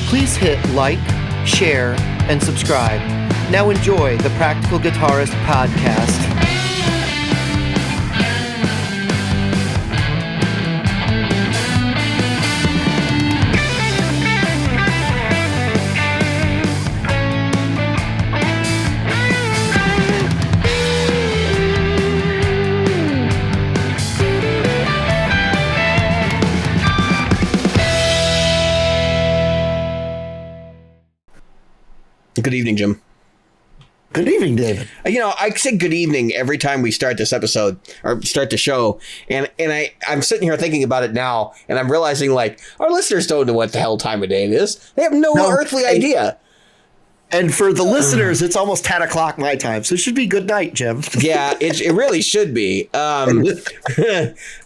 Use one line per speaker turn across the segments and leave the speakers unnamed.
Please hit like, share, and subscribe. Now enjoy the Practical Guitarist podcast.
Good evening, Jim.
Good evening, David.
I say good evening every time we start this episode or start the show. And I'm sitting here thinking about it now, and I'm realizing, like, our listeners don't know what the hell time of day it is. They have no earthly idea.
And for the listeners, it's almost 10 o'clock my time, so it should be good night, Jim.
Yeah, it really should be. All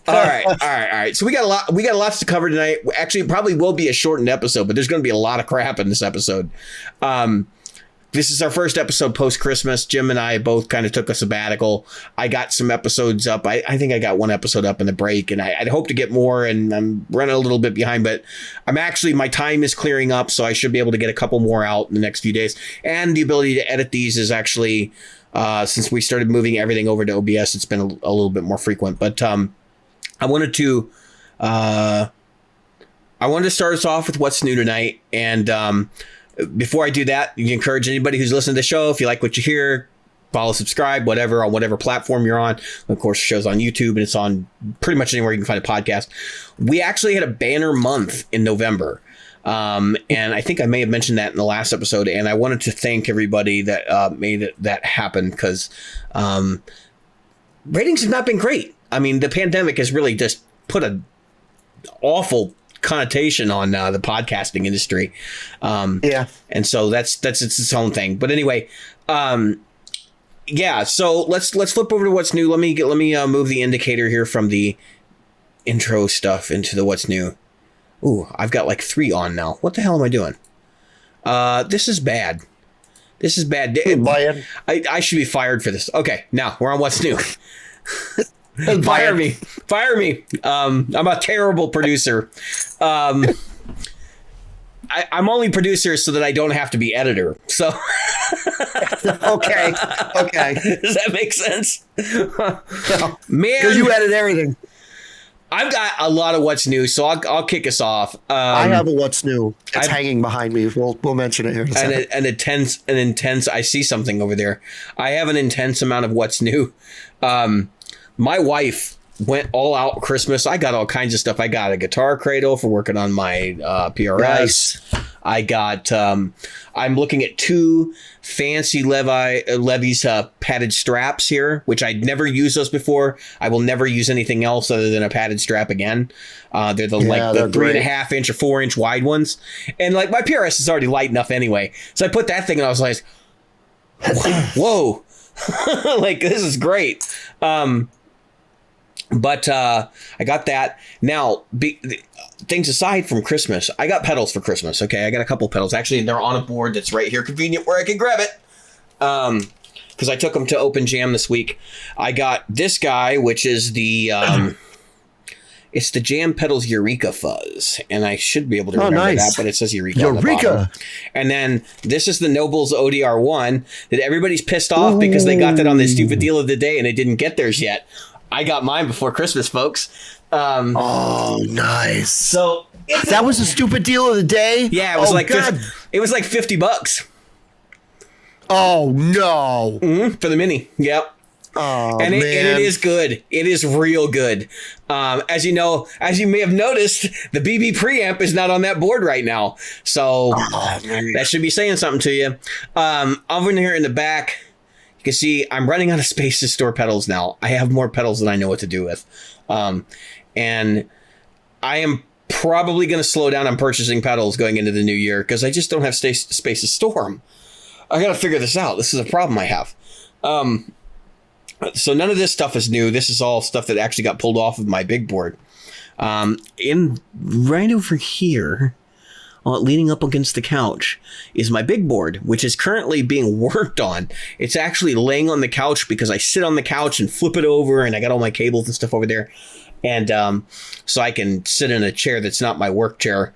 right. So we got a lot to cover tonight. Actually, it probably will be a shortened episode, but there's going to be a lot of crap in this episode. This is our first episode post-Christmas. Jim and I both kind of took a sabbatical. I got some episodes up. I think I got one episode up in the break, and I'd hope to get more, and I'm running a little bit behind, but my time is clearing up, so I should be able to get a couple more out in the next few days. And the ability to edit these is actually, since we started moving everything over to OBS, it's been a little bit more frequent. But I wanted to start us off with what's new tonight, and before I do that, you encourage anybody who's listening to the show, if you like what you hear, follow, subscribe, whatever, on whatever platform you're on. Of course, the show's on YouTube, and it's on pretty much anywhere you can find a podcast. We actually had a banner month in November. And I think I may have mentioned that in the last episode. And I wanted to thank everybody that made that happen, because ratings have not been great. I mean, the pandemic has really just put an awful connotation on the podcasting industry. And so that's its own thing. But anyway, so let's flip over to what's new. Let me move the indicator here from the intro stuff into the what's new. Ooh, I've got like 3 on now. What the hell am I doing? This is bad. I should be fired for this. Okay, now we're on what's new. Fire me. I'm a terrible producer. I'm only producer so that I don't have to be editor. So
Okay.
Does that make sense? Man,
Because you edit everything.
I've got a lot of what's new, so I'll kick us off.
I have a what's new. It's hanging behind me. We'll mention it here in a second.
An intense. I see something over there. I have an intense amount of what's new. My wife went all out Christmas. I got all kinds of stuff. I got a guitar cradle for working on my PRS. Nice. I got, I'm looking at 2 fancy Levy's padded straps here, which I'd never used those before. I will never use anything else other than a padded strap again. They're the 3.5 inch or 4 inch wide ones. And like my PRS is already light enough anyway. So I put that thing and I was like, whoa, like this is great. But I got that. Now, things aside from Christmas, I got pedals for Christmas. Okay, I got a couple pedals. Actually, they're on a board that's right here, convenient where I can grab it. Because I took them to Open Jam this week. I got this guy, which is the it's the Jam Pedals Eureka Fuzz, and I should be able to remember that, but it says Eureka. On the bottom. And then this is the Nobles ODR1 that everybody's pissed off because they got that on the stupid deal of the day and they didn't get theirs yet. I got mine before Christmas, folks.
Oh, nice.
So
that was a stupid deal of the day?
Yeah, it was it was like $50.
Oh, no.
For the Mini. Yep.
Oh,
and
man.
It is good. It is real good. As you know, as you may have noticed, the BB preamp is not on that board right now. So that should be saying something to you. Over here in the back, you can see I'm running out of space to store pedals now. I have more pedals than I know what to do with. And I am probably going to slow down on purchasing pedals going into the new year because I just don't have space to store them. I got to figure this out. This is a problem I have. So none of this stuff is new. This is all stuff that actually got pulled off of my big board. In right over here, leaning up against the couch, is my big board, which is currently being worked on. It's actually laying on the couch because I sit on the couch and flip it over, and I got all my cables and stuff over there. And so I can sit in a chair that's not my work chair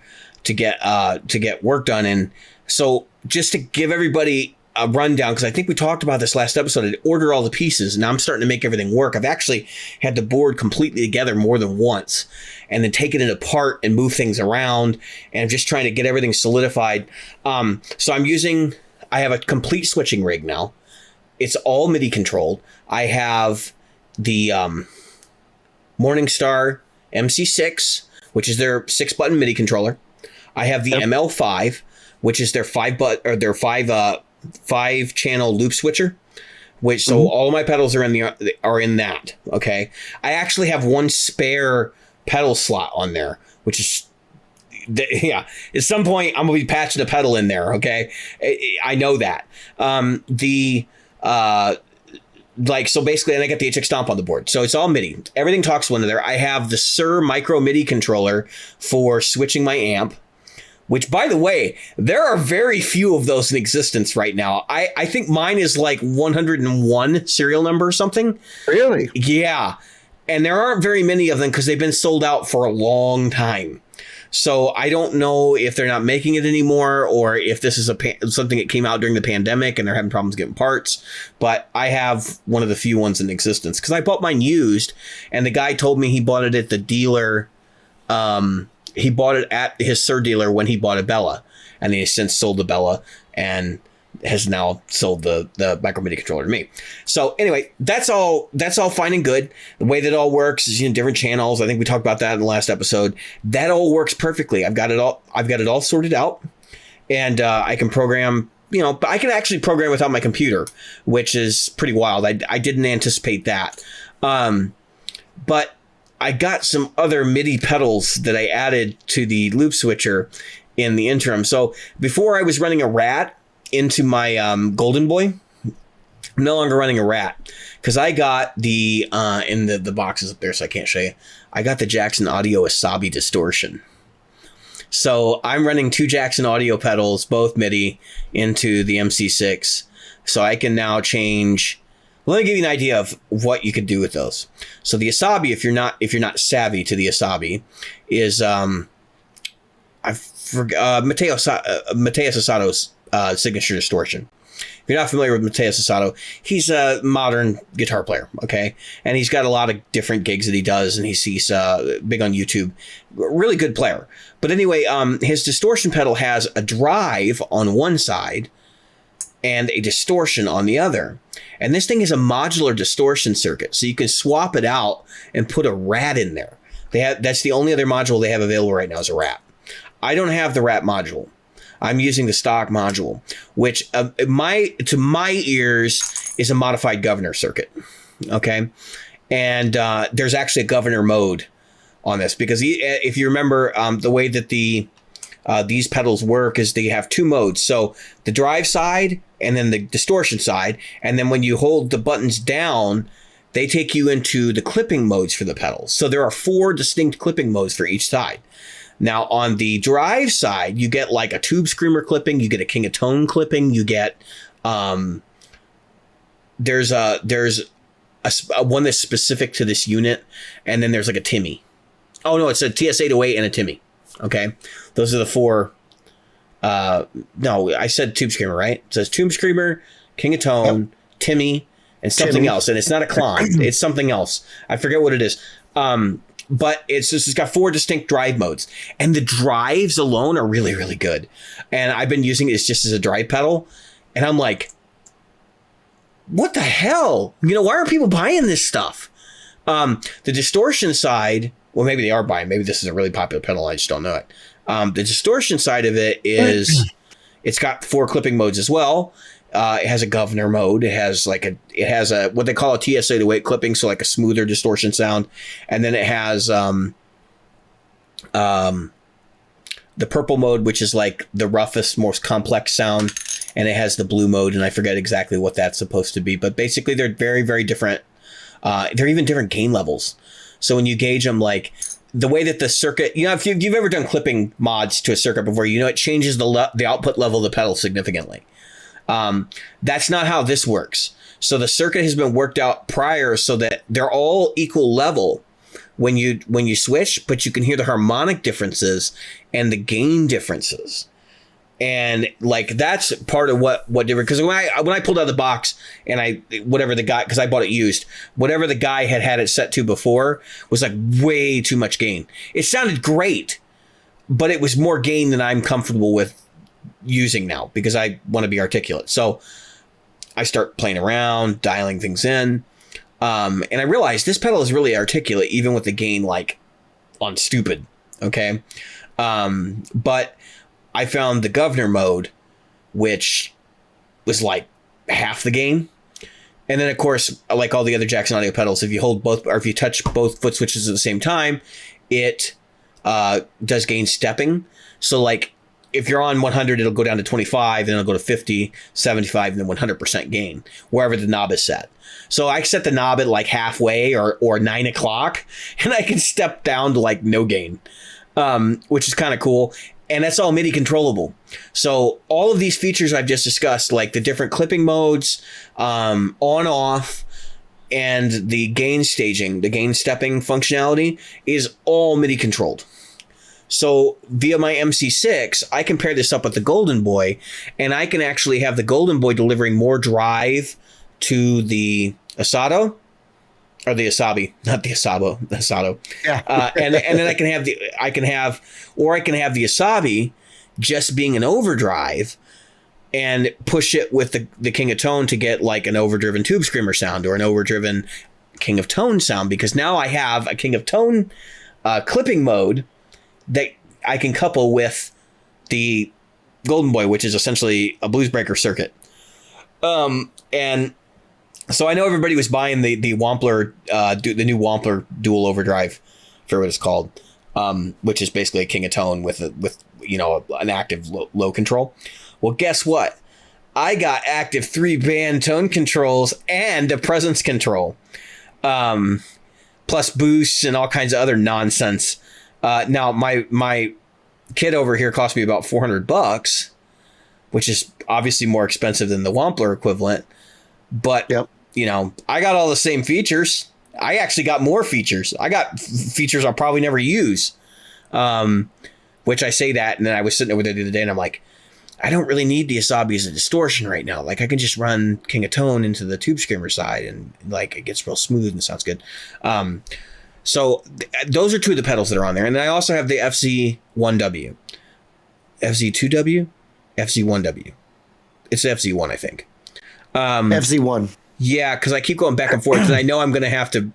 get work done. And so just to give everybody a rundown, because I think we talked about this last episode, I ordered all the pieces and now I'm starting to make everything work. I've actually had the board completely together more than once and then taken it apart and move things around, and I'm just trying to get everything solidified. So I have a complete switching rig now. It's all MIDI controlled. I have the Morningstar MC6, which is their 6-button MIDI controller. I have the ML5, which is their 5-channel loop switcher. So all of my pedals are in that. Okay, I actually have one spare pedal slot on there, which is at some point I'm gonna be patching a pedal in there. Okay, I know that. So basically, and I got the HX Stomp on the board. So it's all MIDI. Everything talks to one another. I have the Sir Micro MIDI controller for switching my amp, which, by the way, there are very few of those in existence right now. I think mine is like 101 serial number or something.
Really?
Yeah. And there aren't very many of them because they've been sold out for a long time. So I don't know if they're not making it anymore or if this is something that came out during the pandemic and they're having problems getting parts. But I have one of the few ones in existence because I bought mine used, and the guy told me he bought it at the dealer. He bought it at his Sir dealer when he bought a Bella, and he has since sold the Bella and has now sold the micro MIDI controller to me. So anyway, that's all fine and good. The way that it all works is different channels. I think we talked about that in the last episode. That all works perfectly. I've got it all sorted out, and I can program. But I can actually program without my computer, which is pretty wild. I didn't anticipate that, but I got some other MIDI pedals that I added to the loop switcher in the interim. So before I was running a Rat into my Golden Boy. I'm no longer running a Rat because I got the in the boxes up there, so I can't show you. I got the Jackson Audio Asabi distortion. So I'm running 2 Jackson Audio pedals, both MIDI, into the MC6. So I can now change. Let me give you an idea of what you could do with those. So the Asabi, if you're not savvy to the Asabi, is Mateus Asato's signature distortion. If you're not familiar with Mateus Asato, he's a modern guitar player, okay? And he's got a lot of different gigs that he does, and he's big on YouTube. Really good player. But anyway, his distortion pedal has a drive on one side and a distortion on the other. And this thing is a modular distortion circuit, so you can swap it out and put a Rat in there. That's the only other module they have available right now is a Rat. I don't have the Rat module. I'm using the stock module, which to my ears is a modified governor circuit. Okay. And there's actually a governor mode on this because if you remember the way that these pedals work is they have 2 modes. So the drive side and then the distortion side. And then when you hold the buttons down, they take you into the clipping modes for the pedals. So there are 4 distinct clipping modes for each side. Now, on the drive side, you get like a Tube Screamer clipping, you get a King of Tone clipping, you get there's a one that's specific to this unit, and then there's like a Timmy. Oh no, it's a TS-808 and a Timmy. Okay, those are the 4. No, I said Tube Screamer, right? It says Tube Screamer, King of Tone, Timmy, and something else, and it's not a Klon, it's something else. I forget what it is. But it's got 4 distinct drive modes, and the drives alone are really, really good. And I've been using it just as a drive pedal, and I'm like, what the hell? Why are people buying this stuff? The distortion side, well, maybe they are buying. Maybe this is a really popular pedal. I just don't know it. The distortion side of it is, it's got 4 clipping modes as well. It has a governor mode. It has a what they call a TS-808 clipping, so like a smoother distortion sound, and then it has the purple mode, which is like the roughest, most complex sound, and it has the blue mode, and I forget exactly what that's supposed to be, but basically they're very, very different. They're even different gain levels. So when you gauge them, like the way that the circuit, if you've ever done clipping mods to a circuit before, it changes the output level of the pedal significantly. That's not how this works. So the circuit has been worked out prior so that they're all equal level, when you switch, but you can hear the harmonic differences and the gain differences. And like that's part of what different, because when I pulled out of the box and whatever the guy, because I bought it used, whatever the guy had it set to before was like way too much gain. It sounded great, but it was more gain than I'm comfortable with using now because I want to be articulate. So I start playing around, dialing things in, and I realized this pedal is really articulate even with the gain like on stupid. Okay, but I found the governor mode, which was like half the gain. And then, of course, like all the other Jackson Audio pedals, if you hold both, or if you touch both foot switches at the same time, it does gain stepping. So like if you're on 100, it'll go down to 25, then it'll go to 50, 75, and then 100% gain, wherever the knob is set. So I set the knob at like halfway or 9 o'clock, and I can step down to like no gain, which is kind of cool. And that's all MIDI controllable. So all of these features I've just discussed, like the different clipping modes, on, off, and the gain staging, the gain stepping functionality is all MIDI controlled. So via my MC6, I can pair this up with the Golden Boy, and I can actually have the Golden Boy delivering more drive to the Asato. Or the Asabi, not the Asabo, the Asato. Yeah. And then I can have the Asabi just being an overdrive and push it with the King of Tone to get like an overdriven Tube Screamer sound or an overdriven King of Tone sound, because now I have a King of Tone clipping mode that I can couple with the Golden Boy, which is essentially a blues breaker circuit. And so I know everybody was buying the Wampler, the new Wampler dual overdrive, for what it's called, which is basically a King of Tone with an active low control. Well, guess what? I got active 3-band tone controls and a presence control, plus boosts and all kinds of other nonsense. Now my kit over here cost me about $400, which is obviously more expensive than the Wampler equivalent. But, yep. I got all the same features. I actually got more features. I got features I'll probably never use, which I say that. And then I was sitting over there the other day and I'm like, I don't really need the Asabi as a distortion right now. Like I can just run King of Tone into the Tube Screamer side and like it gets real smooth and sounds good. So those are two of the pedals that are on there. And then I also have the FZ1W, FZ2W, FZ1W. It's FZ1, I think.
FZ1.
Yeah, because I keep going back and forth, and I know I'm going to have to.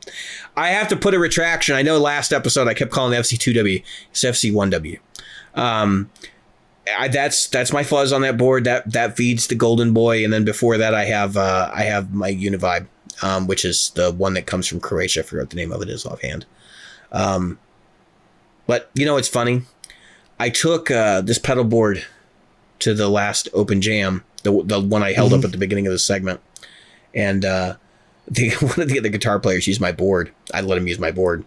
I have to put a retraction. I know last episode I kept calling it FC2W. It's FC1W. That's my fuzz on that board. That feeds the Golden Boy, and then before that I have my Univibe, which is the one that comes from Croatia. I forgot what the name of it is offhand. But it's funny. I took this pedal board to the last Open Jam, the one I held up at the beginning of the segment. And one of the other guitar players used my board. I let him use my board.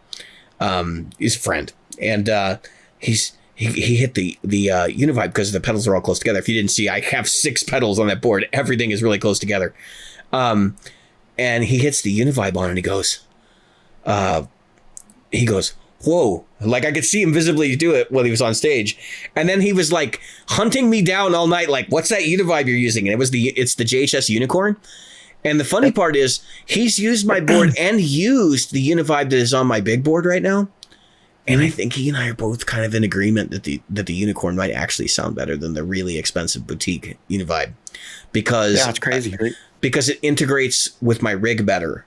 He's a friend, and he hit the Univibe because the pedals are all close together. If you didn't see, I have 6 pedals on that board. Everything is really close together. And he hits the Univibe on, and he goes, whoa! Like I could see him visibly do it while he was on stage, and then he was like hunting me down all night. Like, what's that Univibe you're using? And it's the JHS Unicorn. And the funny part is he's used my board and used the Univibe that is on my big board right now. And I think he and I are both kind of in agreement that the Unicorn might actually sound better than the really expensive boutique Univibe, because
it's crazy, right?
Because it integrates with my rig better.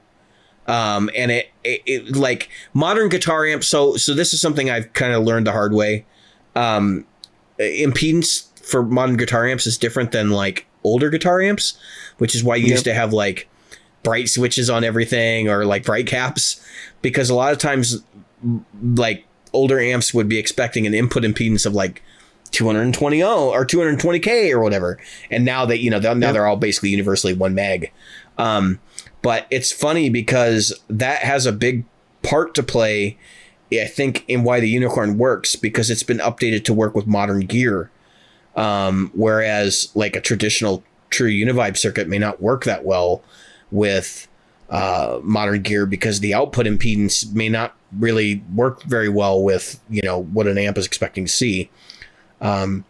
And it like modern guitar amps. So this is something I've kind of learned the hard way. Impedance for modern guitar amps is different than like older guitar amps, which is why you used to have like bright switches on everything or like bright caps, because a lot of times like older amps would be expecting an input impedance of like 220 ohm or 220k or whatever, and now that now they're all basically universally 1 meg. But it's funny because that has a big part to play, I think, in why the Unicorn works, because it's been updated to work with modern gear. Whereas like a traditional true Univibe circuit may not work that well with modern gear, because the output impedance may not really work very well with, what an amp is expecting to see. I'm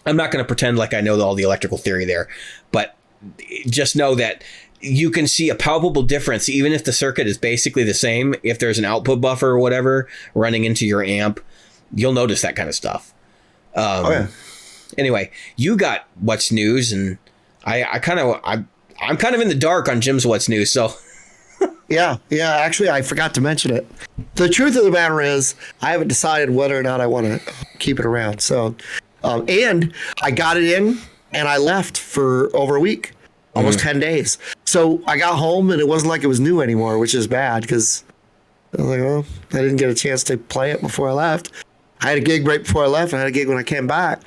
not going to pretend like I know all the electrical theory there, but just know that you can see a palpable difference, even if the circuit is basically the same. If there's an output buffer or whatever running into your amp, you'll notice that kind of stuff. Anyway, you got what's news, and I'm kind of in the dark on Jim's what's news. So
yeah. Actually, I forgot to mention it. The truth of the matter is, I haven't decided whether or not I want to keep it around. So, and I got it in, and I left for over a week, almost 10 days. So I got home, and it wasn't like it was new anymore, which is bad because I was like, well, I didn't get a chance to play it before I left. I had a gig right before I left. I had a gig when I came back.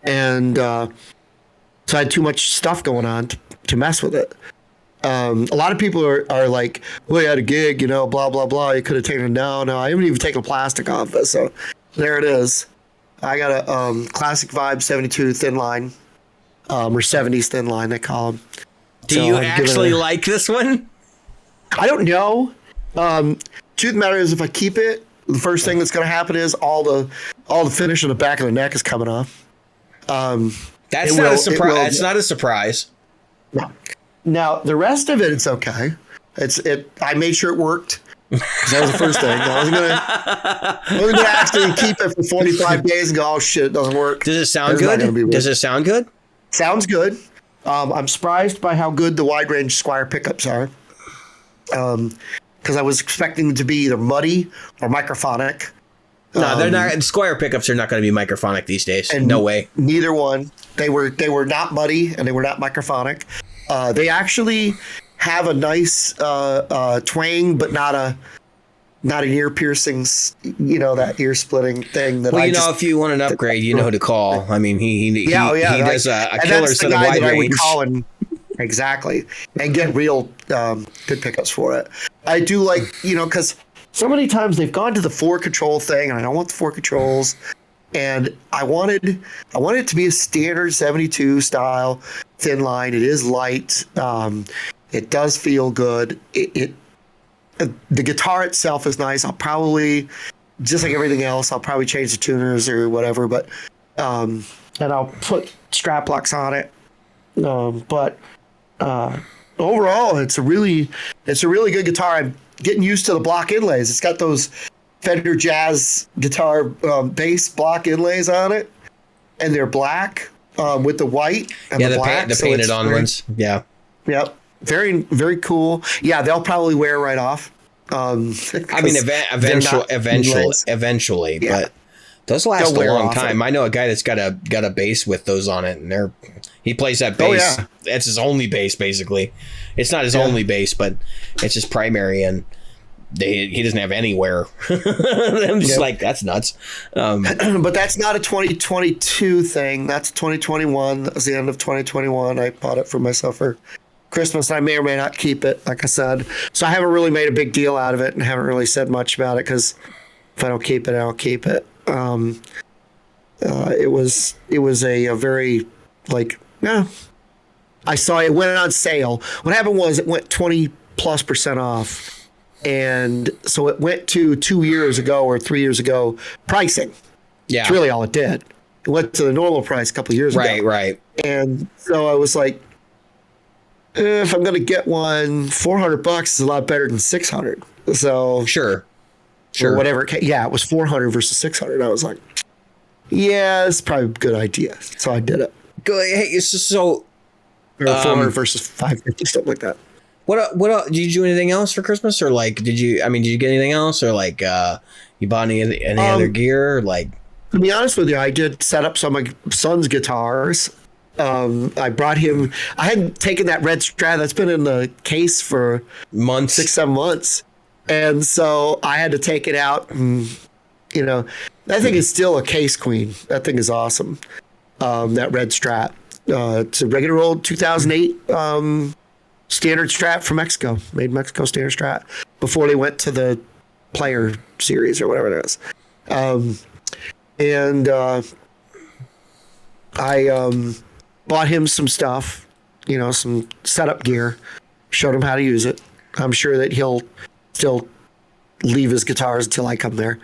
And so I had too much stuff going on to mess with it. A lot of people are like, well, you had a gig, blah, blah, blah. You could have taken it down. No, I haven't even taken the plastic off it. So there it is. I got a Classic Vibe 72 thin line, or 70s thin line, they call them.
Do you actually like this one?
I don't know. Truth of the matter is, if I keep it, the first thing that's going to happen is all the finish on the back of the neck is coming off.
That's not a surprise. That's not a surprise.
No. Now the rest of it, it's okay. I made sure it worked. That was the first thing. I wasn't gonna actually keep it for 45 days and go, oh shit, it doesn't work.
Does it sound good? Does it sound good?
Sounds good. I'm surprised by how good the wide range Squier pickups are. Because I was expecting them to be either muddy or microphonic.
No, they're not. Squier pickups are not going to be microphonic these days. No way.
Neither one. They were not muddy and they were not microphonic. They actually have a nice twang, but not an ear piercing. That ear splitting thing. That
if you want an upgrade, you know who to call. I mean, he does a killer set of wide range.
Exactly, and get real good pickups for it. I do like because so many times they've gone to the 4-control thing, and I don't want the 4 controls. And I wanted it to be a standard 72 style thin line. It is light. It does feel good. The guitar itself is nice. I'll probably, just like everything else, I'll probably change the tuners or whatever. But and I'll put strap locks on it. But overall, it's a really good guitar. I'm getting used to the block inlays. It's got those Fender Jazz guitar bass block inlays on it, and they're black with the white and the black.
The painted on ones. Yeah.
Yep. Very, very cool. Yeah, they'll probably wear right off.
I mean, eventually, yeah. But those last a long time. I know a guy that's got a bass with those on it, and he plays that bass. Oh, yeah. That's his only bass, basically. It's not his only bass, but it's his primary, and he doesn't have anywhere. I'm just like, that's nuts.
But that's not a 2022 thing. That's 2021. That was the end of 2021. I bought it for myself for Christmas. I may or may not keep it, like I said. So I haven't really made a big deal out of it and haven't really said much about it because if I don't keep it, I don't keep it. It was a very I saw it went on sale. What happened was it went 20+% off. And so it went to 2 years ago or 3 years ago pricing. Yeah. That's really all it did. It went to the normal price a couple of years ago.
Right.
And so I was like, if I'm going to get one, $400 is a lot better than $600. So
sure.
Or whatever. Yeah, it was $400 versus $600. I was like, yeah, it's probably a good idea. So I did it.
Good. Hey, so
or $400 versus $550, something like that.
What did you do anything else for Christmas, or did you get anything else, or you bought any other gear?
To be honest with you, I did set up some of my son's guitars. I brought him. I hadn't taken that red Strat that's been in the case for
months,
6-7 months, and so I had to take it out. And that thing is still a case queen. That thing is awesome. That red Strat. It's a regular old 2008. Standard Strat from Mexico, made Mexico standard Strat before they went to the Player series or whatever it is. I bought him some stuff, some setup gear, showed him how to use it. I'm sure that he'll still leave his guitars until I come there.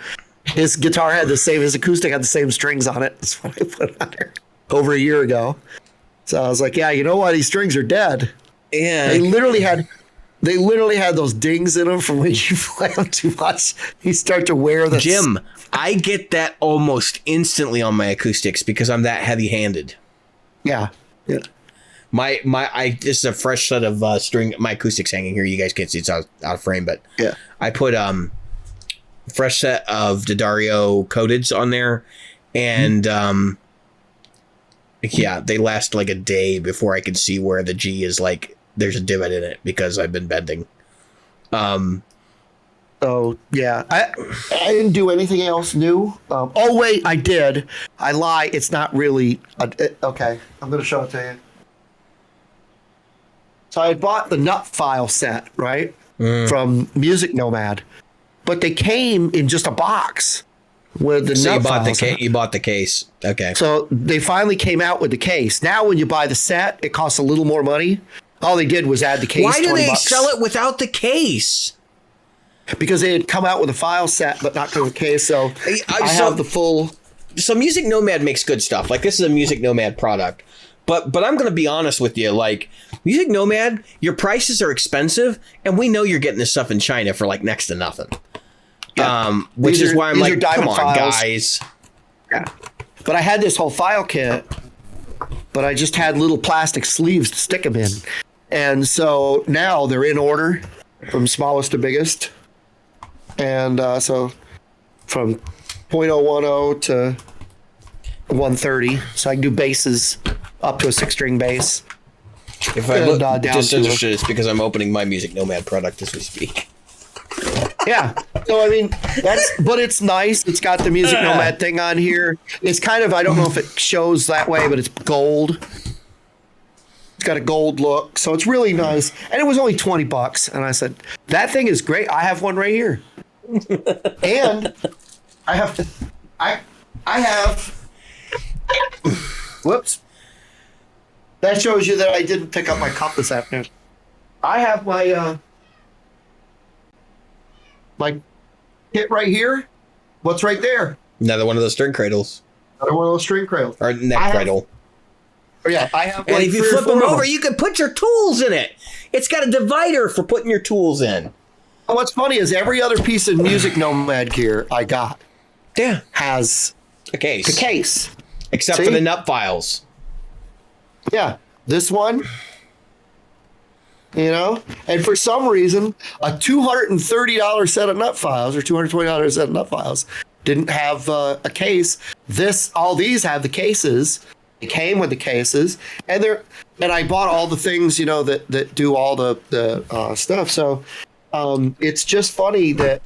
His guitar had his acoustic had the same strings on it. That's what I put on there over a year ago. So I was like, yeah, you know what? These strings are dead.
Yeah.
They literally had those dings in them from when you play them too much. You start to wear the...
Jim, I get that almost instantly on my acoustics because I'm that heavy-handed.
Yeah.
This is a fresh set of string. My acoustics hanging here. You guys can't see, it's out of frame, but
yeah,
I put fresh set of D'Addario coateds on there, and yeah, they last like a day before I can see where the G is like there's a divot in it because I've been bending.
So yeah, I didn't do anything else new. Oh wait, I did. I lie. It's not really okay. I'm gonna show it to you. So I bought the nut file set, right, from Music Nomad, but they came in just a box with the nut files.
You bought the case. Okay.
So they finally came out with the case. Now, when you buy the set, it costs a little more money. All they did was add the case.
Why do they
$20.
sell it without the case?
Because they had come out with a file set, but not with a case. So I have the full.
So Music Nomad makes good stuff. Like, this is a Music Nomad product. But I'm going to be honest with you. Like, Music Nomad, your prices are expensive, and we know you're getting this stuff in China for like next to nothing. Yeah. Which is why I'm like, come on, guys.
Yeah. But I had this whole file kit, but I just had little plastic sleeves to stick them in. And so now they're in order from smallest to biggest. And so from 0.010 to 130. So I can do basses up to a 6-string bass.
If I look disinterested, it's because I'm opening my Music Nomad product as we speak.
Yeah. So, I mean, but it's nice. It's got the Music Nomad thing on here. It's kind of, I don't know if it shows that way, but it's gold. It's got a gold look. So it's really nice. And it was only $20. And I said, that thing is great. I have one right here. And I have, whoops. That shows you that I didn't pick up my cup this afternoon. I have my kit right here. What's right there?
Another one of those string cradles.
Another one of those string cradles.
Or neck cradle.
Yeah, I have.
And if you flip them over, you can put your tools in it. It's got a divider for putting your tools in.
And what's funny is every other piece of Music Nomad gear I got has
a case.
The case.
Except for the nut files. Yeah.
This one, you know, and for some reason, a $230 set of nut files or $220 set of nut files didn't have a case. All these have the cases. It came with the cases, and I bought all the things, you know, that do all the stuff. So it's just funny that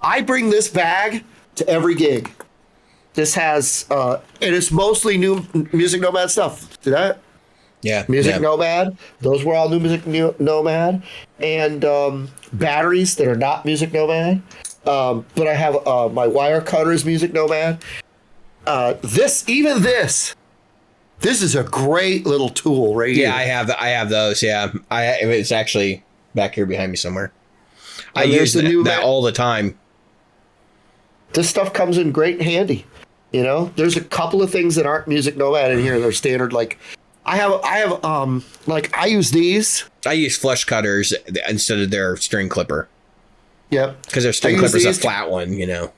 I bring this bag to every gig. This has and it's mostly new Music Nomad stuff. See that?
Yeah.
Music Nomad. Those were all new Music Nomad. And batteries that are not Music Nomad. But I have my wire cutters Music Nomad. This is a great little tool right here.
Yeah, I have those. Yeah, it's actually back here behind me somewhere. I use that all the time.
This stuff comes in great handy. You know, there's a couple of things that aren't Music Nomad in here. They're standard. Like I use these.
I use flush cutters instead of their string clipper.
Yep.
Because their string clipper's a flat one, you know.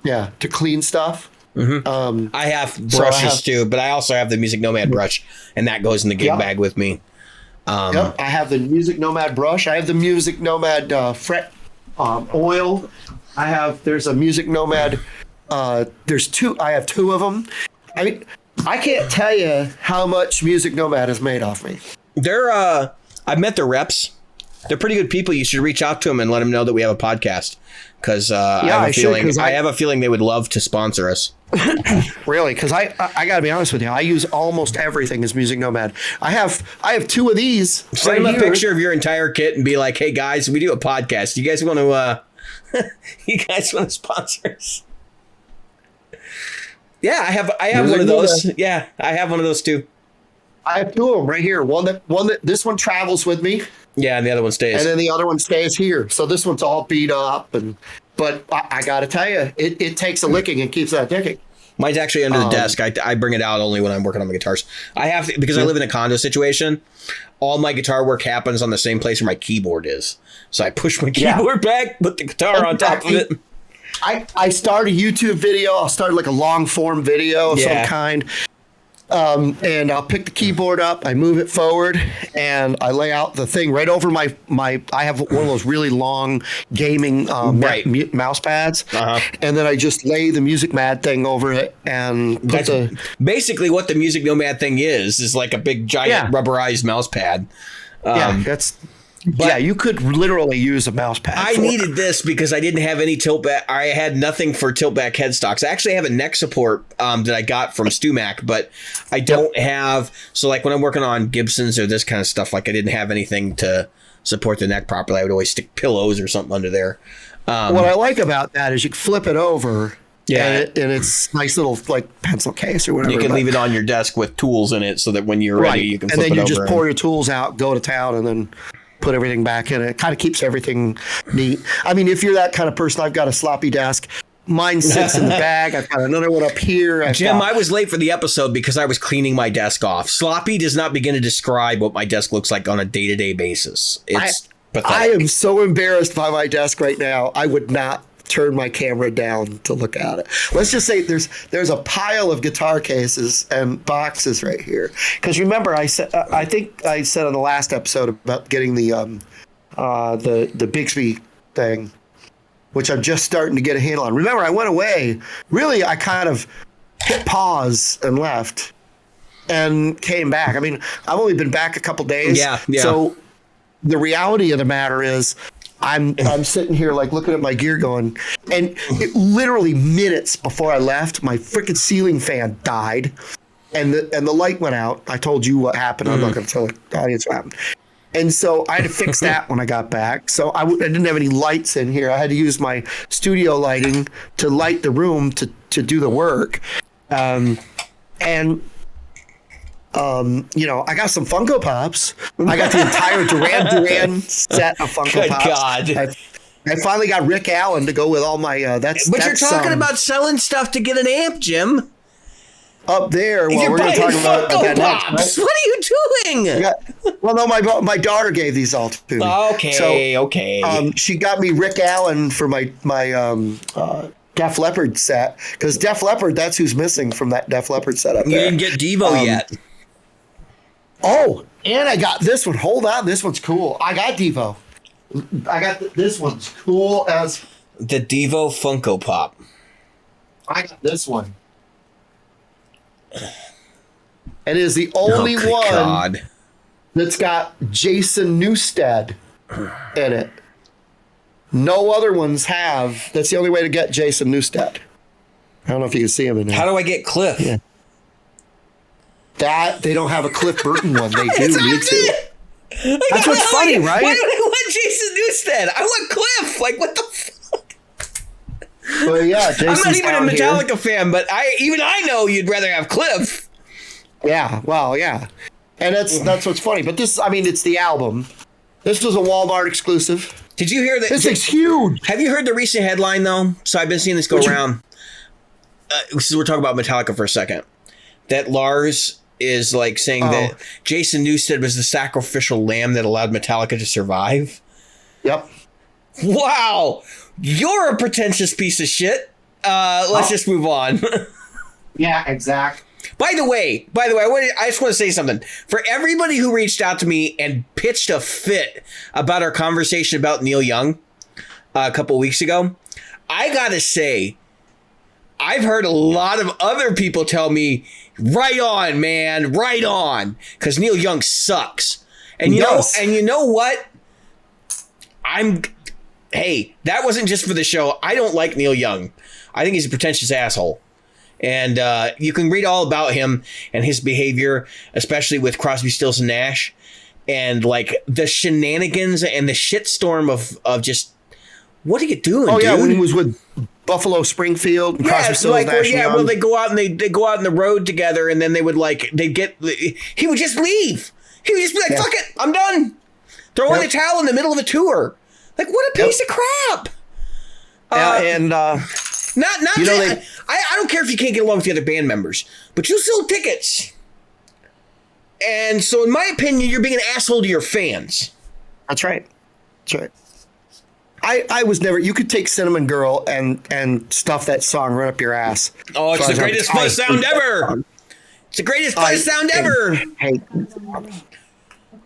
Yeah, to clean stuff.
Mm-hmm. I have brushes too, but I also have the Music Nomad brush, and that goes in the gig bag with me.
I have the Music Nomad brush. I have the Music Nomad fret oil. There's a Music Nomad. I have two of them. I mean, I can't tell you how much Music Nomad has made off me.
I've met their reps. They're pretty good people. You should reach out to them and let them know that we have a podcast. Because I have a feeling they would love to sponsor us.
Really? Because I got to be honest with you. I use almost everything as Music Nomad. I have two of these.
Send them a picture of your entire kit and be like, "Hey guys, we do a podcast. You guys want to sponsor us?" Yeah, I have one of those. Yeah, I have one of those too.
I have two of them right here. One that this one travels with me.
Yeah, and the other one stays.
And then the other one stays here. So this one's all beat up. But I got to tell you, it takes a licking and keeps that ticking.
Mine's actually under the desk. I bring it out only when I'm working on my guitars. I have to, because I live in a condo situation. All my guitar work happens on the same place where my keyboard is. So I push my keyboard back, put the guitar on top of it.
I start a YouTube video. I'll start like a long form video of some kind. And I'll pick the keyboard up, I move it forward, and I lay out the thing right over my I have one of those really long gaming mouse pads, and then I just lay the Music Mad thing over it and put
basically what the Music Nomad thing is like a big giant rubberized mouse pad.
But you could literally use a mouse pad.
I needed this because I didn't have any tilt back. I had nothing for tilt back headstocks. I actually have a neck support that I got from StewMac, but I don't have. So like when I'm working on Gibsons or this kind of stuff, like I didn't have anything to support the neck properly. I would always stick pillows or something under there.
What I like about that is you can flip it over. Yeah, and it's nice little like pencil case or whatever.
You can leave it on your desk with tools in it, so that when you're ready, you can flip it over.
And then you just pour your tools out, go to town, and then put everything back in it. It kind of keeps everything neat. I mean, if you're that kind of person, I've got a sloppy desk. Mine sits in the bag. I've got another one up here.
Jim, I was late for the episode because I was cleaning my desk off. Sloppy does not begin to describe what my desk looks like on a day-to-day basis. It's pathetic. I
am so embarrassed by my desk right now. I would not turn my camera down to look at it. Let's just say there's a pile of guitar cases and boxes right here. Because remember, I think I said on the last episode about getting the Bixby thing, which I'm just starting to get a handle on. Remember, I went away. Really, I kind of hit pause and left and came back. I mean, I've only been back a couple days.
Yeah.
So the reality of the matter is, I'm sitting here like looking at my gear going, and it literally minutes before I left, my freaking ceiling fan died, and the light went out. I told you what happened. I'm not going to tell the audience what happened. And so I had to fix that when I got back. So I didn't have any lights in here. I had to use my studio lighting to light the room to do the work. I got some Funko Pops. I got the entire Duran set of Funko Pops.
God.
I finally got Rick Allen to go with all my.
But you're talking about selling stuff to get an amp, Jim.
Up there.
Well, we're going to talk about that next. Right? What are you doing?
Well, no, my daughter gave these all to me.
Okay.
She got me Rick Allen for my Def Leppard set, because Def Leppard, that's who's missing from that Def Leppard set up there.
You didn't get Devo yet.
Oh, and I got this one. Hold on, this one's cool. I got Devo. I got this one's cool as
the Devo Funko Pop.
I got this one. And it is the only one that's got Jason Newsted in it. No other ones have. That's the only way to get Jason Newsted. I don't know if you can see him in there.
How do I get Cliff?
Yeah. That they don't have a Cliff Burton one. They do need to. That's what's funny, right?
Why do I want Jason Newsted? I want Cliff. Like, what the fuck?
Well, yeah, Jason's
I'm not even a Metallica
here.
fan, but I know you'd rather have Cliff.
Yeah, well, yeah, and that's what's funny. But this, I mean, it's the album. This was a Walmart exclusive.
Did you hear that?
This thing's huge.
Have you heard the recent headline though? So I've been seeing this go around. We're talking about Metallica for a second. That Lars is like saying that Jason Newsted was the sacrificial lamb that allowed Metallica to survive.
Yep.
Wow, you're a pretentious piece of shit. Let's just move on.
Yeah, exactly.
By the way, I just want to say something. For everybody who reached out to me and pitched a fit about our conversation about Neil Young a couple weeks ago, I gotta say, I've heard a lot of other people tell me, right on, man, right on, because Neil Young sucks. And you know what? Hey, that wasn't just for the show. I don't like Neil Young. I think he's a pretentious asshole. And you can read all about him and his behavior, especially with Crosby, Stills, and Nash, and like the shenanigans and the shitstorm of just, what are you doing, dude?
Yeah, when he was with Buffalo Springfield and Crosby, Stills, Nash, and Young.
Well, they go out and they go out on the road together, and then he would just leave. He would just be like, fuck it, I'm done. Throwing the towel in the middle of a tour. Like, what a piece of crap. Not
you know,
I don't care if you can't get along with the other band members, but you sold tickets. And so in my opinion, you're being an asshole to your fans.
That's right. That's right. I was never, you could take Cinnamon Girl and stuff that song right up your ass.
Oh, it's the greatest fuzz sound ever. It's the greatest fuzz sound ever.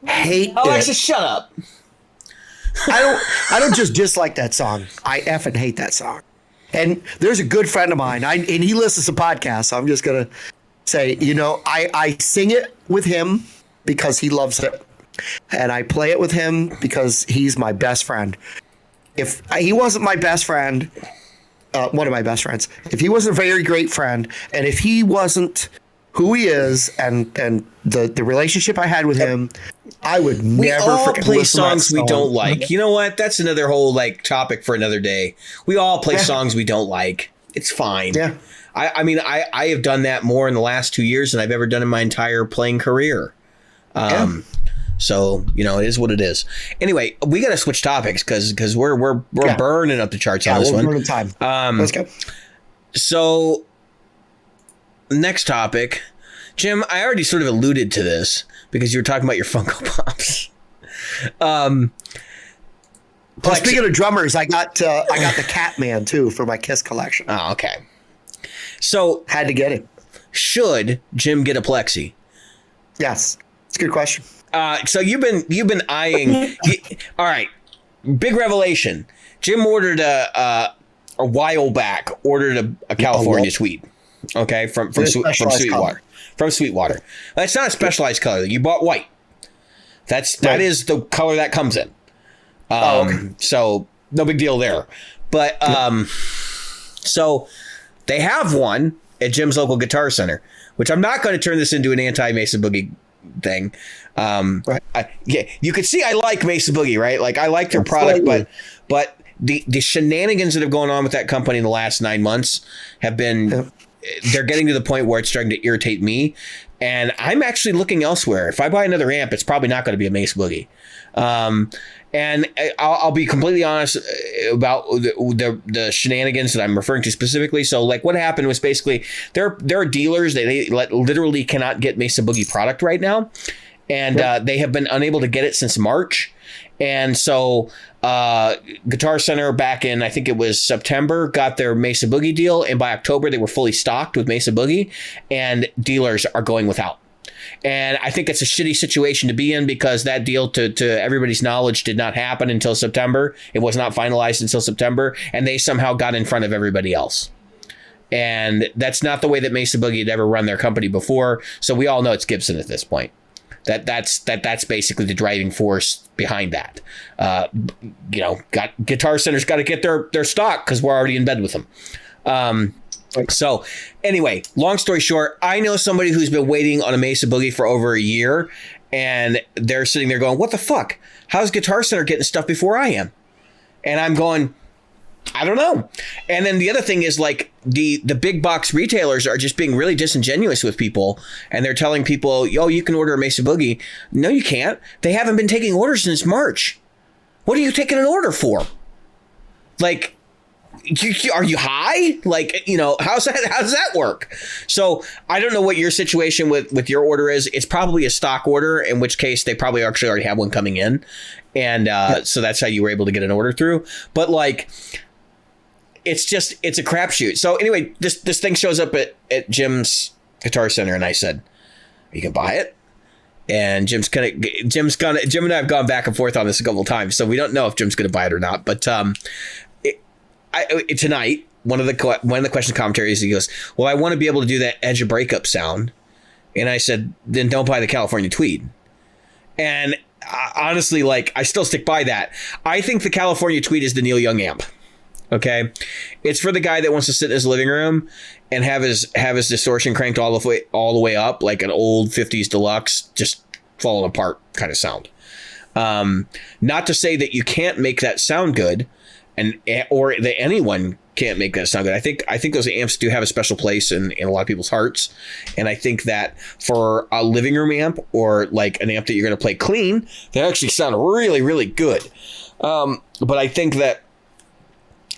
Hate
Alexa, shut up.
I don't just dislike that song. I effing hate that song. And there's a good friend of mine, and he listens to podcasts, so I'm just going to say, you know, I sing it with him because he loves it. And I play it with him because he's my best friend. If he wasn't my best friend, one of my best friends, if he wasn't a very great friend, and if he wasn't who he is and the relationship I had with him, I would never freaking
play
listen to that
songs we
song.
don't like. You know what? That's another whole like topic for another day. We all play songs we don't like. It's fine.
Yeah.
I mean, I have done that more in the last 2 years than I've ever done in my entire playing career. So, you know, it is what it is. Anyway, we got to switch topics because we're burning up the charts on this one.
Burning time. Let's go.
So, next topic, Jim. I already sort of alluded to this because you were talking about your Funko Pops.
Well, speaking of drummers, I got the Catman too for my Kiss collection.
Oh, okay. So
Had to get it.
Should Jim get a Plexi?
Yes, it's a good question.
So you've been eyeing. All right, big revelation. Jim ordered a while back. Ordered a California tweed. Okay, from Sweetwater. From Sweetwater. That's not a specialized color. You bought white. That is the color that comes in.
Okay.
So no big deal there. But so they have one at Jim's local Guitar Center, which I'm not going to turn this into an anti-Mesa Boogie thing.
Right.
You could see I like Mesa Boogie, right? Like I like their product, but the shenanigans that have gone on with that company in the last 9 months have been, they're getting to the point where it's starting to irritate me. And I'm actually looking elsewhere. If I buy another amp, it's probably not going to be a Mesa Boogie. And I'll be completely honest about the shenanigans that I'm referring to specifically. So like what happened was basically there are dealers they literally cannot get Mesa Boogie product right now. And they have been unable to get it since March. And so Guitar Center back in, I think it was September, got their Mesa Boogie deal. And by October, they were fully stocked with Mesa Boogie. And dealers are going without. And I think it's a shitty situation to be in because that deal, to everybody's knowledge, did not happen until September. It was not finalized until September. And they somehow got in front of everybody else. And that's not the way that Mesa Boogie had ever run their company before. So we all know it's Gibson at this point. That's basically the driving force behind that. Guitar Center's got to get their stock because we're already in bed with them. So anyway, long story short, I know somebody who's been waiting on a Mesa Boogie for over a year, and they're sitting there going, what the fuck? How's Guitar Center getting stuff before I am? And I'm going, I don't know. And then the other thing is like the big box retailers are just being really disingenuous with people. And they're telling people, yo, you can order a Mesa Boogie. No, you can't. They haven't been taking orders since March. What are you taking an order for? Like, are you high? Like, you know, how does that work? So I don't know what your situation with your order is. It's probably a stock order, in which case they probably actually already have one coming in. And so that's how you were able to get an order through. But like, it's a crapshoot. So anyway, this thing shows up at Jim's Guitar Center, and I said, "You can buy it." And Jim and I have gone back and forth on this a couple of times, so we don't know if Jim's going to buy it or not. But tonight, one of the question commentaries, he goes, "Well, I want to be able to do that edge of breakup sound," and I said, "Then don't buy the California Tweed." And honestly, like, I still stick by that. I think the California Tweed is the Neil Young amp. Okay, it's for the guy that wants to sit in his living room and have his distortion cranked all the way up like an old 50s deluxe, just falling apart kind of sound. Not to say that you can't make that sound good, or that anyone can't make that sound good. I think those amps do have a special place in a lot of people's hearts. And I think that for a living room amp or like an amp that you're going to play clean, they actually sound really, really good. But I think that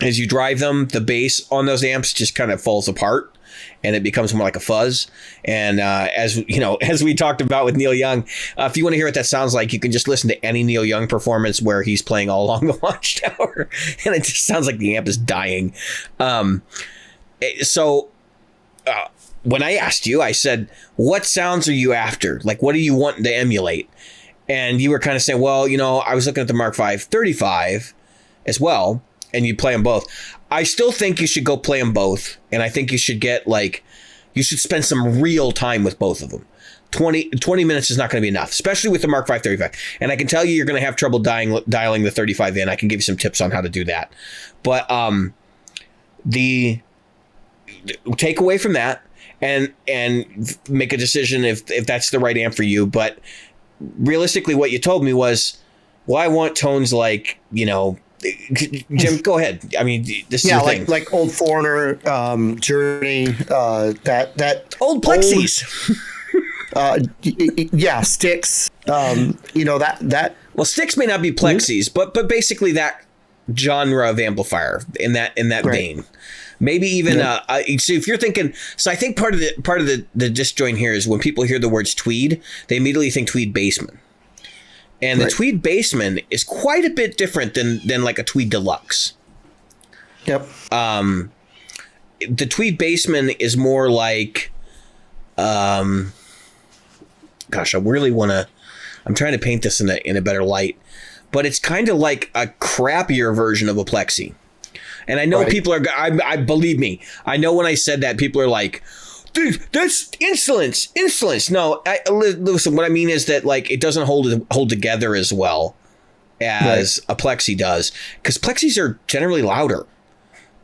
as you drive them, the bass on those amps just kind of falls apart and it becomes more like a fuzz. And as you know, as we talked about with Neil Young, if you want to hear what that sounds like, you can just listen to any Neil Young performance where he's playing All Along the Watchtower, and it just sounds like the amp is dying. So when I asked you, I said, what sounds are you after? Like, what are you wanting to emulate? And you were kind of saying, well, you know, I was looking at the Mark V 35 as well, and you play them both. I still think you should go play them both. And I think you should you should spend some real time with both of them. 20 minutes is not going to be enough, especially with the Mark V 35. And I can tell you're going to have trouble dialing the 35 in. I can give you some tips on how to do that. But the take away from that and make a decision if that's the right amp for you. But realistically, what you told me was, well, I want tones like, you know, Jim, go ahead. I mean, this is your thing.
like old Foreigner, Journey, that
old Plexis.
Yeah, Sticks. You know that.
Well, Sticks may not be Plexis, but basically that genre of amplifier in that right. vein. Maybe even so if you're thinking, so I think part of the disjoint here is when people hear the words tweed, they immediately think tweed bassman. And the tweed bassman is quite a bit different than like a tweed deluxe.
Yep.
The tweed bassman is more like, gosh, I really want to. I'm trying to paint this in a better light, but it's kind of like a crappier version of a Plexi. And I know people are. I believe me. I know when I said that, people are like, dude, that's insolence. No, listen, what I mean is that like it doesn't hold together as well as a Plexi does, because Plexis are generally louder.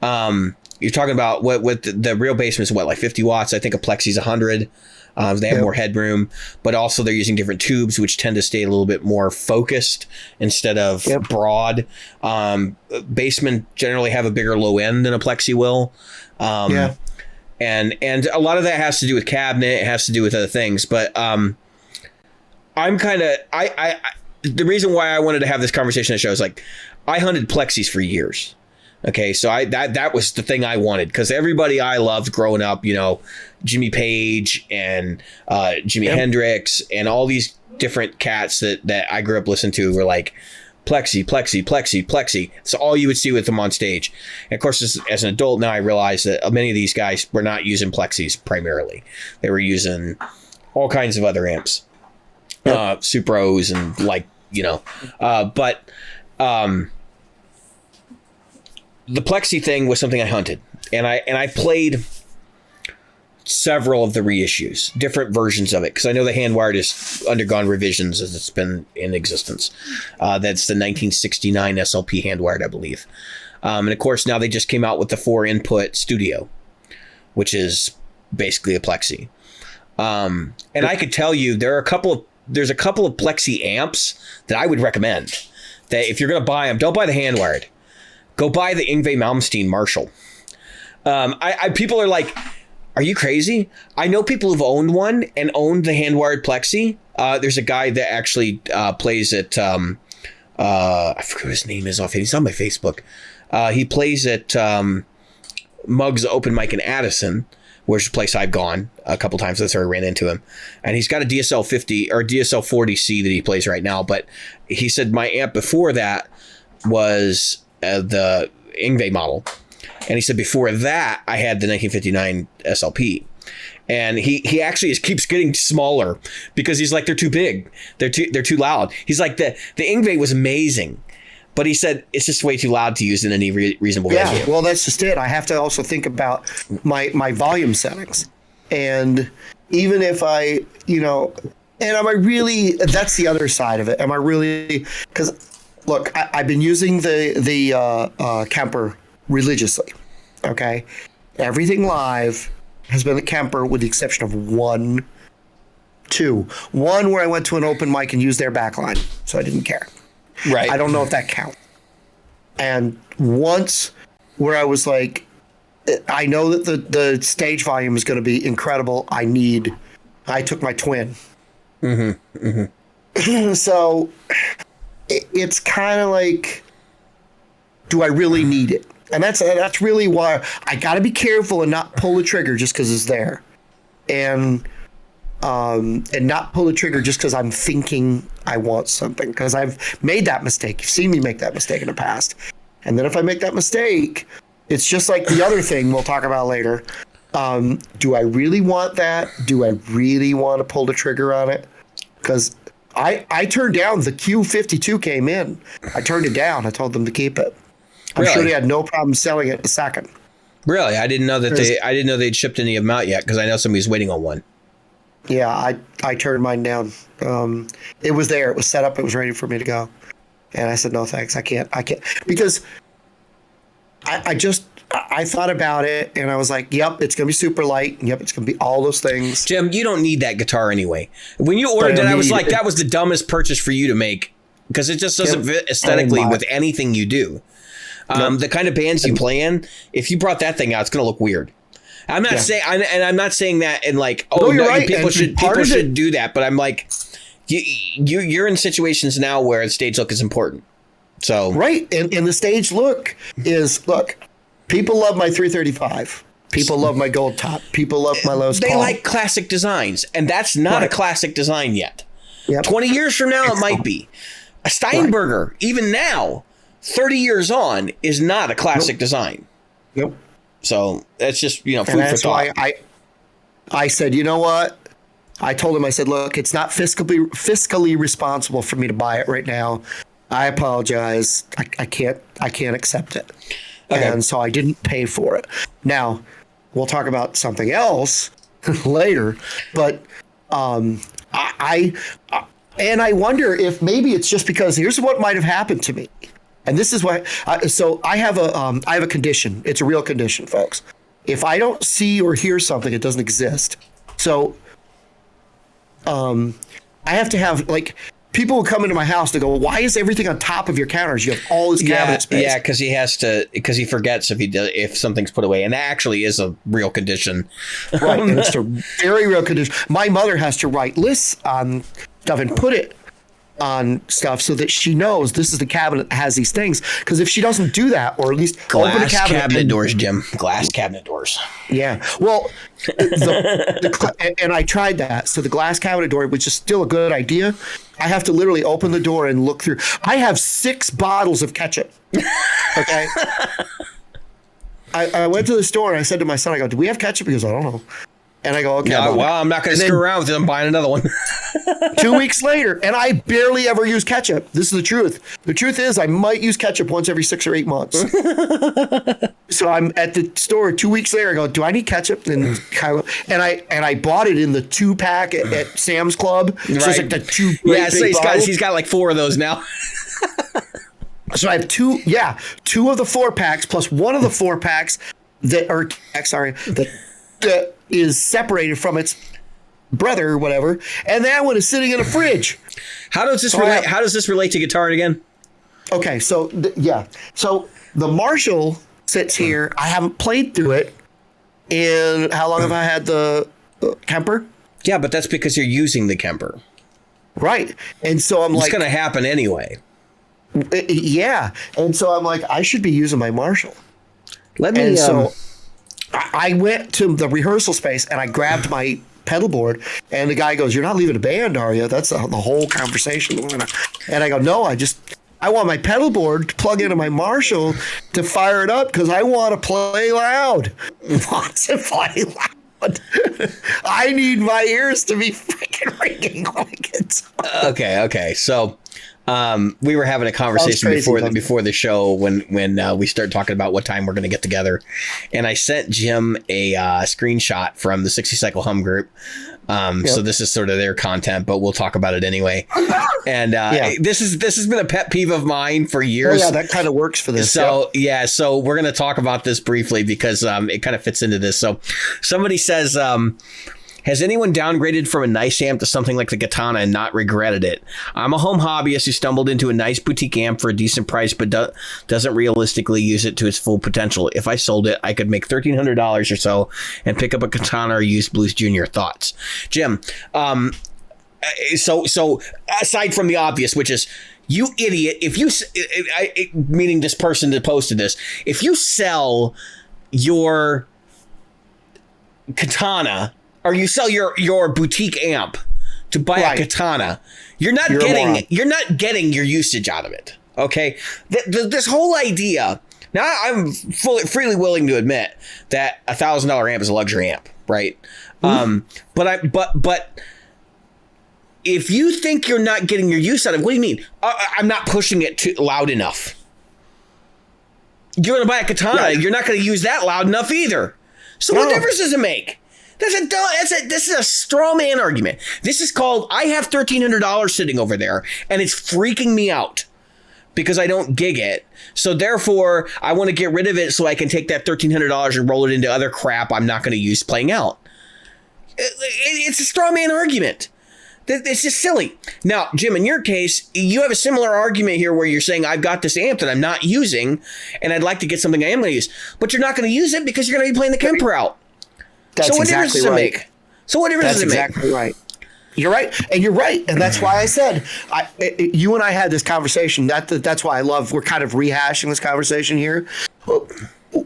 You're talking about what the real bassman is like 50 watts. I think a Plexi's 100. They have more headroom, but also they're using different tubes, which tend to stay a little bit more focused instead of broad. Bassmen generally have a bigger low end than a Plexi will. And a lot of that has to do with cabinet. It has to do with other things. But I'm kind of the reason why I wanted to have this conversation on the show is like I hunted Plexis for years. Okay, so that was the thing I wanted, because everybody I loved growing up, you know, Jimmy Page and Jimi Hendrix and all these different cats that I grew up listening to were like Plexi. So all you would see with them on stage. And of course, as an adult now, I realize that many of these guys were not using Plexis primarily. They were using all kinds of other amps, Supros and like, you know, but the Plexi thing was something I hunted, and I played several of the reissues, different versions of it, because I know the hand-wired has undergone revisions as it's been in existence. That's the 1969 SLP hand-wired, I believe. And of course, now they just came out with the 4-input Studio, which is basically a Plexi. And I could tell you there's a couple of Plexi amps that I would recommend. That if you're going to buy them, don't buy the hand-wired. Go buy the Yngwie Malmsteen Marshall. People are like, are you crazy? I know people who've owned one and owned the hand-wired Plexi. There's a guy that actually plays at, I forget what his name is offhand. He's on my Facebook. He plays at Muggs Open Mic in Addison, which is a place I've gone a couple times. That's where I ran into him. And he's got a DSL 50 or DSL 40C that he plays right now. But he said my amp before that was the Yngwie model. And he said before that, I had the 1959 SLP. And he actually keeps getting smaller because he's like, they're too big. They're too loud. He's like, the Yngwie was amazing. But he said it's just way too loud to use in any reasonable venue. Yeah,
well, that's just it. I have to also think about my volume settings. And even if I, you know, and am I really, that's the other side of it. Am I really, because look, I've been using the Kemper religiously, okay? Everything live has been the Kemper with the exception of one where I went to an open mic and used their backline, so I didn't care.
Right.
I don't know if that counts. And once where I was like, I know that the stage volume is going to be incredible. I took my twin. So it's kind of like, do I really need it? And that's really why I got to be careful and not pull the trigger just because it's there, and not pull the trigger just because I'm thinking I want something, because I've made that mistake. You've seen me make that mistake in the past. And then if I make that mistake, it's just like the other thing we'll talk about later. Do I really want that? Do I really want to pull the trigger on it? Because I turned down the Q52 came in. I turned it down. I told them to keep it. I'm
Really?
sure they had no problem selling it in a second.
Really? I didn't know that I didn't know they'd shipped any of them out yet, because I know somebody's waiting on one.
Yeah, I turned mine down. It was there. It was set up. It was ready for me to go. And I said, no, thanks. I can't. Because I thought about it and I was like, yep, it's going to be super light. Yep, it's going to be all those things.
Jim, you don't need that guitar anyway. When you ordered it, I was like, that was the dumbest purchase for you to make, because it just doesn't fit aesthetically with anything you do. The kind of bands you play in, if you brought that thing out, it's going to look weird. I'm not saying, and I'm not saying that in like, oh, no, right. people should do that. But I'm like, you're in situations now where the stage look is important. So
right, and the stage look is, look, people love my 335. People love my gold top. People love my low.
They like classic designs, and that's not a classic design yet. Yep. 20 years from now, it might be. A Steinberger, even now, 30 years on, is not a classic design.
Yep.
So that's just, food
and
for thought.
Why I said, you know what? I told him, I said, look, it's not fiscally responsible for me to buy it right now. I apologize. I can't accept it. Okay. And so I didn't pay for it. Now, we'll talk about something else later, but I wonder if maybe it's just because here's what might have happened to me. And this is why. So I have a condition. It's a real condition, folks. If I don't see or hear something, it doesn't exist. So I have to have, like, people will come into my house to go, why is everything on top of your counters? You have all this cabinet space.
Yeah, because he forgets if something's put away, and that actually is a real condition.
Right, and it's a very real condition. My mother has to write lists on stuff and put it on stuff so that she knows this is the cabinet that has these things. Because if she doesn't do that, or at least open the cabinet
doors, Jim. Glass cabinet doors.
Yeah. Well, and I tried that. So the glass cabinet door, which is still a good idea, I have to literally open the door and look through. I have 6 bottles of ketchup. Okay. I went to the store and I said to my son, I go, do we have ketchup? He goes, I don't know. And I go, okay.
No, well, I'm not going to screw around with it. I'm buying another one.
2 weeks later, and I barely ever use ketchup. This is the truth. The truth is, I might use ketchup once every 6 or 8 months. So I'm at the store 2 weeks later. I go, do I need ketchup? And I bought it in the 2-pack at Sam's Club. Right. So it's like the 2 great big bottles.
He's got like 4 of those now.
So I have 2 of the 4 packs plus one of the 4 packs that is separated from its brother or whatever, and that one is sitting in a fridge.
How does this relate to guitar again?
Okay, so so the Marshall sits here. I haven't played through it. And how long have I had the Kemper?
Yeah, but that's because you're using the Kemper,
right? And so I'm
it's going to happen anyway.
Yeah, and so I'm like, I should be using my Marshall.
So
I went to the rehearsal space and I grabbed my pedal board, and the guy goes, "You're not leaving the band, are you?" That's the whole conversation. And I go, "No, I want my pedal board to plug into my Marshall to fire it up because I want to play loud." I need my ears to be freaking ringing when I get
Okay. So we were having a conversation before the show when we started talking about what time we're going to get together, and I sent Jim a screenshot from the 60 Cycle Hum group. So this is sort of their content, but we'll talk about it anyway. And this has been a pet peeve of mine for years.
Oh, yeah, that kind of works for this.
So so we're going to talk about this briefly because it kind of fits into this. So somebody says, Has anyone downgraded from a nice amp to something like the Katana and not regretted it? I'm a home hobbyist who stumbled into a nice boutique amp for a decent price, but doesn't realistically use it to its full potential. If I sold it, I could make $1,300 or so and pick up a Katana or use Blues Junior. Thoughts? Jim, so aside from the obvious, which is, you idiot, if you, meaning this person that posted this, if you sell your Katana or you sell your boutique amp to buy a Katana, you're not getting your usage out of it. Okay. This whole idea. Now I'm freely willing to admit that $1,000 amp is a luxury amp. Right. But if you think you're not getting your use out of it, what do you mean? I'm not pushing it too loud enough. You're going to buy a Katana. Right. You're not going to use that loud enough either. So what difference does it make? This is a straw man argument. This is called, I have $1,300 sitting over there and it's freaking me out because I don't gig it. So therefore, I want to get rid of it so I can take that $1,300 and roll it into other crap I'm not going to use playing out. It's a straw man argument. It's just silly. Now, Jim, in your case, you have a similar argument here where you're saying, I've got this amp that I'm not using, and I'd like to get something I am going to use. But you're not going to use it because you're going to be playing the Kemper out.
That's
so what
exactly
difference does it make? So what difference does it make? That's exactly
right. You're right. And you're right. And that's why I said, you and I had this conversation. That's why we're kind of rehashing this conversation here.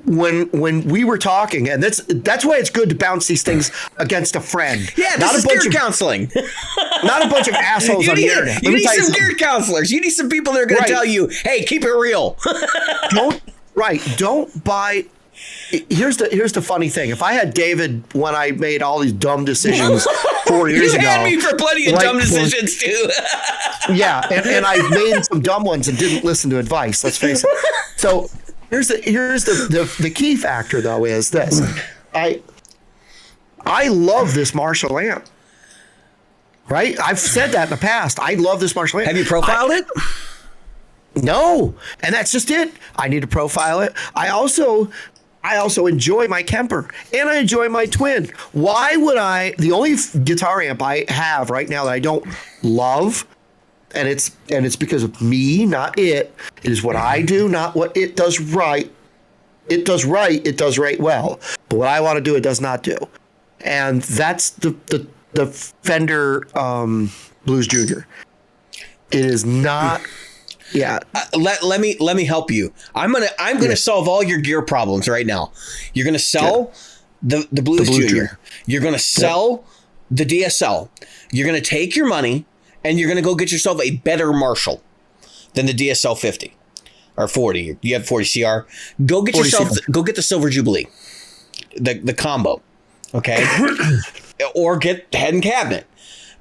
When we were talking, and that's why it's good to bounce these things against a friend.
Yeah, this is gear counseling.
Not a bunch of assholes on the internet.
You need some gear counselors. You need some people that are going to tell you, hey, keep it real.
Don't buy. Here's the funny thing. If I had David when I made all these dumb decisions 4 years ago.
You had me for plenty of dumb decisions too.
Yeah, and I made some dumb ones and didn't listen to advice. Let's face it. So here's the key factor though is this. I love this Marshall amp. Right? I've said that in the past. I love this Marshall amp.
Have you profiled it?
No. And that's just it. I need to profile it. I also enjoy my Kemper and I enjoy my Twin. Why would the only guitar amp I have right now that I don't love, and it's because of me, not it. It is what I do, not what it does right. It does right well. But what I want to do, it does not do. And that's the Fender Blues Junior. It is not. Yeah.
Let me help you. I'm gonna solve all your gear problems right now. You're gonna sell the Blues Junior. You're gonna sell the DSL. You're gonna take your money and you're gonna go get yourself a better Marshall than the DSL 50 or 40. You have 40 CR. Go get the Silver Jubilee, the combo. Okay. Or get head and cabinet.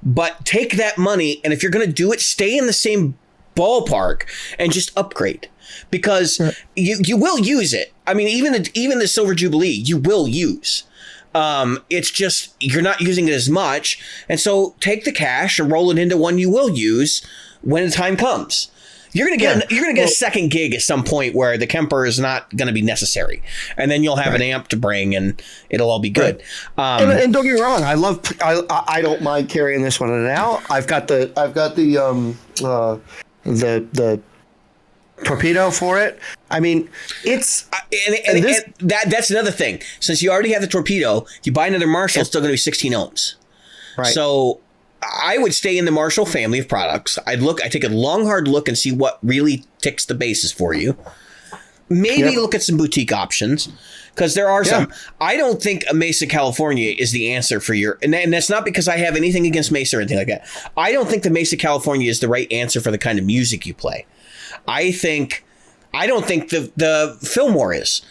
But take that money, and if you're going to do it, stay in the same ballpark and just upgrade, because you will use it. I mean, even the Silver Jubilee, you will use. It's just you're not using it as much, and so take the cash and roll it into one you will use when the time comes. You're gonna get a second gig at some point where the Kemper is not going to be necessary, and then you'll have an amp to bring, and it'll all be good.
And don't get me wrong, I don't mind carrying this one out. I've got the torpedo for it. I mean, it's
that's another thing. Since you already have the torpedo, you buy another Marshall, it's still going to be 16 ohms. Right. So I would stay in the Marshall family of products. I take a long, hard look and see what really ticks the bases for you. Maybe look at some boutique options, because there are some. I don't think a Mesa California is the answer for your, and that's not because I have anything against Mesa or anything like that. I don't think the Mesa California is the right answer for the kind of music you play. I don't think the Fillmore is,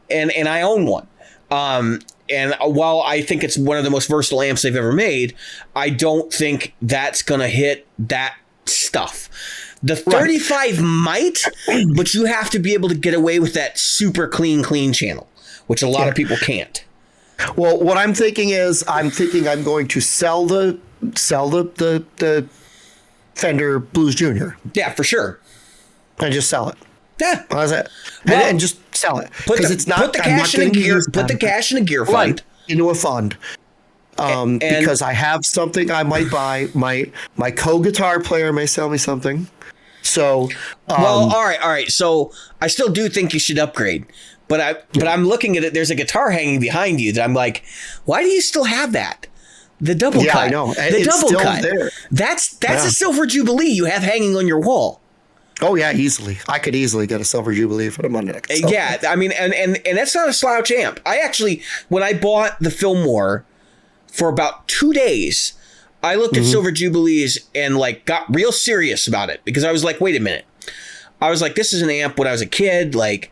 and I own one. And while I think it's one of the most versatile amps they've ever made, I don't think that's going to hit that stuff. The 35 might, but you have to be able to get away with that super clean channel, which a lot of people can't.
Well, what I'm thinking is I'm going to sell the Fender Blues Junior.
Yeah, for sure.
And just sell it.
Yeah.
How's that? And just sell it.
Put the cash in a gear fund.
Into a fund. because I have something I might buy. My co-guitar player may sell me something. So,
well, all right. So I still do think you should upgrade, but I'm looking at it. There's a guitar hanging behind you that I'm like, why do you still have that? The double cut.
I know.
The double
still
cut.
There.
That's a Silver Jubilee you have hanging on your wall.
Oh yeah, easily. I could easily get a Silver Jubilee for the money.
Yeah, I mean, and that's not a slouch amp. I actually, when I bought the Fillmore for about 2 days, I looked at Silver Jubilees and like got real serious about it because I was like, wait a minute. I was like, this is an amp when I was a kid. Like,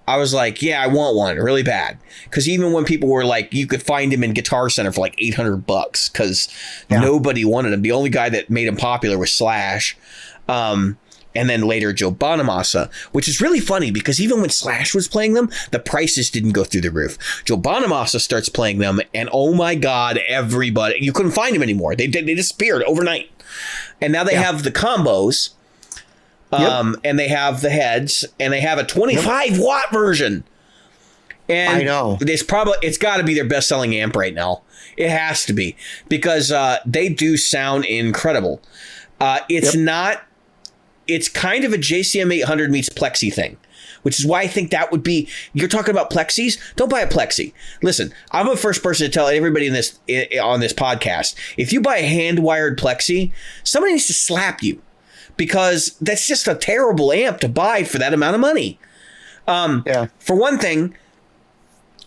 I was like, yeah, I want one really bad. Because even when people were like, you could find him in Guitar Center for like $800 because nobody wanted him. The only guy that made him popular was Slash. And then later Joe Bonamassa, which is really funny because even when Slash was playing them, the prices didn't go through the roof. Joe Bonamassa starts playing them, and oh my God, everybody, you couldn't find them anymore. They disappeared overnight. And now they have the combos, and they have the heads, and they have a 25-watt version. And
I know.
It's got to be their best-selling amp right now. It has to be because they do sound incredible. It's not... It's kind of a JCM 800 meets Plexi thing, which is why I think that would be, you're talking about Plexis, don't buy a Plexi. Listen, I'm the first person to tell everybody on this podcast, if you buy a hand-wired Plexi, somebody needs to slap you because that's just a terrible amp to buy for that amount of money. For one thing,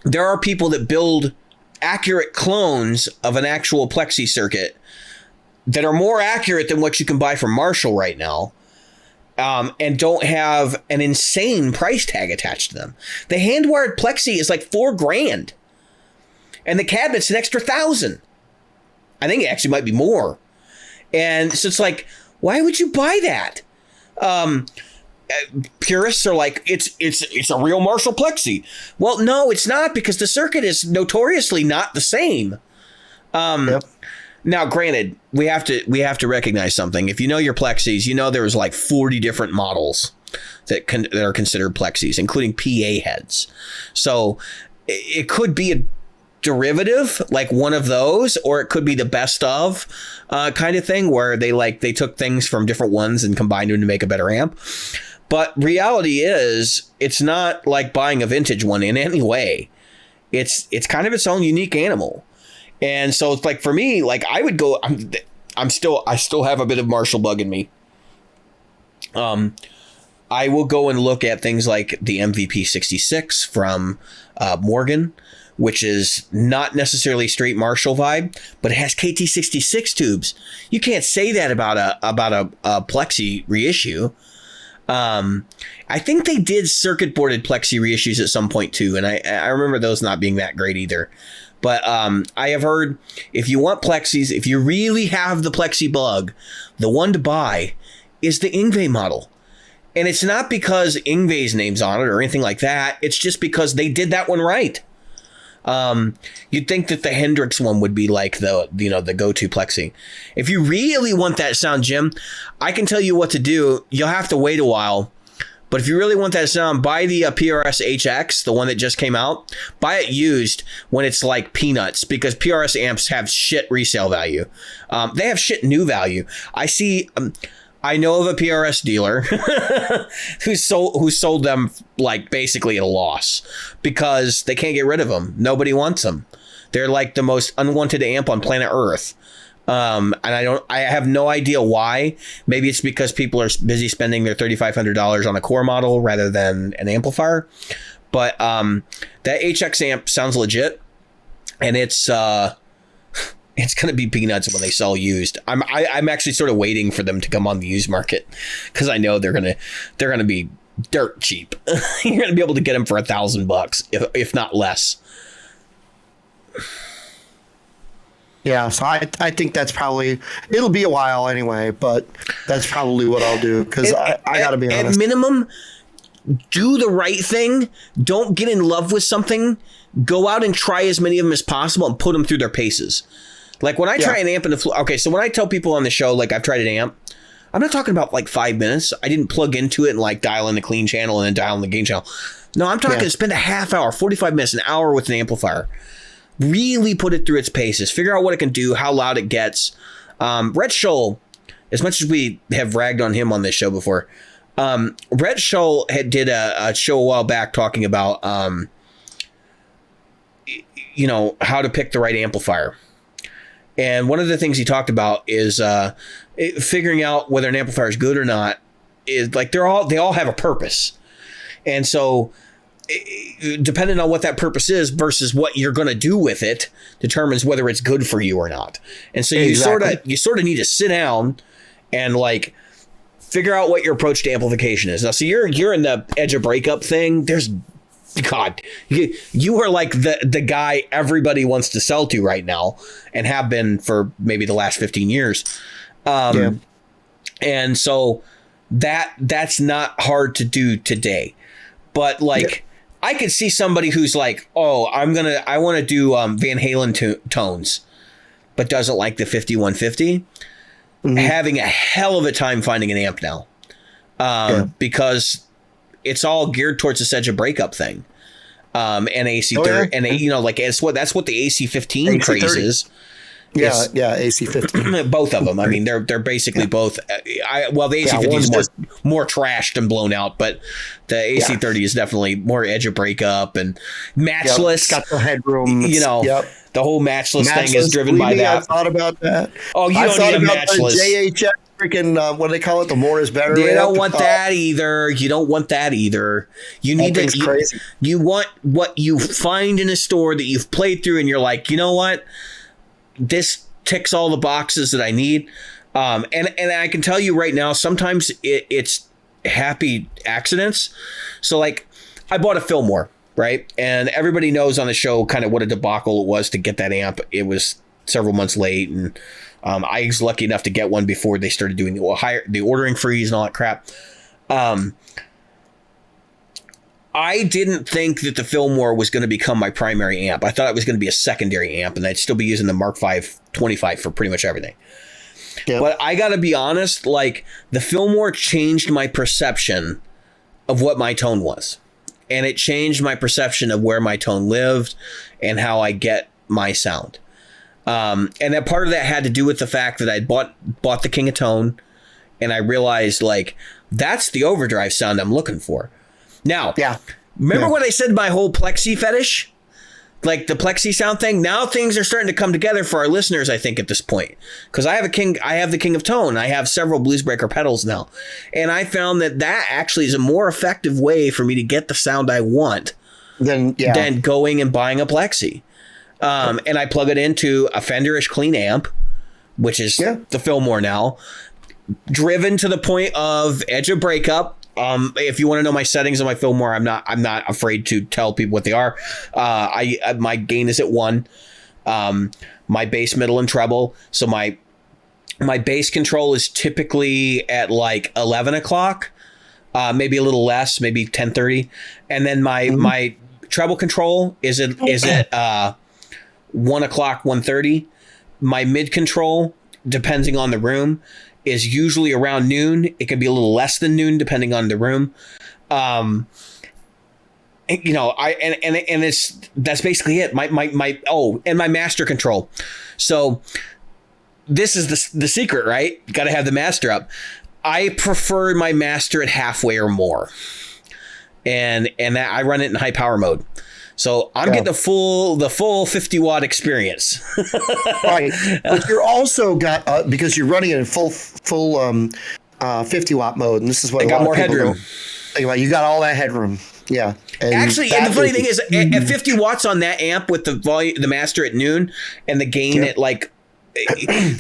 there are people that build accurate clones of an actual Plexi circuit that are more accurate than what you can buy from Marshall right now. And don't have an insane price tag attached to them. The hand-wired Plexi is like $4,000. And the cabinet's an extra $1,000. I think it actually might be more. And so it's like, why would you buy that? Purists are like, it's a real Marshall Plexi. Well, no, it's not because the circuit is notoriously not the same. Now, granted, we have to recognize something. If you know your Plexis, you know there's like 40 different models that are considered Plexis, including PA heads. So it could be a derivative, like one of those, or it could be the best of kind of thing where they took things from different ones and combined them to make a better amp. But reality is, it's not like buying a vintage one in any way. It's kind of its own unique animal. And so it's like for me, like I would go. I still have a bit of Marshall bug in me. I will go and look at things like the MVP 66 from Morgan, which is not necessarily straight Marshall vibe, but it has KT66 tubes. You can't say that about a Plexi reissue. I think they did circuit boarded Plexi reissues at some point too, and I remember those not being that great either. But I have heard if you want Plexis, if you really have the Plexi bug, the one to buy is the Yngwie model. And it's not because Yngwie's name's on it or anything like that. It's just because they did that one right. You'd think that the Hendrix one would be like the go-to Plexi. If you really want that sound, Jim, I can tell you what to do. You'll have to wait a while. But if you really want that sound, buy the PRS HX, the one that just came out. Buy it used when it's like peanuts because PRS amps have shit resale value. They have shit new value. I know of a PRS dealer who sold them like basically at a loss because they can't get rid of them. Nobody wants them. They're like the most unwanted amp on planet Earth. And I have no idea why. Maybe it's because people are busy spending their $3,500 on a core model rather than an amplifier. But that HX amp sounds legit, and it's going to be peanuts when they sell used. I'm actually sort of waiting for them to come on the used market because I know they're gonna be dirt cheap. You're gonna be able to get them for $1,000 if not less.
Yeah, so I think that's probably, it'll be a while anyway, but that's probably what I'll do because I got to be honest.
At minimum, do the right thing. Don't get in love with something. Go out and try as many of them as possible and put them through their paces. Like when I try an amp in the okay, so when I tell people on the show, like I've tried an amp, I'm not talking about like 5 minutes. I didn't plug into it and like dial in the clean channel and then dial in the gain channel. No, I'm talking spend a half hour, 45 minutes, an hour with an amplifier. really put it through its paces, figure out what it can do, how loud it gets. Red Shoal, as much as we have ragged on him on this show before, Red Shoal did a show a while back talking about, how to pick the right amplifier. And one of the things he talked about is figuring out whether an amplifier is good or not. Is like they all have a purpose, and so depending on what that purpose is versus what you're going to do with it determines whether it's good for you or not. And so you sort of need to sit down and like figure out what your approach to amplification is. Now, so you're in the edge of breakup thing. There's God, you are like the guy everybody wants to sell to right now and have been for maybe the last 15 years. And so that's not hard to do today. But like, I could see somebody who's like, oh, I want to do Van Halen tones, but doesn't like the 5150, having a hell of a time finding an amp now, because it's all geared towards this edge of breakup thing, and AC30, and that's what the AC15 craze is.
Yeah, AC15.
Both of them. I mean, they're basically both. The AC15 is more trashed and blown out, but the AC30 is definitely more edge of breakup and matchless.
Got the headroom.
The whole matchless thing is driven by that.
I thought about that.
Oh, you don't need a matchless.
The JHS freaking what do they call it? The more is better.
They don't want that either. You don't want that either. You need to.
Crazy.
You want what you find in a store that you've played through, and you're like, you know what? This ticks all the boxes that I need. And I can tell you right now, sometimes it's happy accidents. So like I bought a Fillmore, right? And everybody knows on the show kind of what a debacle it was to get that amp. It was several months late. And I was lucky enough to get one before they started doing the ordering freeze and all that crap. I didn't think that the Fillmore was going to become my primary amp. I thought it was going to be a secondary amp, and I'd still be using the Mark V 25 for pretty much everything. Yep. But I got to be honest, like the Fillmore changed my perception of what my tone was. And it changed my perception of where my tone lived and how I get my sound. And that part of that had to do with the fact that I'd bought the King of Tone, and I realized like that's the overdrive sound I'm looking for. Now, remember when I said my whole plexi fetish? Like the plexi sound thing? Now things are starting to come together for our listeners, I think, at this point. Because I have the King of Tone. I have several Bluesbreaker pedals now. And I found that actually is a more effective way for me to get the sound I want than going and buying a plexi. And I plug it into a Fenderish clean amp, which is the Fillmore now, driven to the point of edge of breakup. If you want to know my settings on my Fillmore, I'm not afraid to tell people what they are. My gain is at 1. My bass, middle, and treble. So my bass control is typically at like 11 o'clock, maybe a little less, maybe 10:30, and then my treble control is at 1 o'clock, 1:30. My mid control, depending on the room, is usually around noon. It can be a little less than noon depending on the room. That's basically it. And my master control. So this is the secret, right? Got to have the master up. I prefer my master at halfway or more. And that I run it in high power mode. So I'm getting the full 50 watt experience.
Right. But you're also got, because you're running it in full 50 watt mode. And this is what
I got more headroom.
Think about. You got all that headroom. Yeah. And
actually, and the funny thing is at 50 watts on that amp with the master at noon and the gain at like,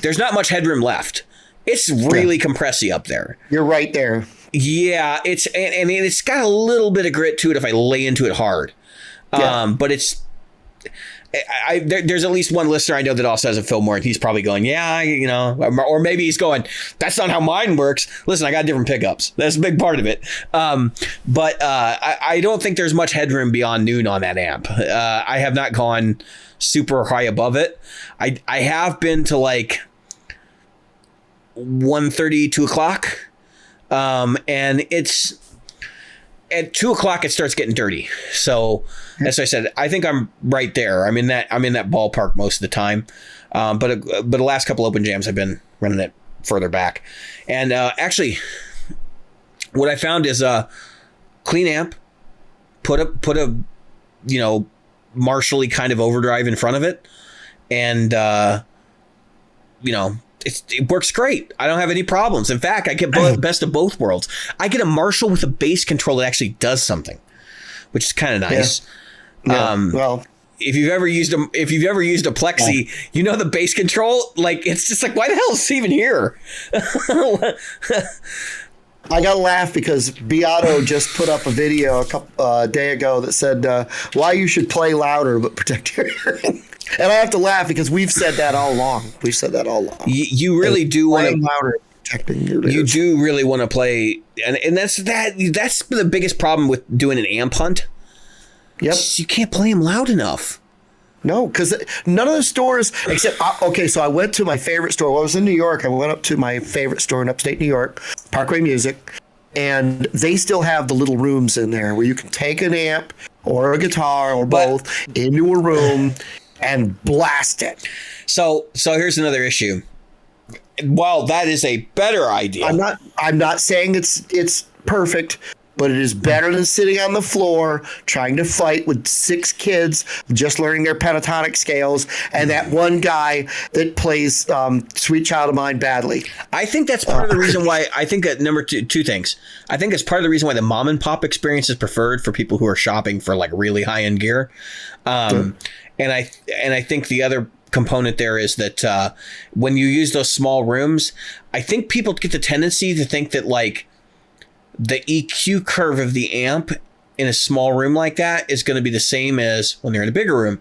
there's not much headroom left. It's really compressy up there.
You're right there.
Yeah. It's got a little bit of grit to it if I lay into it hard. But it's, there's at least one listener I know that also has a Fillmore, and he's probably going, or maybe he's going, that's not how mine works. Listen, I got different pickups. That's a big part of it. But I don't think there's much headroom beyond noon on that amp. I have not gone super high above it. I have been to like 1:30, 2 o'clock. And it's at 2:00 it starts getting dirty. So as I said, I think I'm right there. I'm in that ballpark most of the time. But the last couple open jams I've been running it further back. And actually, what I found is clean amp, put a Marshall-y kind of overdrive in front of it, and it works great. I don't have any problems. In fact, I get best of both worlds. I get a Marshall with a bass control that actually does something, which is kind of nice.
Yeah. Well,
if you've ever used a Plexi, the bass control, like, it's just like, why the hell is it even here?
I got to laugh because Beato just put up a video a day ago that said why you should play louder but protect your hearing. And I have to laugh because we've said that all along. You really do want to louder, protecting your ears.
You do really want to play, and that's the biggest problem with doing an amp hunt.
Yep,
you can't play them loud enough.
No, because none of the stores except so I went to my favorite store. Well, I was in New York. I went up to my favorite store in upstate New York, Parkway Music, and they still have the little rooms in there where you can take an amp or a guitar or both into a room and blast it. So
here's another issue. While that is a better idea,
I'm not saying it's perfect, but it is better than sitting on the floor trying to fight with 6 kids just learning their pentatonic scales and that one guy that plays Sweet Child of Mine badly.
I think that's part of the reason why I think that number two things. I think it's part of the reason why the mom and pop experience is preferred for people who are shopping for like really high end gear. And I think the other component there is that when you use those small rooms, I think people get the tendency to think that like the EQ curve of the amp in a small room like that is going to be the same as when they're in a bigger room.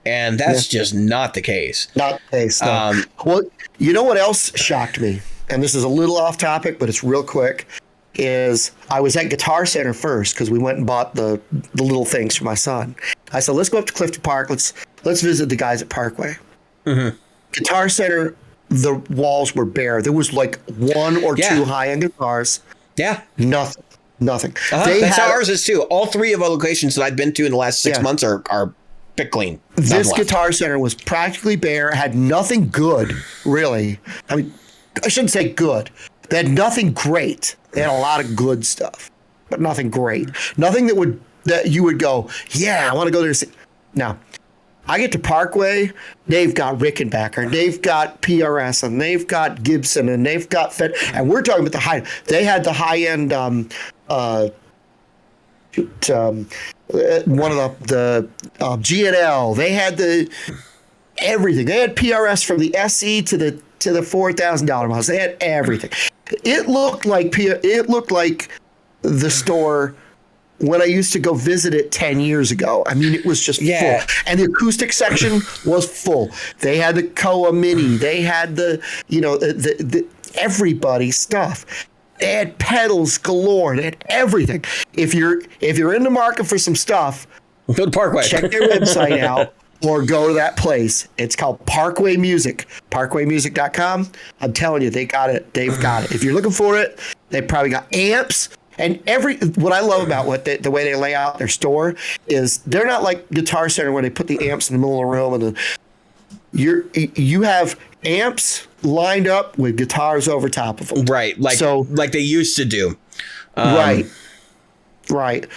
And that's just not the case.
Not the case. No. Well, you know what else shocked me? And this is a little off topic, but it's real quick. Is I was at Guitar Center first because we went and bought the little things for my son. I said, let's go up to Clifton Park. Let's visit the guys at Parkway. Mm-hmm. Guitar Center, the walls were bare. There was like 1 or 2 high-end guitars.
Yeah.
Nothing.
That's how ours is too. All 3 of our locations that I've been to in the last 6 months are pick clean.
This Guitar Center was practically bare, had nothing good, really. I mean, I shouldn't say good. They had nothing great. They had a lot of good stuff, but nothing great. Nothing that you would go, yeah, I want to go there. Now, I get to Parkway, they've got Rickenbacker, they've got PRS, and they've got Gibson, and they've got Fed, and we're talking about the high. They had the high end, one of the G&L. They had the everything. They had PRS from the SE to the $4,000 models. They had everything. It looked like the store when I used to go visit it 10 years ago. I mean, it was just full. And the acoustic section was full. They had the Koa Mini. They had the everybody's stuff. They had pedals galore. They had everything. If you're in the market for some stuff,
go to Parkway.
Check their website out or go to that place. It's called Parkway Music. ParkwayMusic.com. I'm telling you, they got it. They've got it. If you're looking for it, they probably got amps. And what I love about the way they lay out their store is they're not like Guitar Center where they put the amps in the middle of the room and you have amps lined up with guitars over top of them.
Right, like they used to do.
Right.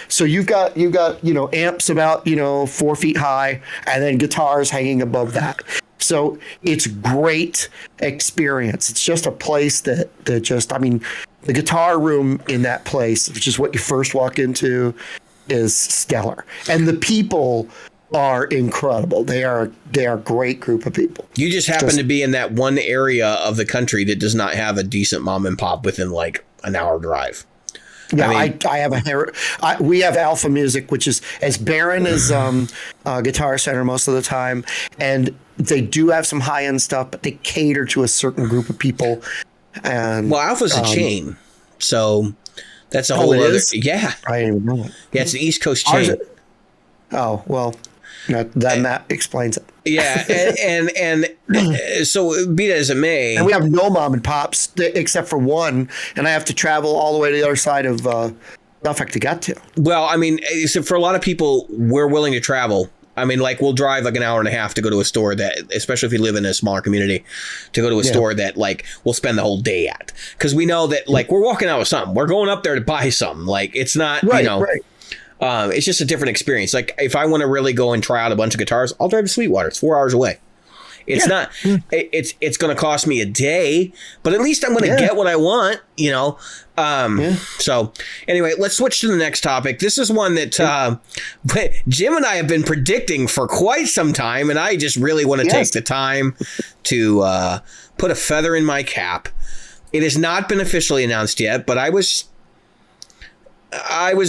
So you've got amps about 4 feet high and then guitars hanging above that. So it's great experience. It's just a place that the guitar room in that place, which is what you first walk into, is stellar. And the people are incredible. They are a great group of people.
You just happen to be in that one area of the country that does not have a decent mom and pop within like an hour drive.
Yeah, I have we have Alpha Music, which is as barren as Guitar Center most of the time, and they do have some high end stuff, but they cater to a certain group of people. And
Alpha's a chain, so that's a whole other. Yeah,
I didn't even know it.
Yeah, it's an East Coast chain.
Oh well, that explains it.
Yeah, and so be that as it may,
and we have no mom and pops except for one, and I have to travel all the way to the other side of Suffolk to get to.
Well, I mean, so for a lot of people, we're willing to travel. I mean, like, we'll drive like an hour and a half to go to a store that, especially if you live in a smaller community, to go to a store that, like, we'll spend the whole day at. Because we know that, like, we're walking out with something. We're going up there to buy something. Like, it's not, you know, it's just a different experience. Like, if I want to really go and try out a bunch of guitars, I'll drive to Sweetwater. It's 4 hours away. It's not, it's going to cost me a day, but at least I'm going to get what I want, you know? So anyway, let's switch to the next topic. This is one that Jim and I have been predicting for quite some time, and I just really want to take the time to put a feather in my cap. It has not been officially announced yet, but I was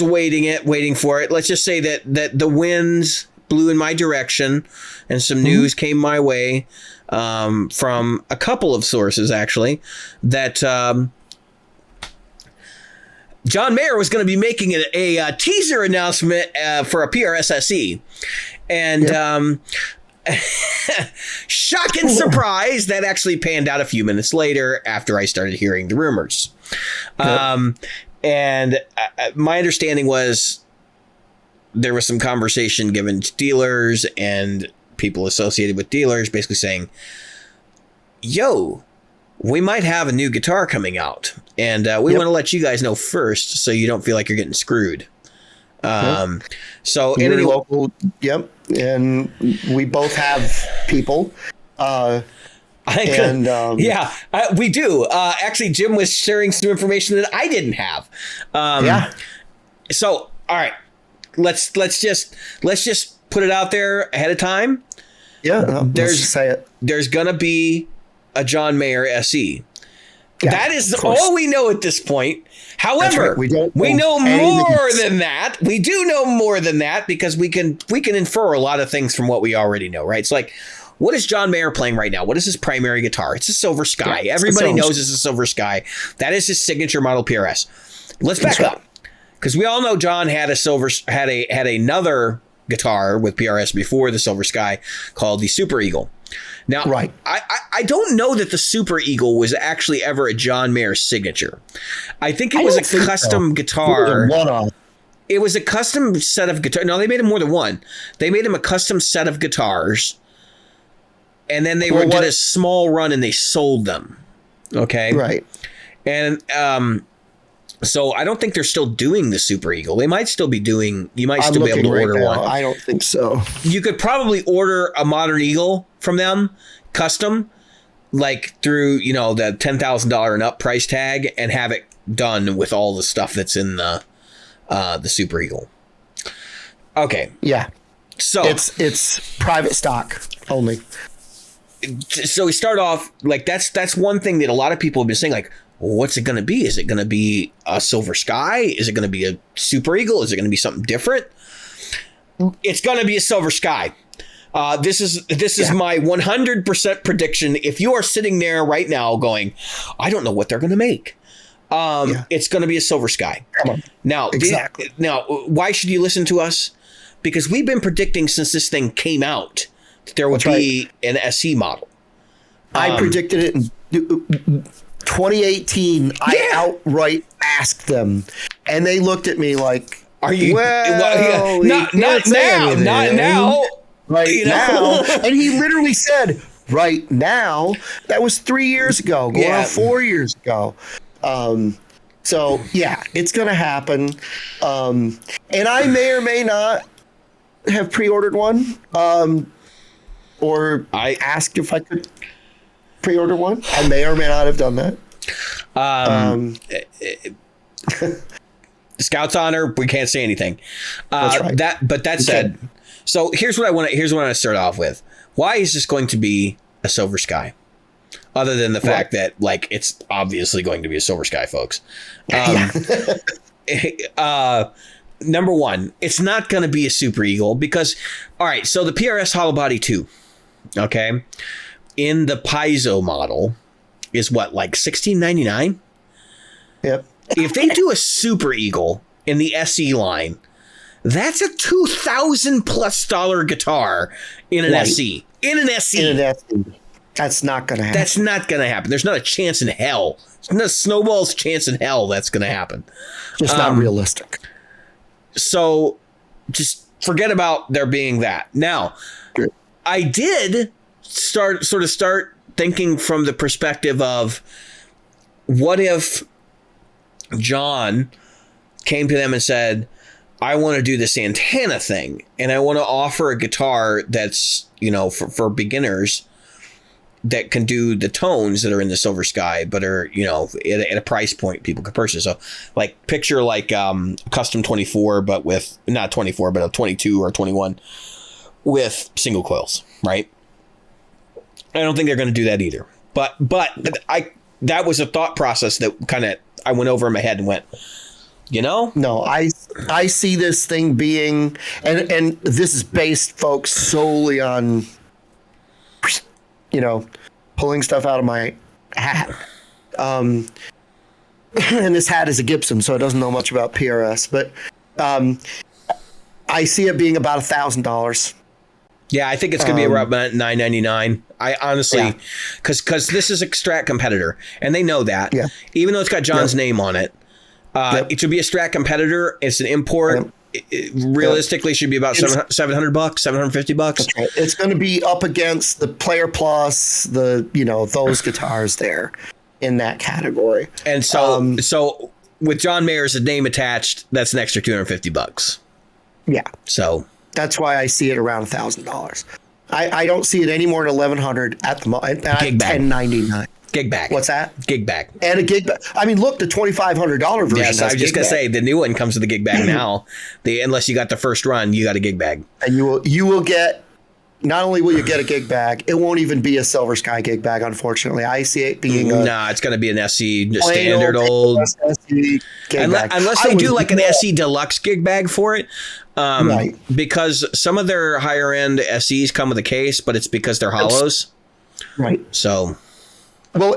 waiting for it. Let's just say that the winds blew in my direction and some news came my way from a couple of sources, actually, that John Mayer was going to be making a teaser announcement for a PRS SE. And shock and surprise, that actually panned out a few minutes later after I started hearing the rumors. And my understanding was there was some conversation given to dealers and people associated with dealers basically saying, yo, we might have a new guitar coming out, and we want to let you guys know first so you don't feel like you're getting screwed. So
you're local, and we both have people.
We do. Actually, Jim was sharing some information that I didn't have. So, all right, let's just put it out there ahead of time. There's gonna be a John Mayer SE. That is all we know at this point. However, we know more than that. We do know more than that because we can infer a lot of things from what we already know, right? It's like, what is John Mayer playing right now? What is his primary guitar? It's a Silver Sky. Everybody knows it's a Silver Sky. That is his signature model PRS. Let's back up, because we all know John had another guitar with PRS before the Silver Sky called the Super Eagle. Now, I don't know that the Super Eagle was actually ever a John Mayer signature. I think it was a custom guitar. It was a custom set of guitars. No, they made him more than one. They made him a custom set of guitars, and then they did a small run and they sold them. Okay.
Right.
And so I don't think they're still doing the Super Eagle. They might still be doing. You might still be able to order one.
I don't think so.
You could probably order a Modern Eagle from them, custom, like through the $10,000 and up price tag, and have it done with all the stuff that's in the Super Eagle. Okay.
Yeah.
So
it's private stock only.
So we start off like that's one thing that a lot of people have been saying, like, what's it going to be? Is it going to be a Silver Sky? Is it going to be a Super Eagle? Is it going to be something different? It's going to be a Silver Sky. This is my 100% prediction. If you are sitting there right now going, I don't know what they're going to make. It's going to be a Silver Sky. Now, why should you listen to us? Because we've been predicting since this thing came out that there would be an SE model.
I predicted it in 2018. I outright asked them, and they looked at me like, "Are you? Well,
not now.
Right now." And he literally said, "Right now." That was 3 years ago, going on 4 years ago. So yeah, it's gonna happen. And I may or may not have pre-ordered one. Or I asked if I could pre-order one. I may or may not have done that.
Scout's honor, we can't say anything.
That's right.
That said, so here's what I want to start off with. Why is this going to be a Silver Sky? Other than the fact that, like, it's obviously going to be a Silver Sky, folks. Number one, it's not going to be a Super Eagle because, all right, so the PRS Hollow Body 2, okay, in the Paizo model is what, like $16.99?
Yep.
If they do a Super Eagle in the SE line, that's a $2,000+ guitar in an SE. In an SE.
That's not going to happen.
That's not going to happen. There's not a chance in hell no snowball's chance in hell that's going to happen.
Just not realistic.
So just forget about there being that. Now, I did start thinking from the perspective of what if John came to them and said, I want to do the Santana thing and I want to offer a guitar that's, for beginners that can do the tones that are in the Silver Sky, but are, at a price point people can purchase. So like picture like custom 24, but with not 24, but a 22 or 21 with single coils, right? I don't think they're going to do that either. But that was a thought process that kind of I went over in my head and went, No, I see this thing being, and this is based, folks, solely on, pulling stuff out of my hat. And this hat is a Gibson, so it doesn't know much about PRS, but I see it being about $1,000. Yeah, I think it's going to be around $999. I honestly, because this is a Strat competitor, and they know that. Yeah. Even though it's got John's name on it, it should be a Strat competitor. It's an import. It realistically should be about $700, $750.
That's right. It's going to be up against the Player Plus, those guitars there in that category.
And so with John Mayer's name attached, that's an extra $250.
Yeah.
So
that's why I see it around $1,000. I don't see it any more than $1,100 at the moment. $1,099.
Gig bag.
What's that?
Gig bag.
And a gig bag. I mean, look, the $2,500 version.
Yes, I was just gonna say the new one comes with a gig bag now. Unless you got the first run, you got a gig bag.
And you will get. Not only will you get a gig bag, it won't even be a Silver Sky gig bag. Unfortunately, I see it being
it's going to be an SC standard old
SC gig bag.
Unless they do like an SC deluxe gig bag for it.
Right.
Because some of their higher end SCs come with a case, but it's because they're hollows.
Right.
So.
Well,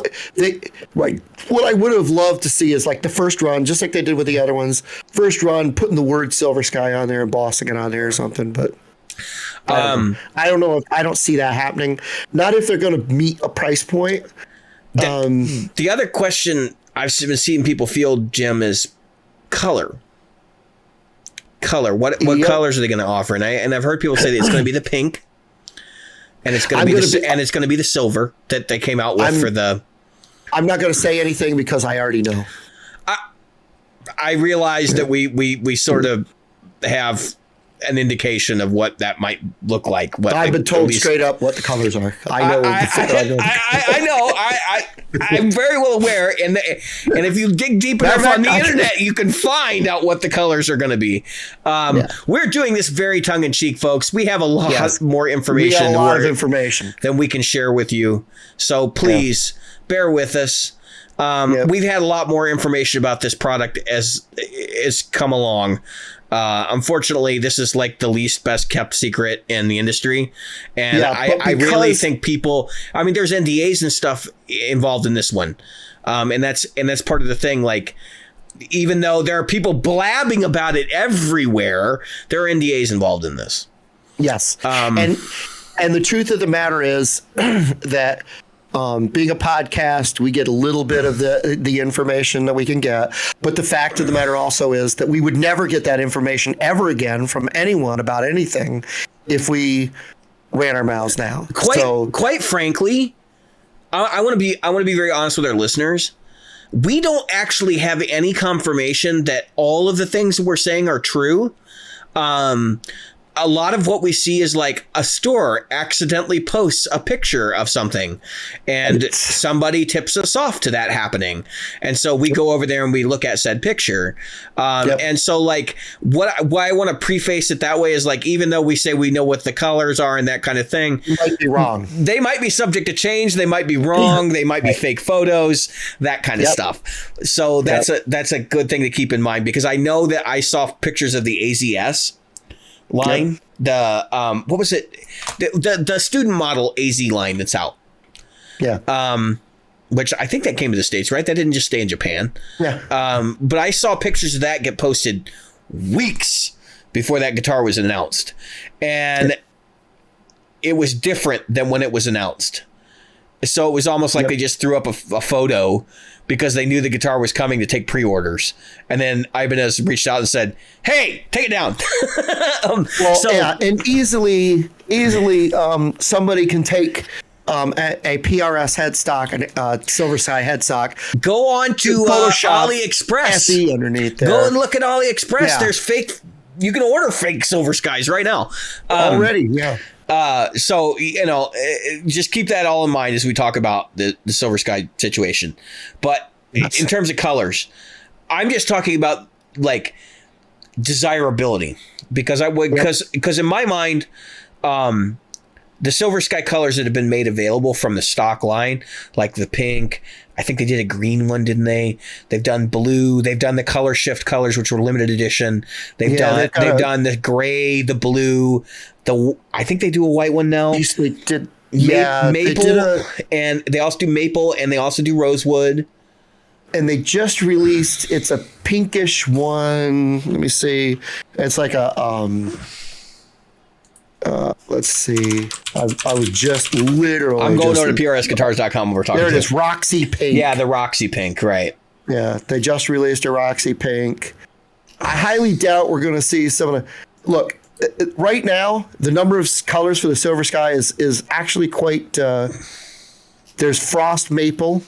what I would have loved to see is like the first run, just like they did with the other ones. First run, putting the word Silver Sky on there, embossing it on there or something. But I don't know. I don't see that happening. Not if they're going to meet a price point.
The other question I've been seeing people field, Jim, is color. What colors are they going to offer? And I've heard people say that it's going to be the pink. And it's going to be the silver that they came out with for the.
I'm not going to say anything because I already know.
I realize that we sort of have an indication of what that might look like.
I've been told straight up what the colors are. I know.
I know. I'm very well aware. And if you dig deep enough on the internet, you can find out what the colors are going to be. We're doing this very tongue in cheek, folks. We have a lot more information.
We have a lot of information
than we can share with you. So please bear with us. We've had a lot more information about this product as it's come along. Unfortunately, this is like the least best kept secret in the industry. And I really think people, there's NDAs and stuff involved in this one. And that's part of the thing. Like, even though there are people blabbing about it everywhere, there are NDAs involved in this.
Yes. And the truth of the matter is that being a podcast, we get a little bit of the information that we can get. But the fact of the matter also is that we would never get that information ever again from anyone about anything if we ran our mouths now.
Quite frankly, I want to be very honest with our listeners. We don't actually have any confirmation that all of the things we're saying are true. A lot of what we see is like a store accidentally posts a picture of something and somebody tips us off to that happening. And so we go over there and we look at said picture. And so like why I want to preface it that way is like, even though we say we know what the colors are and that kind of thing,
you might be wrong.
They might be subject to change. They might be wrong. They might be fake photos, that kind of stuff. So that's a good thing to keep in mind, because I know that I saw pictures of the AZS line, the what was it, the student model AZ line that's out, which I think that came to the States, right? That didn't just stay in Japan. But I saw pictures of that get posted weeks before that guitar was announced, and it was different than when it was announced. So it was almost like they just threw up a photo because they knew the guitar was coming to take pre-orders. And then Ibanez reached out and said, "Hey, take it down."
And easily, somebody can take a PRS headstock, a Silver Sky headstock.
Go on to
Photoshop
AliExpress.
SE underneath there.
Go and look at AliExpress.
Yeah.
There's fake. You can order fake Silver Skies right now.
Already, yeah.
So, just keep that all in mind as we talk about the Silver Sky situation. But in terms of colors, I'm just talking about like desirability, because in my mind, the Silver Sky colors that have been made available from the stock line, like the pink, I think they did a green one, didn't they? They've done blue. They've done the color shift colors, which were limited edition. They've done the gray, the blue. I think they do a white one now.
They did, yeah,
maple, and they also do maple, and they also do rosewood.
And they just released. It's a pinkish one. Let me see. It's like a let's see. I was just literally.
I'm going over to prsguitars.com. We're talking.
There it is, Roxy Pink.
Yeah, the Roxy Pink, right?
Yeah, they just released a Roxy Pink. I highly doubt we're going to see some of the. Look, right now, the number of colors for the Silver Sky is actually quite. There's Frost Maple,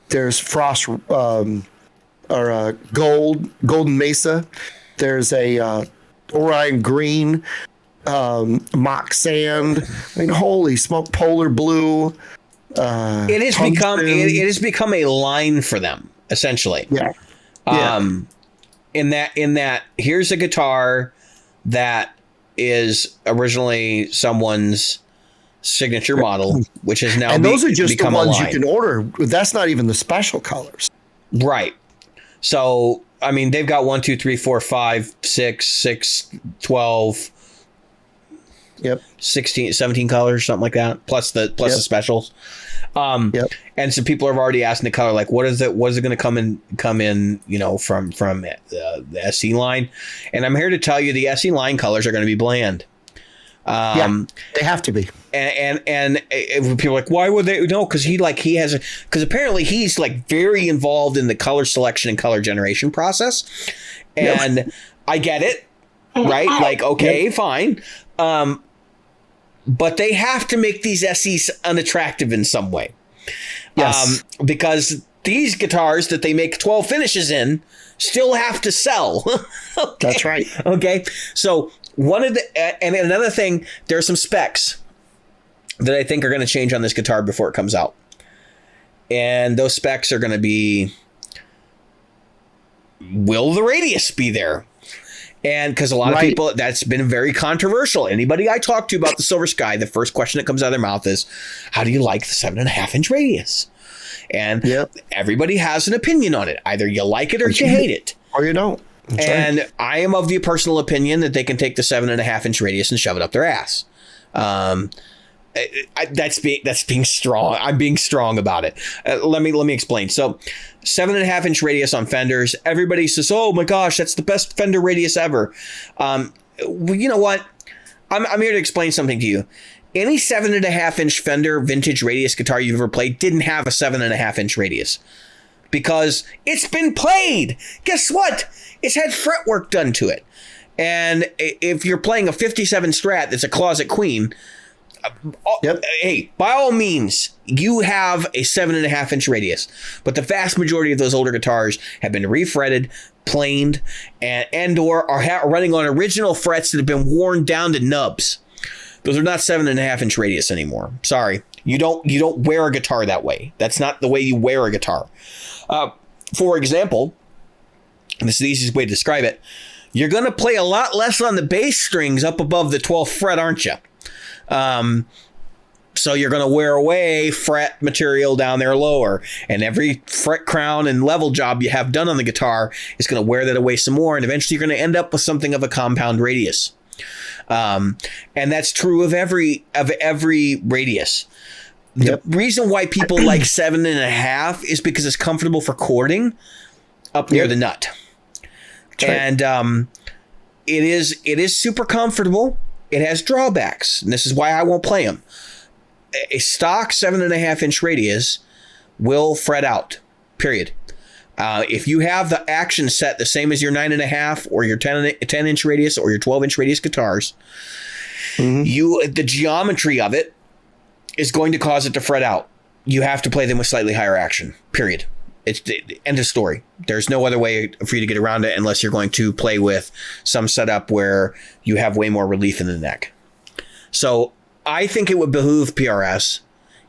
there's Frost Golden Mesa, there's a Orion Green. Mock Sand. I mean, holy smoke! Polar Blue.
It has become a line for them, essentially.
Yeah.
In that, here's a guitar that is originally someone's signature model, which has now
those are just the ones you
line.
can order. That's not even the special colors.
Right. So, I mean, they've got 1, 2, 3, 4, 5, 6, 12.
Yep. 16,
17 colors, something like that, plus the specials. And some people have already asked in the color, like, what is it going to come in, from the SE line? And I'm here to tell you the SE line colors are going to be bland.
They have to be.
And people are like, why would they? No, because because apparently he's like very involved in the color selection and color generation process. And I get it, right? Like, okay, fine. But they have to make these SEs unattractive in some way.
Yes.
Because these guitars that they make 12 finishes in still have to sell. Okay.
That's right.
Okay. So and another thing, there are some specs that I think are going to change on this guitar before it comes out. And those specs are going to be, will the radius be there? And because a lot of people, that's been very controversial. Anybody I talk to about the Silver Sky, the first question that comes out of their mouth is, how do you like the 7.5-inch radius? And everybody has an opinion on it. Either you like it or you hate it.
Or you don't.
That's I am of the personal opinion that they can take the 7.5-inch radius and shove it up their ass. That's being strong. I'm being strong about it. Let me explain. So 7.5-inch radius on Fenders. Everybody says, oh my gosh, that's the best Fender radius ever. Well, you know what? I'm here to explain something to you. Any 7.5-inch Fender vintage radius guitar you've ever played didn't have a 7.5-inch radius because it's been played. Guess what? It's had fretwork done to it. And if you're playing a 57 Strat that's a closet queen, hey, by all means, you have a 7.5-inch radius, but the vast majority of those older guitars have been refretted, planed, and or are running on original frets that have been worn down to nubs. Those are not 7.5-inch radius anymore. Sorry, you don't wear a guitar that way. That's not the way you wear a guitar. For example, and this is the easiest way to describe it, you're going to play a lot less on the bass strings up above the 12th fret, aren't you? So you're going to wear away fret material down there lower, and every fret crown and level job you have done on the guitar is going to wear that away some more, and eventually you're going to end up with something of a compound radius. And that's true of every radius. The reason why people like 7.5 is because it's comfortable for chording up near the nut. And it is super comfortable. It has drawbacks, and this is why I won't play them. A stock 7.5-inch radius will fret out. period. If you have the action set the same as your 9.5 or your 10-inch radius or your 12-inch radius guitars, the geometry of it is going to cause it to fret out. You have to play them with slightly higher action, period. It's the end of story. There's no other way for you to get around it unless you're going to play with some setup where you have way more relief in the neck. So I think it would behoove PRS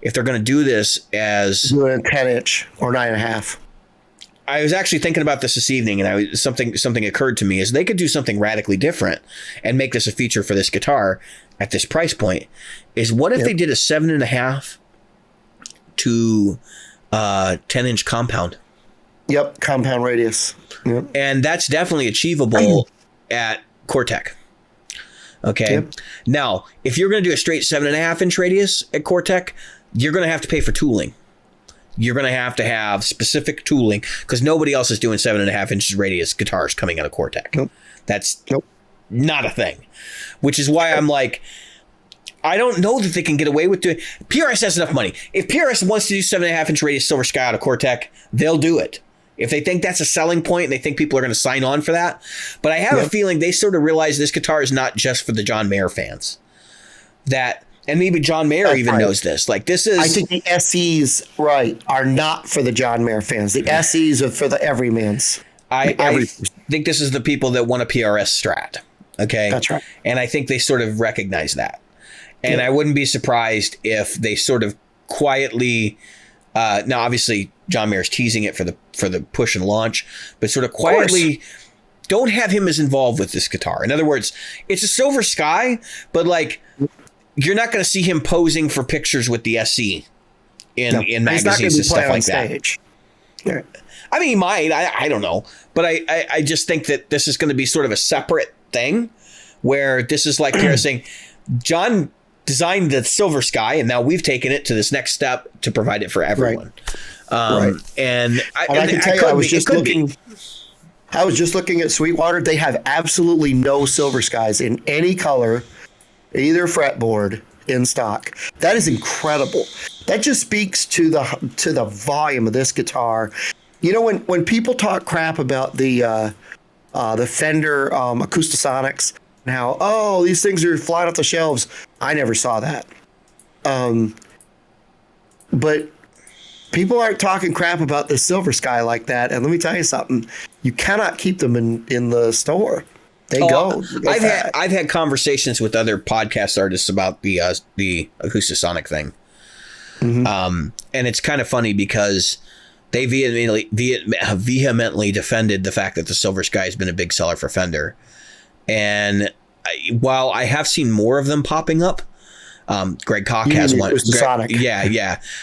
if they're going to do this as...
Do a 10-inch or 9.5.
I was actually thinking about this evening, and something occurred to me is they could do something radically different and make this a feature for this guitar at this price point. Is what if they did a 7.5 to 10-inch compound?
Yep, compound radius. Yep.
And that's definitely achievable at Cortec. Okay. Yep. Now, if you're going to do a straight 7.5-inch radius at Cortec, you're going to have to pay for tooling. You're going to have specific tooling because nobody else is doing 7.5 inches radius guitars coming out of Cortec. Nope. That's not a thing, which is why I'm like, I don't know that they can get away with doing. PRS has enough money. If PRS wants to do 7.5-inch radius Silver Sky out of Cortec, they'll do it. If they think that's a selling point and they think people are going to sign on for that. But I have a feeling they sort of realize this guitar is not just for the John Mayer fans. And maybe John Mayer knows this. Like, this is...
I think the SEs, are not for the John Mayer fans. The SEs are for the everymans.
I think this is the people that want a PRS Strat. Okay?
That's right.
And I think they sort of recognize that. And I wouldn't be surprised if they sort of quietly... now, obviously, John Mayer's teasing it for the push and launch, but sort of quietly... Don't have him as involved with this guitar. In other words, it's a Silver Sky, but like... You're not going to see him posing for pictures with the SC in magazines and stuff like that.
Yeah.
I mean, he might. I don't know. But I just think that this is going to be sort of a separate thing where this is like Kara saying, John designed the Silver Sky, and now we've taken it to this next step to provide it for everyone.
Right.
And
I can tell you, I was just looking at Sweetwater. They have absolutely no Silver Skies in any color, either fretboard, in stock. That is incredible. That just speaks to the volume of this guitar. You know, when people talk crap about the Fender Acoustasonics and how these things are flying off the shelves, I never saw that. But people aren't talking crap about the Silver Sky like that. And let me tell you something: you cannot keep them in the store. They go.
I've had conversations with other podcast artists about the Acoustasonic thing, and it's kind of funny because they vehemently defended the fact that the Silver Sky has been a big seller for Fender, and while I have seen more of them popping up, Greg Koch has one.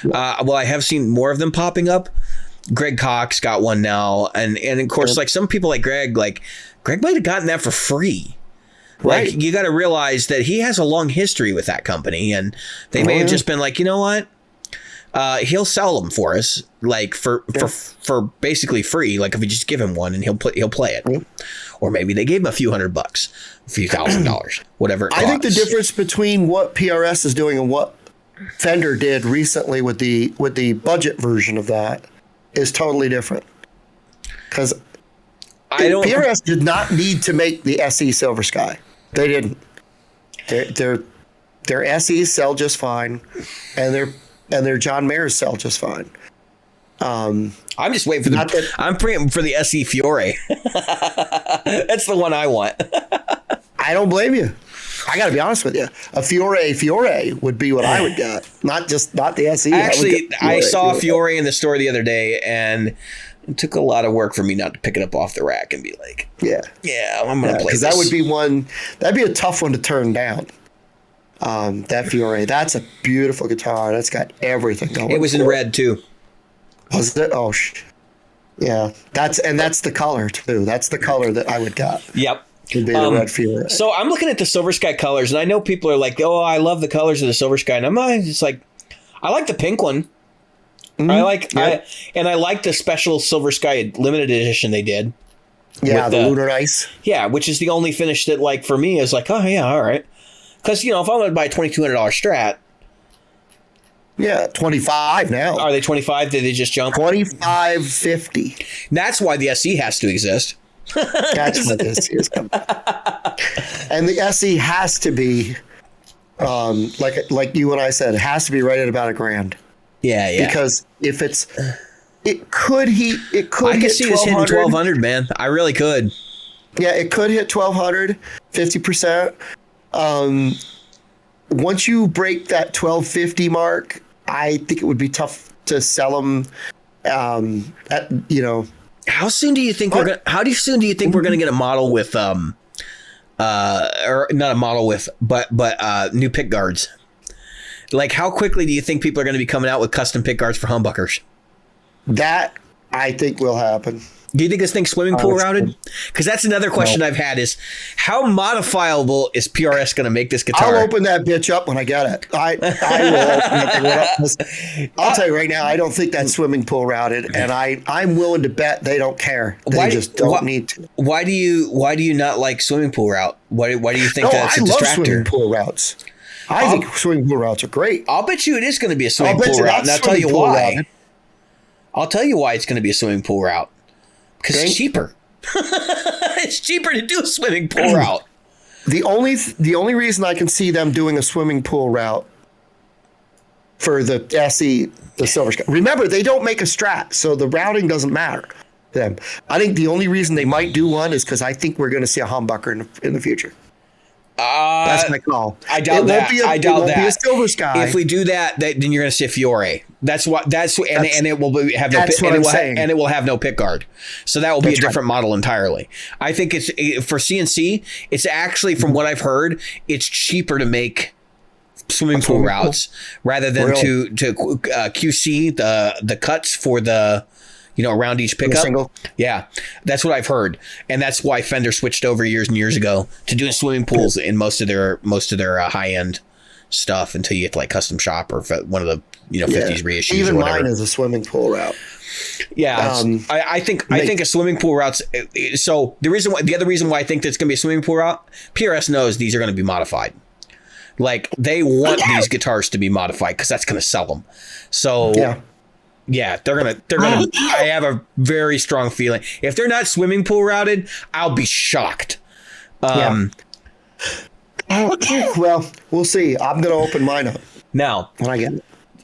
Well, I have seen more of them popping up. Greg Koch's got one now, and of course, like some people like Greg might have gotten that for free. Right. Like, you got to realize that he has a long history with that company, and they may have just been like, you know what? He'll sell them for us, like for basically free. Like if we just give him one and he'll play it, or maybe they gave him a few $100, a few $1,000, whatever. I
think the difference between what PRS is doing and what Fender did recently with the budget version of that is totally different. Because PRS did not need to make the SE Silver Sky. They didn't. Their SEs sell just fine, and their John Mayers sell just fine.
I'm just waiting for I'm praying for the SE Fiore. That's the one I want.
I don't blame you. I got to be honest with you. A Fiore would be what I would get. Not the SE.
Actually, I saw a Fiore in the store the other day, and it took a lot of work for me not to pick it up off the rack and be like, I'm going to play this. Because
that would be that'd be a tough one to turn down. That Fiore, that's a beautiful guitar. That's got everything going.
It was in red too.
Was it? Oh, yeah. That's the color too. That's the color that I would get.
Yep.
Could be the red Fiore.
So I'm looking at the Silver Sky colors, and I know people are like, "Oh, I love the colors of the Silver Sky," and I'm just like, I like the pink one. I like the special Silver Sky limited edition they did.
Yeah, the Lunar Ice.
Yeah, which is the only finish that, like, for me is like, oh yeah, all right. Because if I'm going to buy a $2,200 Strat,
Yeah, 25 now.
Are they 25? Did they just jump?
25.50.
That's why the SE has to exist.
That's what this is coming. And the SE has to be, like you and I said, it has to be right at about $1,000.
Yeah.
Because if it could hit
I could see this hitting 1,200, man. I really could.
Yeah, it could hit 1,200, 50%. Once you break that 1,250 mark, I think it would be tough to sell them.
How soon do you think we're gonna get a model with or not a model with but new pick guards? Like, how quickly do you think people are going to be coming out with custom pick guards for humbuckers?
That I think will happen.
Do you think this thing's swimming pool routed? Because that's another question I've had is how modifiable is PRS going to make this guitar?
I'll open that bitch up when I get it. I will open it up. I'll tell you right now, I don't think that's swimming pool routed, and I'm willing to bet they don't care. They just don't need to.
Why do you not like swimming pool route? Why do you think that's a distractor?
I love swimming pool routes. I think swimming pool routes are great.
I'll bet you it is going to be a swimming pool route, and I'll tell you why. I'll tell you why it's going to be a swimming pool route. Because it's cheaper. It's cheaper to do a swimming pool route.
The only reason I can see them doing a swimming pool route for the SE, the Silver Sky. Remember, they don't make a Strat, so the routing doesn't matter to them. I think the only reason they might do one is because I think we're going to see a humbucker in the future. That's my call.
I doubt that. I doubt that.
Be a Silver Sky.
If we do that, then you're going to see a Fiore. And it will have no and it will have no pick guard. So that will be a different model entirely. I think it's for CNC. It's actually, from what I've heard, it's cheaper to make swimming pool routes rather than to QC the cuts for the. Around each pickup. Yeah, that's what I've heard, and that's why Fender switched over years and years ago to doing swimming pools in most of their high end stuff until you get to like custom shop or one of the 50s reissues.
Even
or whatever.
Mine is a swimming pool route.
Yeah, I think a swimming pool routes. So the other reason why I think that's going to be a swimming pool route, PRS knows these are going to be modified. Like they want these guitars to be modified because that's going to sell them. So. Yeah, they're gonna. I have a very strong feeling if they're not swimming pool routed, I'll be shocked.
Well, we'll see. I'm gonna open mine up
now
when I get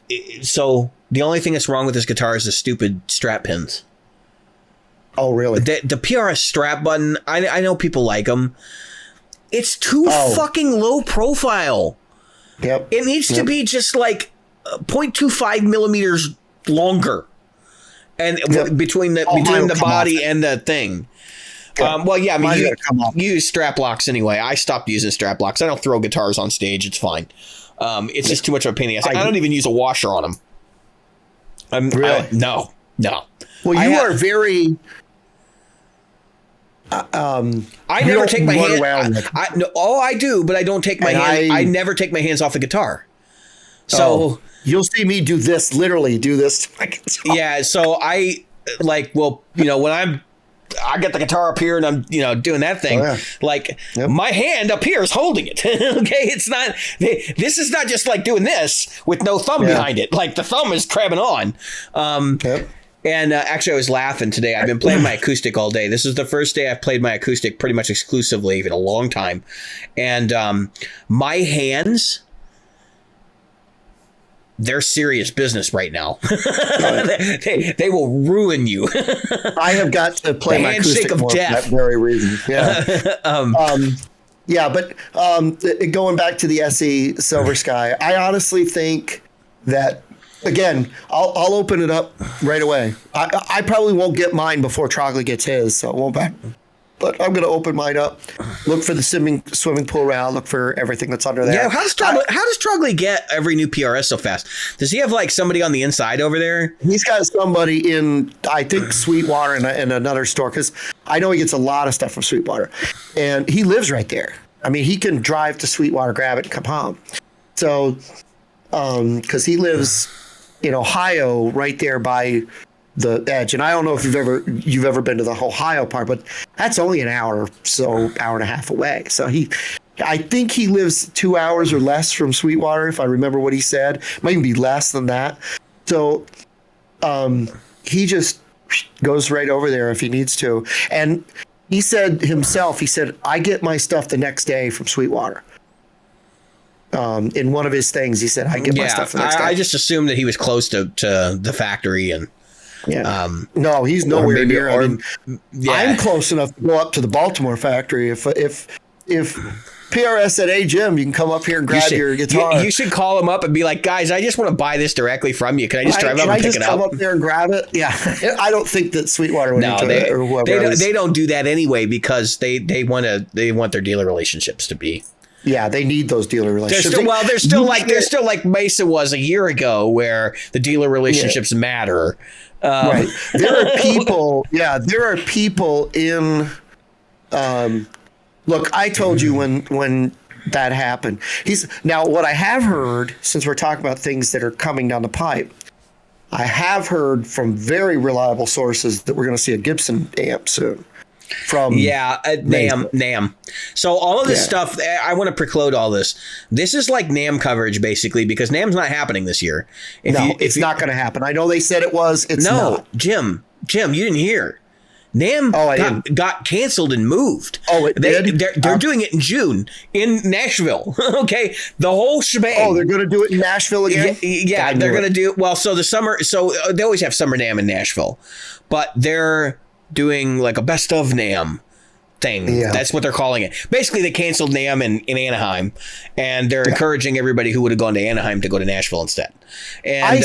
it.
So the only thing that's wrong with this guitar is the stupid strap pins.
Oh, really?
The PRS strap button. I know people like them. It's too fucking low profile.
Yep.
It needs to be just like 0.25 millimeters. Longer and between the body and the thing. You use strap locks anyway. I stopped using strap locks. I don't throw guitars on stage. It's fine. It's just too much of a pain in the ass. I don't even use a washer on them.
Really?
No.
Well, you are very.
I never take my hand. I do, but I don't take my hand. I never take my hands off the guitar. So.
You'll see me do this to my guitar.
Yeah, so I when I get the guitar up here and I'm doing that thing, my hand up here is holding it. Okay, it's not. This is not just like doing this with no thumb behind it. Like the thumb is crabbing on. And actually, I was laughing today. I've been playing my acoustic all day. This is the first day I've played my acoustic pretty much exclusively in a long time, and my hands. They're serious business right now. They will ruin you.
I have got to play my acoustic more for that very reason. Yeah. But going back to the SE Silver Sky, I honestly think that, again, I'll open it up right away. I probably won't get mine before Trogley gets his, so it won't back. But I'm going to open mine up, look for the swimming pool route, look for everything that's under there.
Yeah, how does Trogley get every new PRS so fast? Does he have like somebody on the inside over there?
He's got somebody in, I think, Sweetwater in another store, because I know he gets a lot of stuff from Sweetwater. And he lives right there. I mean, he can drive to Sweetwater, grab it, and come home. So, because he lives in Ohio right there by the edge, and I don't know if you've ever been to the Ohio part, but that's only an hour and a half away. So he I think he lives 2 hours or less from Sweetwater, if I remember what he said. Might even be less than that. So he just goes right over there if he needs to. And he said himself, I get my stuff the next day from Sweetwater. In one of his things, he said, I get my stuff the next day.
I just assumed that he was close to the factory and
no, he's nowhere near. I'm close enough to go up to the Baltimore factory. If PRS said, "Hey Jim, you can come up here and grab your guitar,"
you should call him up and be like, "Guys, I just want to buy this directly from you. Can I just drive up and pick it up?
Come up there and grab it?" Yeah, I don't think that Sweetwater would do it, or whoever.
They don't do that anyway because they want their dealer relationships to be.
Yeah, they need those dealer relationships.
They're still like Mesa was a year ago, where the dealer relationships matter.
Right. There are people. Yeah, there are people in. Look, I told you when that happened. Now what I have heard, since we're talking about things that are coming down the pipe, I have heard from very reliable sources that we're going to see a Gibson amp soon. From NAMM. So all of this stuff, I want to preclude all this. This is like NAMM coverage, basically, because NAMM's not happening this year. It's not going to happen. I know they said it was. It's not.
Jim, you didn't hear. NAMM got canceled and moved.
Oh, it did?
They're doing it in June in Nashville. Okay, the whole shebang.
Oh, they're going to do it in Nashville again?
Yeah, they're going to do so the summer. So they always have Summer NAMM in Nashville, but they're doing like a best of NAMM thing. Yeah. That's what they're calling it. Basically, they canceled NAMM in Anaheim, and they're encouraging everybody who would have gone to Anaheim to go to Nashville instead. And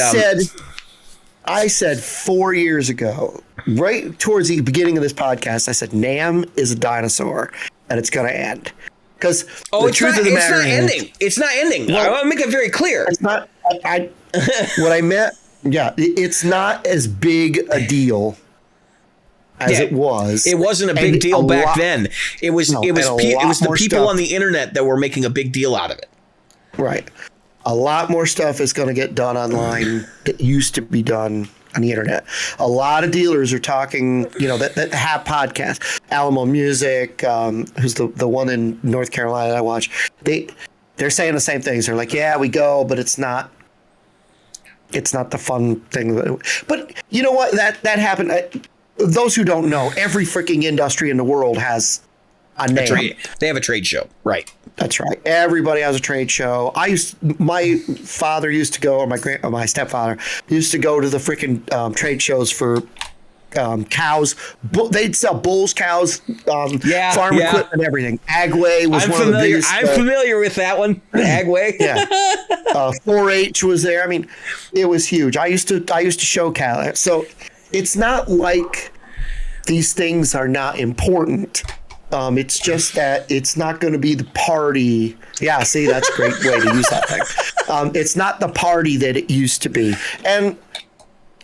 I said 4 years ago, right towards the beginning of this podcast, I said NAMM is a dinosaur and it's going to end. Because the truth of the matter is,
it's not ending. Well, I want to make it very clear.
It's not. What I meant, it's not as big a deal as it was.
It wasn't a big deal back then. It was the people on the internet that were making a big deal out of it.
Right. A lot more stuff is going to get done online that used to be done on the internet. A lot of dealers are talking, that have podcasts. Alamo Music, who's the one in North Carolina I watch. They're saying the same things. They're like, yeah, we go, but it's not the fun thing. But you know what? That happened. Those who don't know, every freaking industry in the world has a name.
They have a trade show, right?
That's right. Everybody has a trade show. My father used to go, or my stepfather used to go to the freaking trade shows for cows. They'd sell bulls, cows, farm equipment, everything. Agway was one of the biggest.
I'm familiar with that one. Agway.
Yeah. 4-H was there. I mean, it was huge. I used to show cows. So it's not like these things are not important. It's just that it's not going to be the party. Yeah, see, that's a great way to use that thing. It's not the party that it used to be. And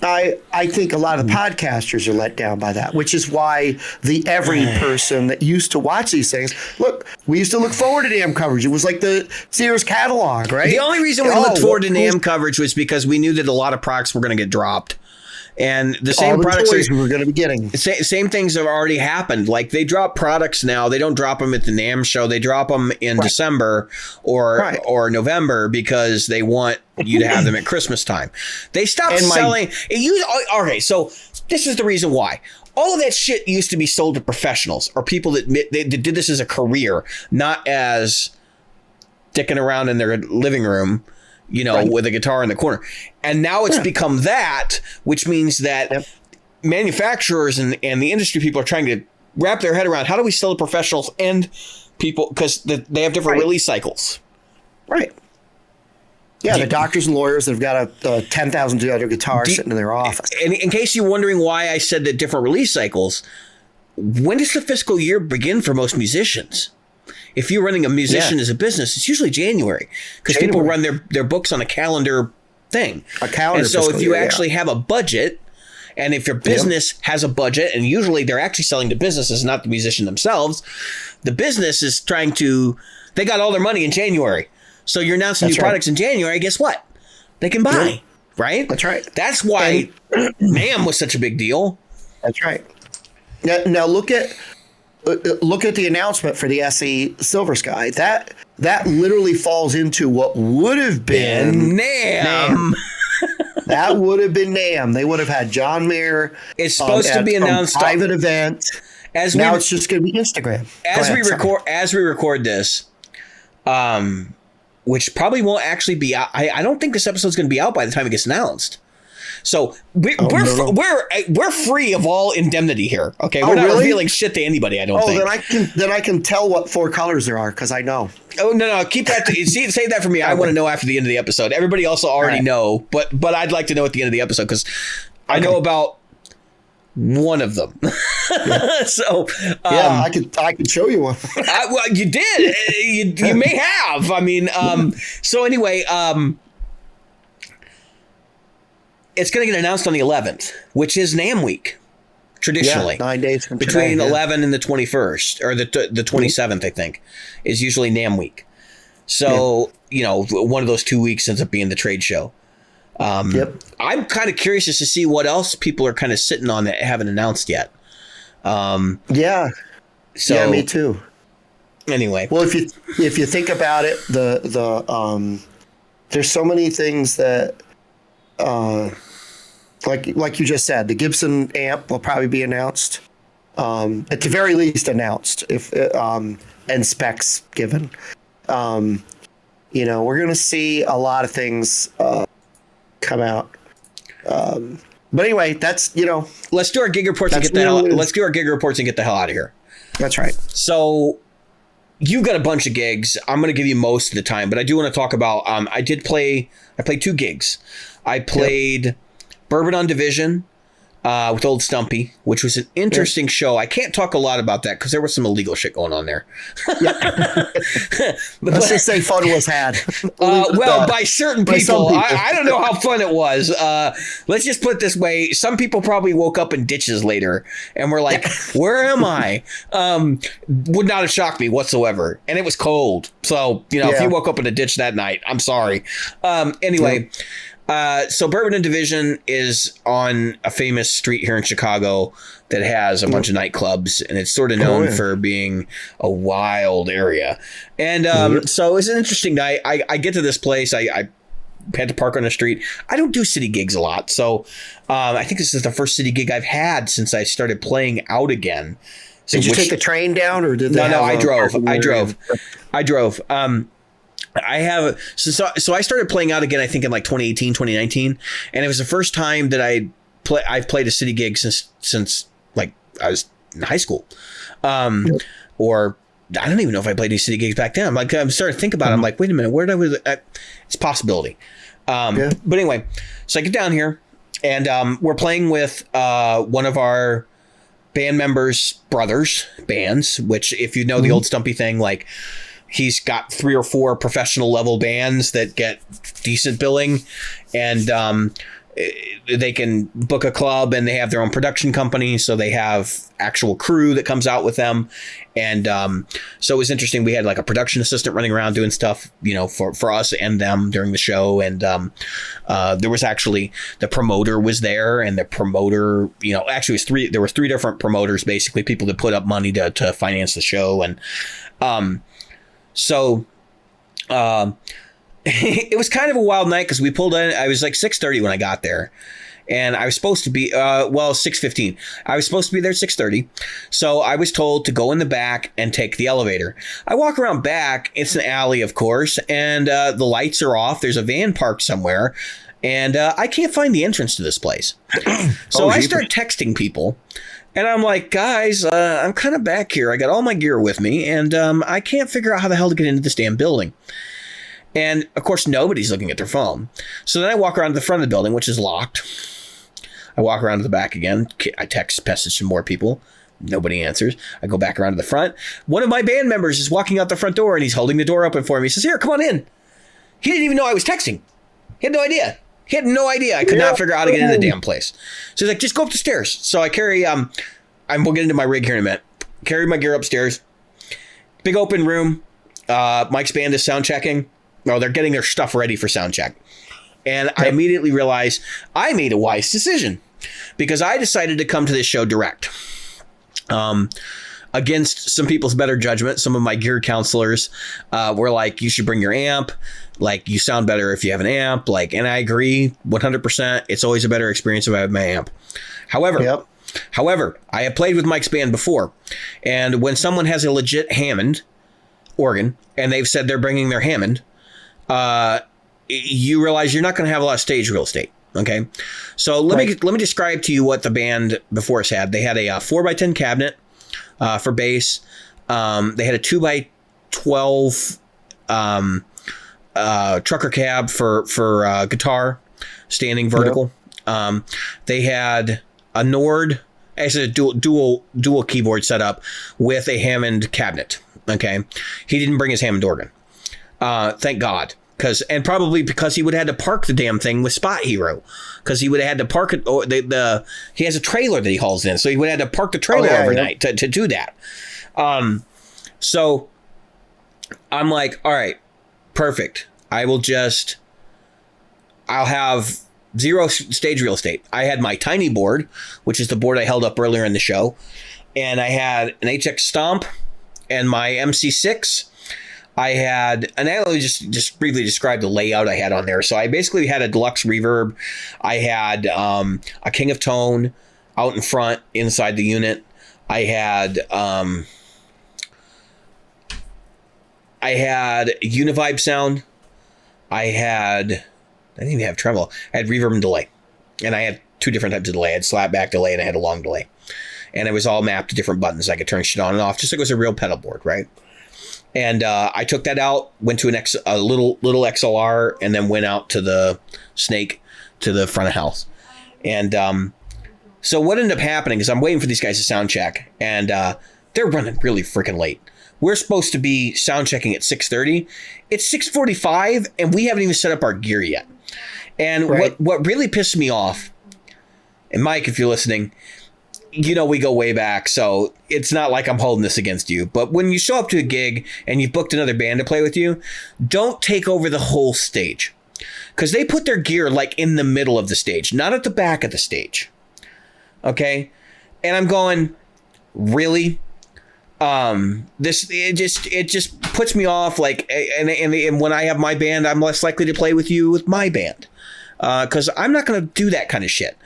I think a lot of the podcasters are let down by that, which is why every person that used to watch these things, look, we used to look forward to NAMM coverage. It was like the Sears catalog, right?
The only reason we looked forward to NAMM coverage was because we knew that a lot of products were going to get dropped. And the same products
we were going to be getting.
Same things have already happened. Like they drop products now. They don't drop them at the NAMM show. They drop them in December or November because they want you to have them at Christmas time. They stopped selling. Okay, so this is the reason why. All of that shit used to be sold to professionals or people that did this as a career, not as dicking around in their living room. With a guitar in the corner. And now it's become that, which means that manufacturers and the industry people are trying to wrap their head around how do we sell to professionals and people because they have different release cycles.
Right. Yeah, the doctors and lawyers that have got a $10,000 guitar sitting in their office.
And in case you're wondering why I said that different release cycles, when does the fiscal year begin for most musicians? If you're running a musician as a business, it's usually January because people run their books on a calendar thing.
A calendar.
And so if you actually have a budget, and if your business has a budget, and usually they're actually selling to businesses, not the musician themselves, the business is they got all their money in January. So you're announcing new products in January. Guess what? They can buy, right?
That's right.
That's why NAMM was such a big deal.
That's right. Now look at look at the announcement for the SE Silver Sky. That literally falls into what would have been
NAMM.
That would have been NAMM. They would have had John Mayer.
It's supposed to be announced
a private event. Now it's just going to be Instagram.
As we record this, which probably won't actually be out. I don't think this episode's going to be out by the time it gets announced. So we're free of all indemnity here. Okay, we're not revealing shit to anybody. I don't think.
Then I can tell what 4 colors there are because I know.
Oh no! Keep that. Save that for me. I want to know after the end of the episode. Everybody also already know, but I'd like to know at the end of the episode because I know about one of them. So
I could show you one.
Well, you did. You may have. I mean, so anyway, it's going to get announced on the 11th, which is NAMM week. Traditionally, 9 days from between today, 11 and the 21st or the 27th, I think, is usually NAMM week. So one of those 2 weeks ends up being the trade show. I'm kind of curious just to see what else people are kind of sitting on that haven't announced yet. So
me too.
Anyway,
well, if you think about it, the there's so many things that. Like you just said, the Gibson amp will probably be announced, at the very least announced, if and specs given. We're going to see a lot of things come out. But anyway, that's
let's do our gig reports and get the hell. Let's do our gig reports and get the hell out of here.
That's right.
So you've got a bunch of gigs. I'm going to give you most of the time, but I do want to talk about. I played 2 gigs. I played Bourbon on Division with Old Stumpy, which was an interesting show. I can't talk a lot about that because there was some illegal shit going on there.
Let's just say fun was had.
By certain people. I don't know how fun it was. Let's just put it this way. Some people probably woke up in ditches later and were like, where am I? Would not have shocked me whatsoever. And it was cold. So, if you woke up in a ditch that night, I'm sorry. Anyway. So Bourbon and Division is on a famous street here in Chicago that has a bunch of nightclubs, and it's sort of known for being a wild area. And so it's an interesting night. I get to this place. I had to park on the street. I don't do city gigs a lot. So I think this is the first city gig I've had since I started playing out again. So
did you take the train down or did they
No, I drove. I have so I started playing out again, I think in like 2018, 2019, and it was the first time that I've played a city gig since like I was in high school, or I don't even know if I played any city gigs back then. I'm starting to think about it. I'm like, wait a minute, where did it's a possibility. But anyway, so I get down here and we're playing with one of our band members' brothers' bands, which if you know the Old Stumpy thing, like. He's got 3 or 4 professional level bands that get decent billing, and they can book a club, and they have their own production company. So they have actual crew that comes out with them. And so it was interesting. We had like a production assistant running around doing stuff, for us and them during the show. And there was actually the promoter was there, and the promoter, actually there were 3 different promoters, basically people that put up money to finance the show. And so it was kind of a wild night because we pulled in. I was like 6:30 when I got there, and I was supposed to be 6:15. I was supposed to be there at 6:30, so I was told to go in the back and take the elevator. I walk around back. It's an alley, of course, and the lights are off. There's a van parked somewhere, and I can't find the entrance to this place. So I start texting people. And I'm like, guys, I'm kind of back here. I got all my gear with me, and I can't figure out how the hell to get into this damn building. And, of course, nobody's looking at their phone. So then I walk around to the front of the building, which is locked. I walk around to the back again. I text message some more people. Nobody answers. I go back around to the front. One of my band members is walking out the front door, and he's holding the door open for me. He says, here, come on in. He didn't even know I was texting. He had no idea. I could not figure out how to get into the damn place. So he's like, just go up the stairs. So I carry, we'll get into my rig here in a minute. Carry my gear upstairs. Big open room. Mike's band is sound checking. No, they're getting their stuff ready for sound check. And I immediately realized I made a wise decision because I decided to come to this show direct. against some people's better judgment, some of my gear counselors were like, you should bring your amp. Like, you sound better if you have an amp. Like, and I agree 100%. It's always a better experience if I have my amp. However, I have played with Mike's band before. And when someone has a legit Hammond organ and they've said they're bringing their Hammond, you realize you're not going to have a lot of stage real estate. Okay. So let me describe to you what the band before us had. They had a 4x10 cabinet for bass. They had a 2x12 trucker cab for guitar, standing vertical. Yep. They had a Nord, actually a dual keyboard setup with a Hammond cabinet. Okay. He didn't bring his Hammond organ. Thank God. And probably because he would have had to park the damn thing with Spot Hero, because he would have had to park it. Or he has a trailer that he hauls in, so he would have had to park the trailer overnight to do that. So I'm like, all right, perfect. I'll have zero stage real estate. I had my tiny board, which is the board I held up earlier in the show, and I had an HX Stomp and my MC6. I had, and I just briefly describe the layout I had on there. So I basically had a deluxe reverb. I had a King of Tone out in front inside the unit. I had Univibe sound. I didn't even have tremolo. I had reverb and delay. And I had two different types of delay. I had slapback delay and I had a long delay. And it was all mapped to different buttons. I could turn shit on and off, just like it was a real pedal board, right? And I took that out, went to a little XLR, and then went out to the Snake to the front of house. And so what ended up happening is I'm waiting for these guys to sound check, and they're running really freaking late. We're supposed to be sound checking at 6:30. It's 6:45, and we haven't even set up our gear yet. And what really pissed me off, and Mike, if you're listening, you know we go way back, so it's not like I'm holding this against you. But when you show up to a gig and you've booked another band to play with you, don't take over the whole stage. Because they put their gear like in the middle of the stage, not at the back of the stage. Okay? And I'm going, really? It just puts me off, like, and when I have my band, I'm less likely to play with you with my band. Because I'm not going to do that kind of shit.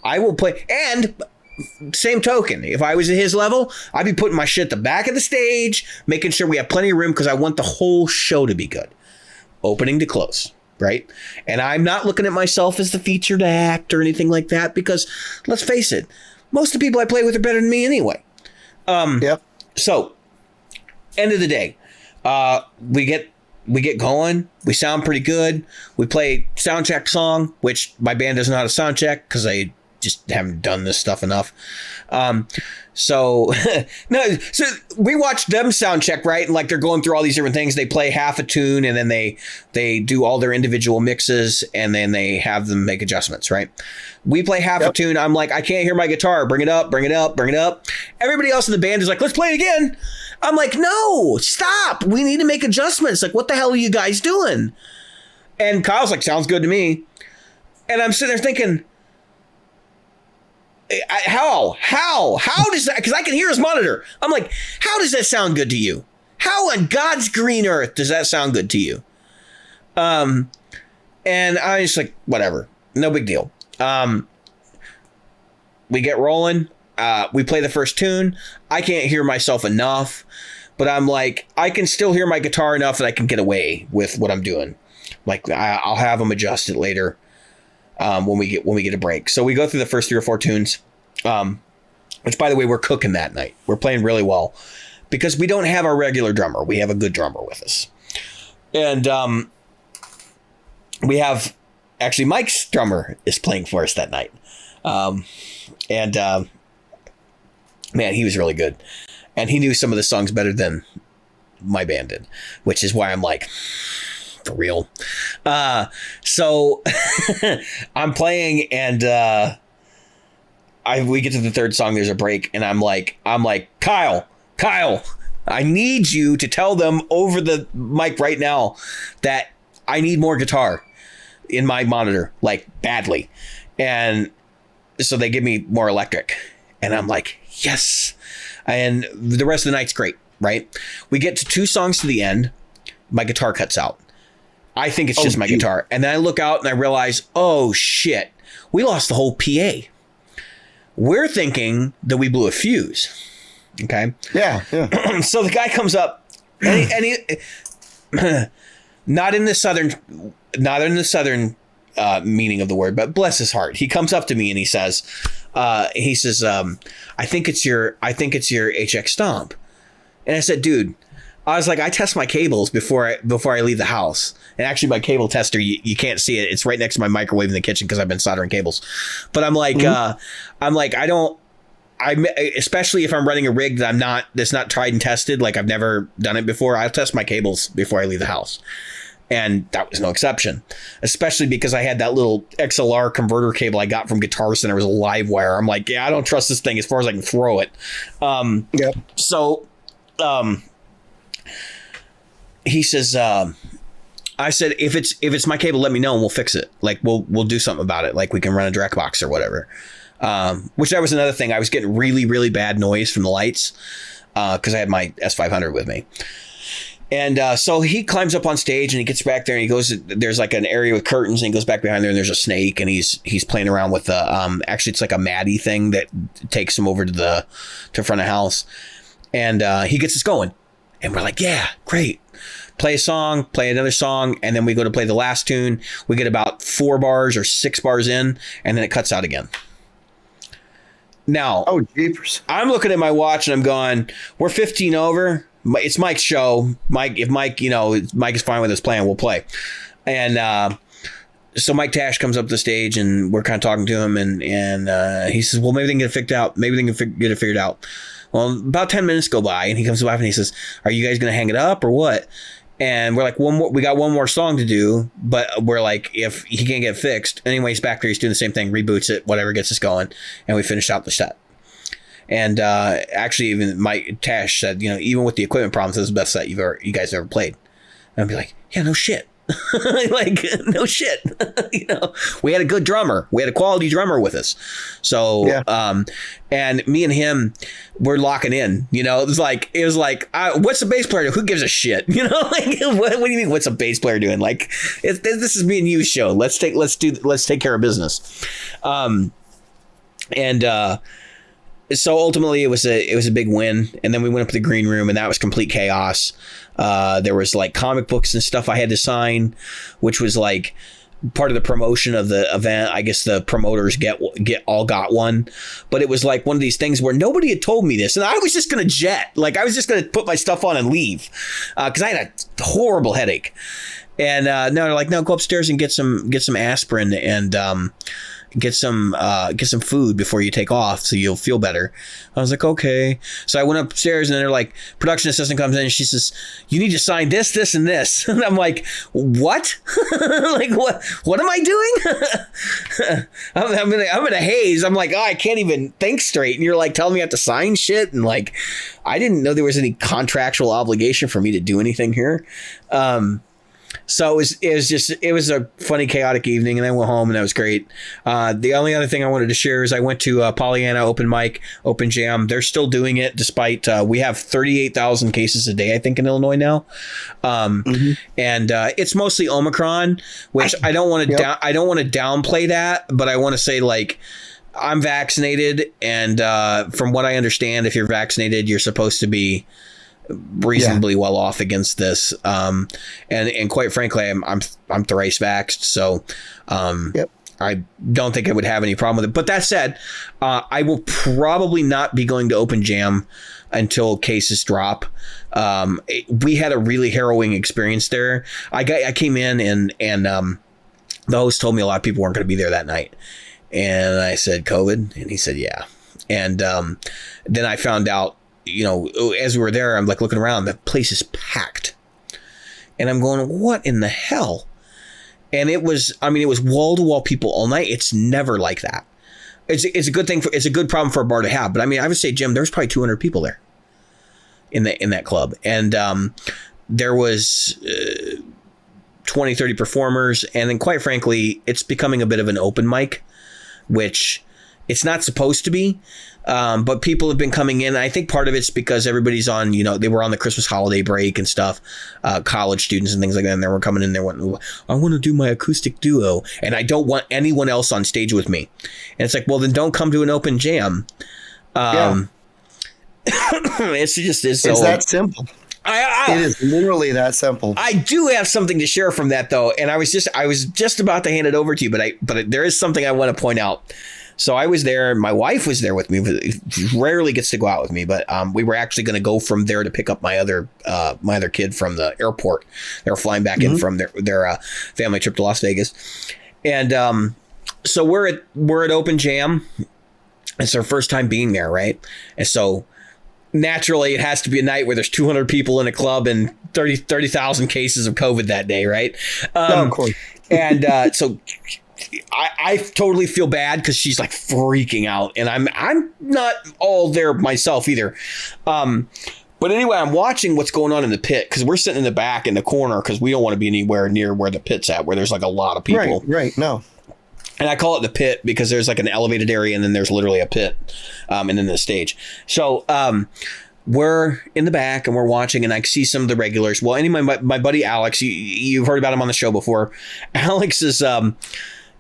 I will play, and same token, if I was at his level, I'd be putting my shit at the back of the stage, making sure we have plenty of room, because I want the whole show to be good, opening to close, right? And I'm not looking at myself as the featured act or anything like that, because let's face it, most of the people I play with are better than me anyway.
Yep.
So, end of the day, we get going. We sound pretty good. We play sound check song, which my band doesn't know how to sound check because I just haven't done this stuff enough. So we watch them sound check, right? And like they're going through all these different things. They play half a tune and then they do all their individual mixes and then they have them make adjustments, right? We play half a tune. I'm like, I can't hear my guitar. Bring it up, bring it up, bring it up. Everybody else in the band is like, let's play it again. I'm like, no, stop. We need to make adjustments. Like, what the hell are you guys doing? And Kyle's like, sounds good to me. And I'm sitting there thinking, how does that, because I can hear his monitor. I'm like, how does that sound good to you? How on God's green earth does that sound good to you? And I was like, whatever, no big deal. We get rolling. We play the first tune. I can't hear myself enough, but I'm like, I can still hear my guitar enough that I can get away with what I'm doing. Like, I'll have them adjust it later. When we get a break. So we go through the first 3 or 4 tunes, which, by the way, we're cooking that night. We're playing really well because we don't have our regular drummer. We have a good drummer with us. And we have, actually, Mike's drummer is playing for us that night. Man, he was really good. And he knew some of the songs better than my band did, which is why I'm like, for real. So I'm playing and we get to the third song, there's a break, and I'm like, Kyle, I need you to tell them over the mic right now that I need more guitar in my monitor, like badly. And so they give me more electric. And I'm like, yes. And the rest of the night's great, right? We get to 2 songs to the end. My guitar cuts out. I think it's just my guitar. And then I look out and I realize, oh, shit. We lost the whole PA. We're thinking that we blew a fuse. Okay?
Yeah.
So the guy comes up and he not in the southern meaning of the word, but bless his heart. He comes up to me and he says, I think it's your HX Stomp. And I said, dude, I was like, I test my cables before I leave the house. And actually my cable tester, you can't see it. It's right next to my microwave in the kitchen because I've been soldering cables. But I'm like, especially if I'm running a rig that's not tried and tested, like I've never done it before, I'll test my cables before I leave the house. And that was no exception, especially because I had that little XLR converter cable I got from Guitar Center. It was a live wire. I'm like, yeah, I don't trust this thing as far as I can throw it. So he says, I said, if it's my cable, let me know and we'll fix it. Like we'll do something about it. Like we can run a direct box or whatever. Which that was another thing. I was getting really, really bad noise from the lights because I had my S500 with me. And so he climbs up on stage and he gets back there and he goes, there's like an area with curtains and he goes back behind there and there's a snake and he's playing around with actually it's like a Maddie thing that takes him over to front of house. And he gets us going and we're like, yeah, great. Play a song, play another song. And then we go to play the last tune. We get about 4 bars or 6 bars in and then it cuts out again. Now,
oh, jeepers.
I'm looking at my watch and I'm going, we're 15 over. It's Mike's show. If Mike is fine with us playing, we'll play. And so Mike Tash comes up the stage and we're kind of talking to him and he says, well, maybe they can get it figured out. Maybe they can get it figured out. Well, about 10 minutes go by and he comes by and he says, are you guys going to hang it up or what? And we're like, we got one more song to do, but we're like, if he can't get fixed, anyways, back there, he's doing the same thing, reboots it, whatever gets us going. And we finished out the set. And actually, even Mike Tash said, even with the equipment problems, this is the best set you guys ever played. And I'd be like, yeah, no shit. Like, no shit. We had a good drummer. We had a quality drummer with us. So, yeah. And me and him were locking in. It was like, what's the bass player do? Who gives a shit? Like, what do you mean? What's a bass player doing? Like, this is me and you show. Let's take care of business. So ultimately it was a big win. And then we went up to the green room and that was complete chaos. There was like comic books and stuff I had to sign, which was like part of the promotion of the event. I guess the promoters got one, but it was like one of these things where nobody had told me this. And I was just going to jet. Like I was just going to put my stuff on and leave. Cause I had a horrible headache. And no, they're like, no, go upstairs and get some aspirin and, get some food before you take off so you'll feel better. I was like, okay. So I went upstairs and they're like, production assistant comes in and she says, you need to sign this, this, and this. And I'm like, what? Like, what am I doing? I'm in a haze. I'm like, oh, I can't even think straight. And you're like telling me I have to sign shit. And like, I didn't know there was any contractual obligation for me to do anything here. So it was a funny, chaotic evening, and I went home, and that was great. The only other thing I wanted to share is I went to Pollyanna Open Mic, Open Jam. They're still doing it, despite we have 38,000 cases a day, I think, in Illinois now, and it's mostly Omicron, which I don't want to downplay that, but I want to say like. I'm vaccinated, and from what I understand, if you're vaccinated, you're supposed to be reasonably well off against this, and quite frankly, I'm thrice vaxxed, so I don't think I would have any problem with it. But that said, I will probably not be going to Open Jam until cases drop. We had a really harrowing experience there. I came in and the host told me a lot of people weren't going to be there that night, and I said COVID, and he said yeah, and then I found out. As we were there, I'm like looking around, the place is packed. And I'm going, what in the hell? And it was wall to wall people all night. It's never like that. It's a good thing it's a good problem for a bar to have. But I would say, Jim, there's probably 200 people there in that club. And there was 20, 30 performers. And then quite frankly, it's becoming a bit of an open mic, which it's not supposed to be. But people have been coming in. I think part of it's because everybody's on, they were on the Christmas holiday break and stuff, college students and things like that. And they were coming in there, I want to do my acoustic duo, and I don't want anyone else on stage with me. And it's like, well, then don't come to an open jam. It's
that simple. It is literally that simple.
I do have something to share from that, though, and I was just about to hand it over to you, but there is something I want to point out. So I was there. My wife was there with me. She rarely gets to go out with me, but we were actually going to go from there to pick up my other kid from the airport. They were flying back in from their family trip to Las Vegas, and so we're at Open Jam. It's our first time being there, right? And so naturally, it has to be a night where there's 200 people in a club and 30,000 cases of COVID that day, right?
Of course.
And so I totally feel bad because she's like freaking out, and I'm not all there myself either. But anyway, I'm watching what's going on in the pit because we're sitting in the back in the corner because we don't want to be anywhere near where the pit's at, where there's like a lot of people.
Right. No.
And I call it the pit because there's like an elevated area and then there's literally a pit and then the stage. So we're in the back and we're watching, and I see some of the regulars. Well, anyway, my buddy Alex, you've heard about him on the show before. Alex is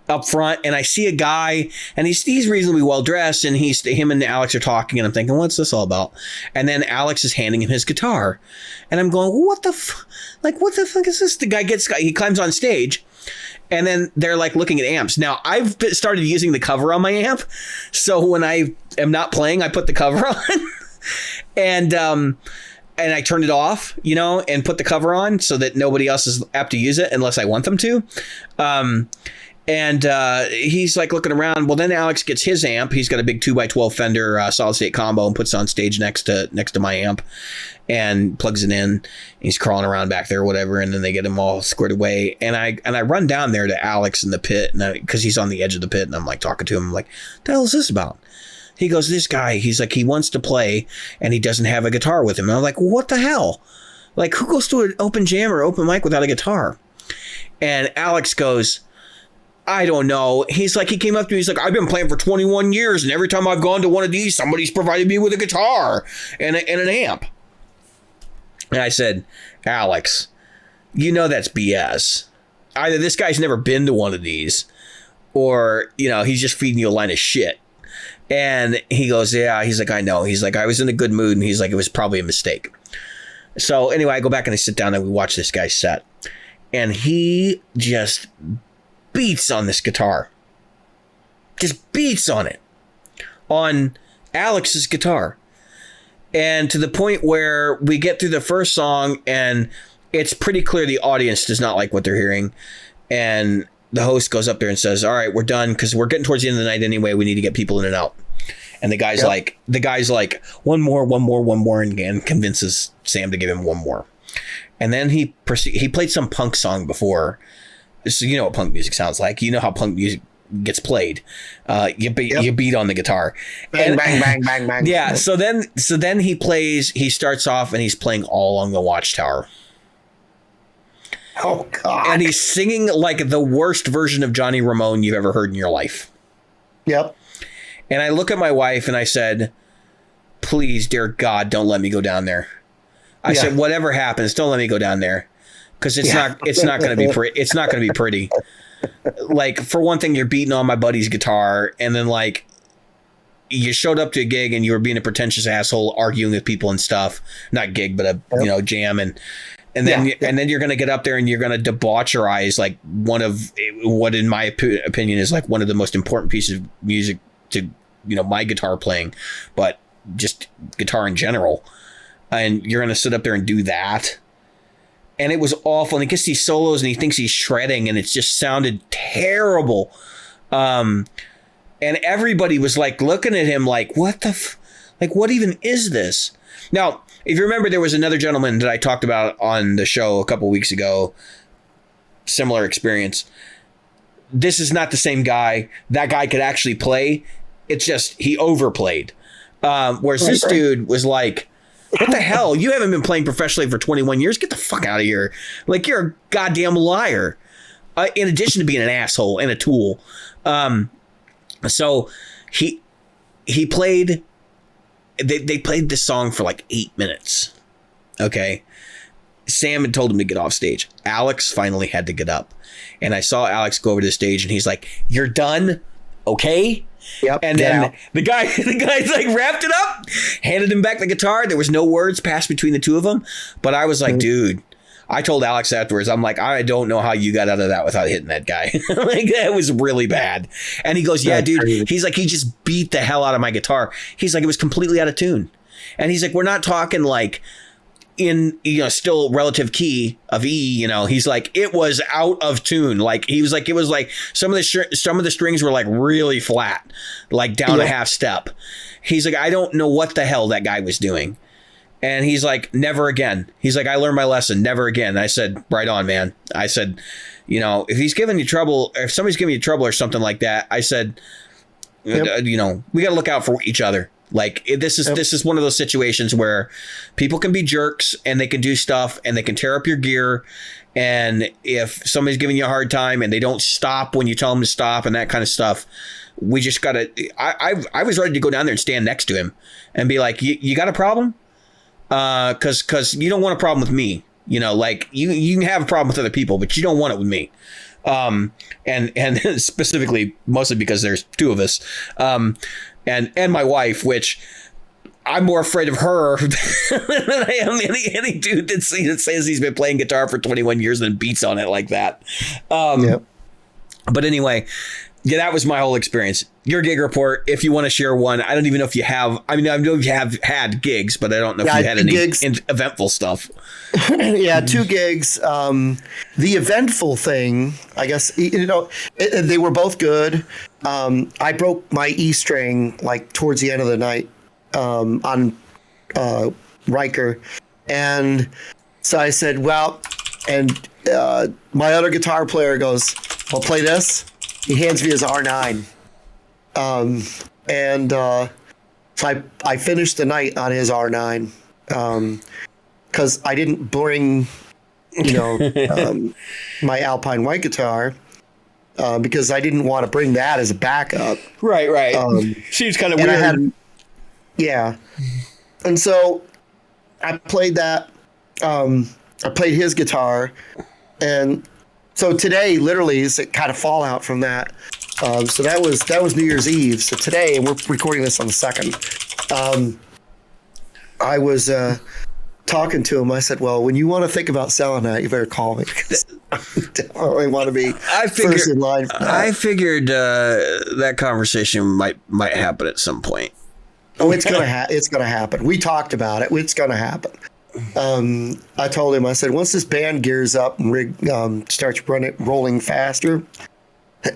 up front, and I see a guy, and he's reasonably well dressed, and him and Alex are talking, and I'm thinking, what's this all about? And then Alex is handing him his guitar, and I'm going, what the fuck is this? The guy he climbs on stage. And then they're like looking at amps. Now, I've started using the cover on my amp. So when I am not playing, I put the cover on. and I turned it off, and put the cover on so that nobody else is apt to use it unless I want them to. And he's like looking around. Well, then Alex gets his amp. He's got a big 2x12 Fender solid state combo and puts it on stage next to my amp and plugs it in. He's crawling around back there or whatever. And then they get him all squared away. And I run down there to Alex in the pit because he's on the edge of the pit. And I'm like talking to him. I'm like, what the hell is this about? He goes, this guy, he's like, he wants to play and he doesn't have a guitar with him. And I'm like, well, what the hell? Like, who goes to an open jam or open mic without a guitar? And Alex goes, I don't know. He's like, he came up to me. He's like, I've been playing for 21 years. And every time I've gone to one of these, somebody's provided me with a guitar and an amp. And I said, Alex, that's BS. Either this guy's never been to one of these or, he's just feeding you a line of shit. And he goes, yeah. He's like, I know. He's like, I was in a good mood. And he's like, it was probably a mistake. So anyway, I go back and I sit down and we watch this guy's set. And he just beats on this guitar. Just beats on it. On Alex's guitar. And to the point where we get through the first song and it's pretty clear the audience does not like what they're hearing. And the host goes up there and says, all right, we're done because we're getting towards the end of the night anyway. We need to get people in and out. And the guy's like, one more, and convinces Sam to give him one more. And then he played some punk song before. So you know what punk music sounds like. You know how punk music gets played. You beat on the guitar.
Bang, bang, bang, bang, bang.
Yeah. So then he starts off and he's playing All Along the Watchtower.
Oh, God.
And he's singing like the worst version of Johnny Ramone you've ever heard in your life.
Yep.
And I look at my wife and I said, please, dear God, don't let me go down there. I said, whatever happens, don't let me go down there. Because it's not going to be pretty. It's not going to be pretty. Like, for one thing, you're beating on my buddy's guitar. And then, like, you showed up to a gig and you were being a pretentious asshole, arguing with people and stuff. Not gig, but a jam. And then you're going to get up there and you're going to debaucherize like one of what, in my opinion, is like one of the most important pieces of music to my guitar playing, but just guitar in general. And you're going to sit up there and do that. And it was awful. And he gets these solos and he thinks he's shredding and it just sounded terrible. And everybody was like looking at him like, what what even is this? Now, if you remember, there was another gentleman that I talked about on the show a couple weeks ago. Similar experience. This is not the same guy. That guy could actually play. It's just he overplayed. Whereas this dude was like, what the hell? You haven't been playing professionally for 21 years. Get the fuck out of here. Like, you're a goddamn liar. In addition to being an asshole and a tool. So he played they played this song for like 8 minutes. Okay. Sam had told him to get off stage. Alex finally had to get up. And I saw Alex go over to the stage and he's like, "You're done? Okay."
Yep.
And then the guy's like wrapped it up, handed him back the guitar. There was no words passed between the two of them. But I was like, dude, I told Alex afterwards, I'm like, I don't know how you got out of that without hitting that guy. Like, that was really bad. And he goes, yeah, dude. Crazy. He's like, he just beat the hell out of my guitar. He's like, it was completely out of tune. And he's like, we're not talking like in, still relative key of E, he's like, it was out of tune. Like, he was like, it was like some of the strings were like really flat, like down a half step. He's like, I don't know what the hell that guy was doing. And he's like, never again. He's like, I learned my lesson. Never again. And I said, right on, man. I said, if he's giving you trouble, if somebody's giving you trouble or something like that, I said, we got to look out for each other. Like, this is one of those situations where people can be jerks and they can do stuff and they can tear up your gear. And if somebody's giving you a hard time and they don't stop when you tell them to stop and that kind of stuff, we just got to, I was ready to go down there and stand next to him and be like, you got a problem? Cause you don't want a problem with me, like you can have a problem with other people, but you don't want it with me. And specifically, mostly because there's two of us, and my wife, which I'm more afraid of her than I am any dude that says he's been playing guitar for 21 years and beats on it like that. But anyway, yeah, that was my whole experience. Your gig report, if you want to share one. I don't even know if you have. I mean, I know you have had gigs, but I don't know if you had any eventful stuff.
Yeah, 2 gigs. The eventful thing, I guess, they were both good. I broke my E string like towards the end of the night on Riker, and so I said, well, and my other guitar player goes, "Well, play this." He hands me his R9. So I finished the night on his R9 because I didn't bring, my Alpine white guitar because I didn't want to bring that as a backup.
Right. Seems kind of weird.
And so I played that. I played his guitar, and so today, literally, is a kind of fallout from that. So that was New Year's Eve. So today, and we're recording this on the 2nd. I was talking to him. I said, "Well, when you want to think about selling that, you better call me because I definitely want to be first in line for that."
I figured that conversation might happen at some point.
Oh, it's gonna happen. We talked about it. It's gonna happen. I told him, I said, once this band gears up and rig starts rolling faster,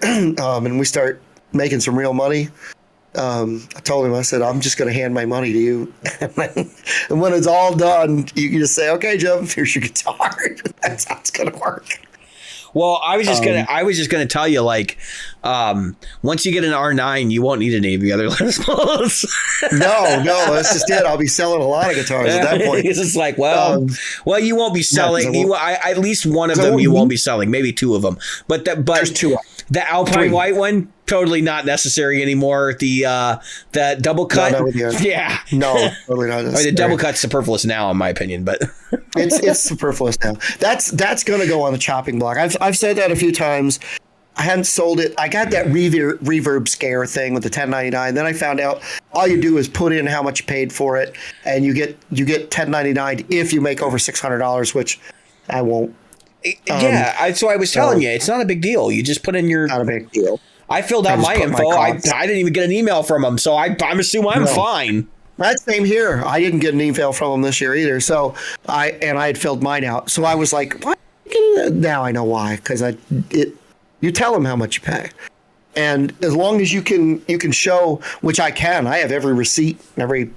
and we start making some real money, I told him, I said, I'm just going to hand my money to you. And when it's all done, you can just say, okay, Jim, here's your guitar. That's how it's going to work.
Well, I was just gonna tell you, like, once you get an R9, you won't need any of the other Les Pauls.
No, that's just it. I'll be selling a lot of guitars at that point.
It's just like, well, you won't be selling. At least one of them you won't be selling, maybe 2 of them. But there's 2. The Alpine white one, totally not necessary anymore. The double cut, yeah,
no, totally not necessary.
I mean, the double cut's superfluous now, in my opinion, but
it's superfluous now. That's going to go on the chopping block. I've said that a few times. I hadn't sold it. I got that reverb scare thing with the $10.99. Then I found out all you do is put in how much you paid for it, and you get $10.99 if you make over $600, which I won't.
So I was telling you, it's not a big deal. You just put in your.
Not a big deal.
I filled out my info. I didn't even get an email from him, so I'm assuming I'm fine.
That same here. I didn't get an email from him this year either. So I had filled mine out. So I was like, what? Now I know why. Because you tell them how much you pay, and as long as you can show, which I can. I have every receipt, everything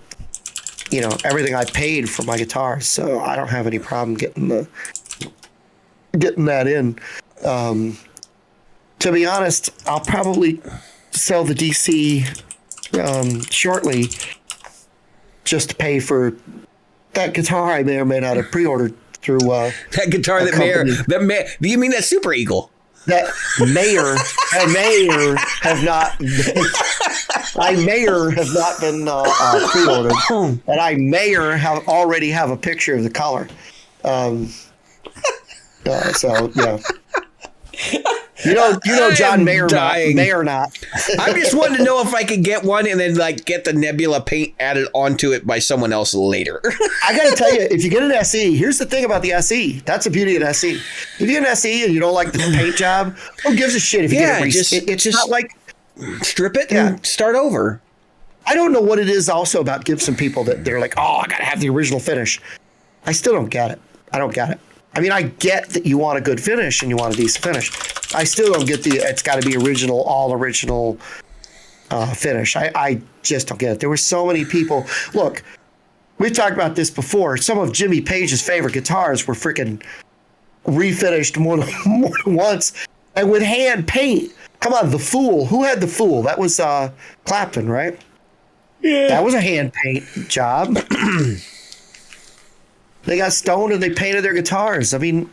I paid for my guitars. So I don't have any problem getting that in. To be honest, I'll probably sell the DC shortly just to pay for that guitar I may or may not have pre-ordered through
that guitar do you mean that Super Eagle?
That may or have not I may or have not been pre-ordered, and I may or have already have a picture of the color. So yeah. You know, John may or not.
I just wanted to know if I could get one and then like get the Nebula paint added onto it by someone else later.
I got to tell you, if you get an SE, here's the thing about the SE. That's the beauty of an SE. If you get an SE and you don't like the paint job, who gives a shit if you get it? It's just not like
strip it and start over.
I don't know what it is also about Gibson people that they're like, oh, I got to have the original finish. I still don't get it. I don't get it. I mean, I get that you want a good finish and you want a decent finish. I still don't get it's got to be original, all original finish. I just don't get it. There were so many people. Look, we've talked about this before. Some of Jimmy Page's favorite guitars were freaking refinished more than once and with hand paint. Come on, the Fool. Who had the Fool? That was Clapton, right? Yeah. That was a hand paint job. They got stoned and they painted their guitars. I mean,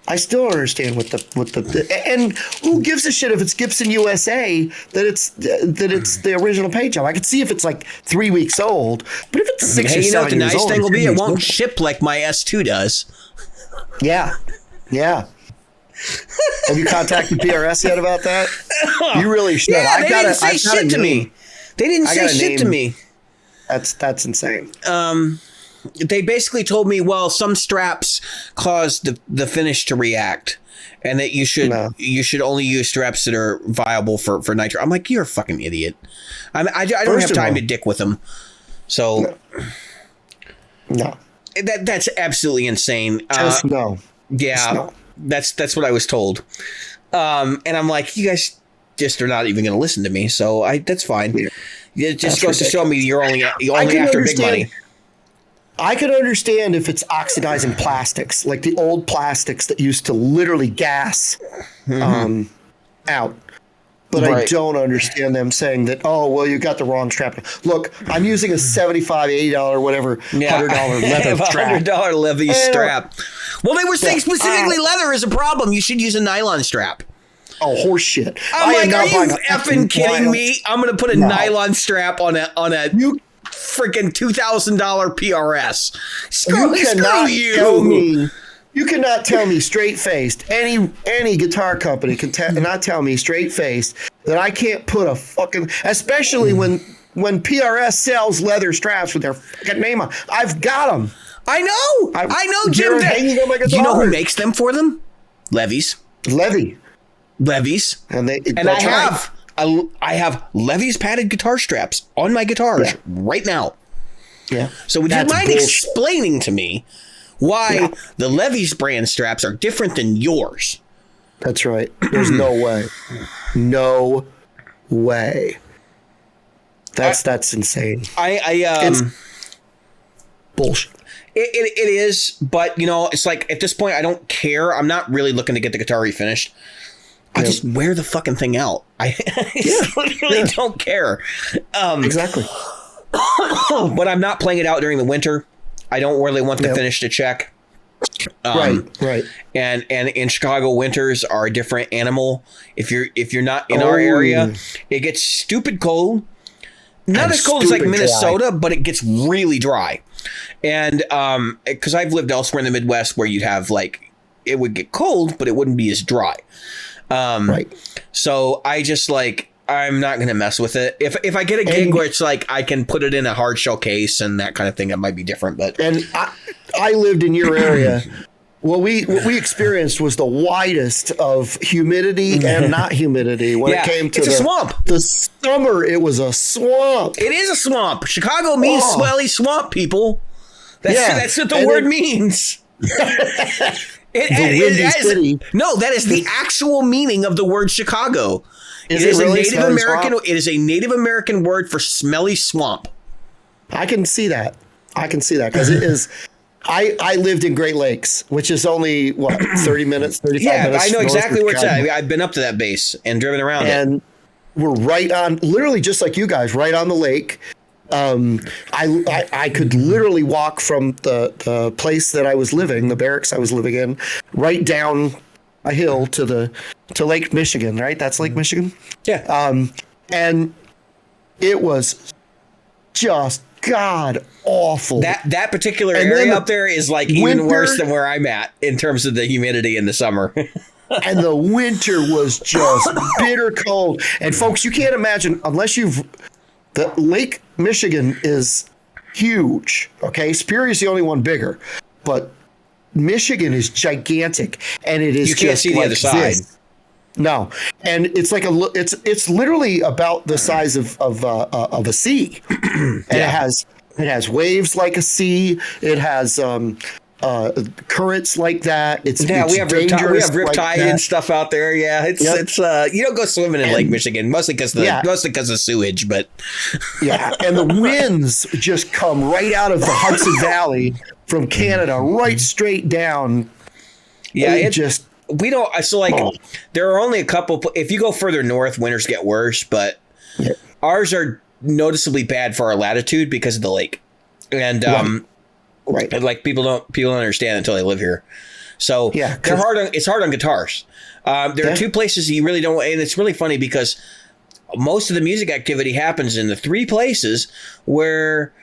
I still don't understand what the and who gives a shit if it's Gibson USA that it's the original paint job. I could see if it's like 3 weeks old, but if it's 6 or 7 years old,
the nice thing will be it won't ship like my S2 does.
Yeah. Have you contacted PRS yet about that? You really should.
Yeah, they didn't say shit to me. They didn't say shit to me.
That's insane.
They basically told me, well, some straps cause the finish to react, and that you should only use straps that are viable for nitro. I'm like, you're a fucking idiot. I don't have time to dick with them. So
no.
That's absolutely insane.
Just no.
Yeah,
just no.
That's what I was told. And I'm like, you guys just are not even going to listen to me. So that's fine. Yeah. It just goes to show me you're only after big money.
I could understand if it's oxidizing plastics, like the old plastics that used to literally gas out. But I don't understand them saying that, oh, well, you got the wrong strap. Look, I'm using a $75, $80, whatever, $100 leather strap.
$100 levy strap. Well, they were saying specifically leather is a problem. You should use a nylon strap.
Oh, horse shit.
I'm like, are you effing kidding me? I'm going to put a nylon strap on a freaking $2,000 PRS. Screw you. You cannot tell me straight-faced, any guitar company can not tell me straight-faced that I can't put a fucking, especially when PRS sells leather straps with their fucking name on. I've got them. I know, Jim. Do you know who makes them for them? Levy's. Levy's. And I have Levy's padded guitar straps on my guitars right now.
Yeah.
So would you mind explaining to me why the Levy's brand straps are different than yours?
That's right. There's no way. No way. That's insane.
It's
bullshit.
It is, but it's like at this point I don't care. I'm not really looking to get the guitar refinished. I just wear the fucking thing out. I literally don't care.
Exactly.
But I'm not playing it out during the winter. I don't really want the finish to check.
Right.
And in Chicago, winters are a different animal. If you're not in our area, it gets stupid cold. Not as cold as like Minnesota, but it gets really dry. And because I've lived elsewhere in the Midwest where you'd have like it would get cold, but it wouldn't be as dry. So I just I'm not going to mess with it. If I get a gig where it's like I can put it in a hard shell case and that kind of thing, it might be different. But
I lived in your area. What we experienced was the widest of humidity and not humidity when it came to
a swamp.
The summer, it was a swamp.
It is a swamp. Chicago means smelly swamp, people. That's what the word means. That is the actual mening of the word Chicago. It is a Native American. Swamp? It is a Native American word for smelly swamp.
I can see that because it is. I lived in Great Lakes, which is only 30 minutes, 35 minutes.
I know exactly where it's at. I've been up to that base and driven around
and we're right on, literally just like you guys, right on the lake. I could literally walk from the place that I was living, the barracks I was living in, right down a hill to Lake Michigan, right? That's Lake Michigan.
Yeah.
And It was just god awful.
That particular area up there is like even worse than where I'm at in terms of the humidity in the summer.
And the winter was just bitter cold. And folks, you can't imagine unless the Lake Michigan is huge. Okay, Superior's the only one bigger, but Michigan is gigantic, and it is.
You can't see the other side.
No, and it's like it's literally about the size of a sea, and it has waves like a sea. It has currents like that. It's
we have riptide
like
and stuff out there. Yeah, it's you don't go swimming in Lake Michigan mostly because of sewage, but
and the winds just come right out of the Hudson Valley from Canada, right straight down.
Yeah, there are only a couple. If you go further north, winters get worse, but ours are noticeably bad for our latitude because of the lake, and right. Like people don't understand until they live here. So it's hard on guitars. There are two places you really don't, and it's really funny because most of the music activity happens in the three places where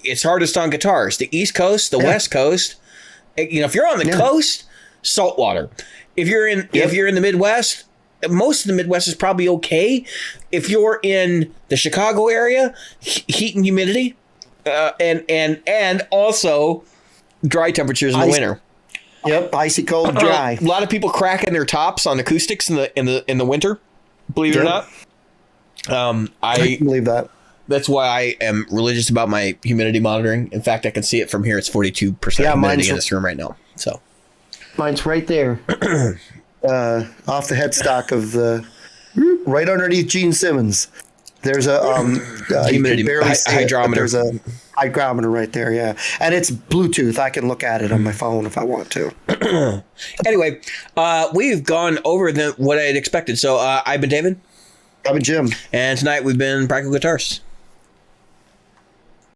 it's hardest on guitars: the East Coast, the West Coast. If you're on the coast, saltwater. If you're in the Midwest, most of the Midwest is probably okay. If you're in the Chicago area, heat and humidity. And also dry temperatures in the winter.
Yep, icy cold, dry.
A lot of people cracking their tops on acoustics in the winter. Believe it or not. I
believe that.
That's why I am religious about my humidity monitoring. In fact, I can see it from here. It's 42% humidity in this room right now. So
mine's right there, off the headstock of right underneath Gene Simmons. There's a humidity hydrometer. There's a hygrometer right there, yeah. And it's Bluetooth. I can look at it on my phone if I want to.
Anyway, we've gone over what I had expected. So I've been David.
I've been Jim.
And tonight we've been Practical Guitars.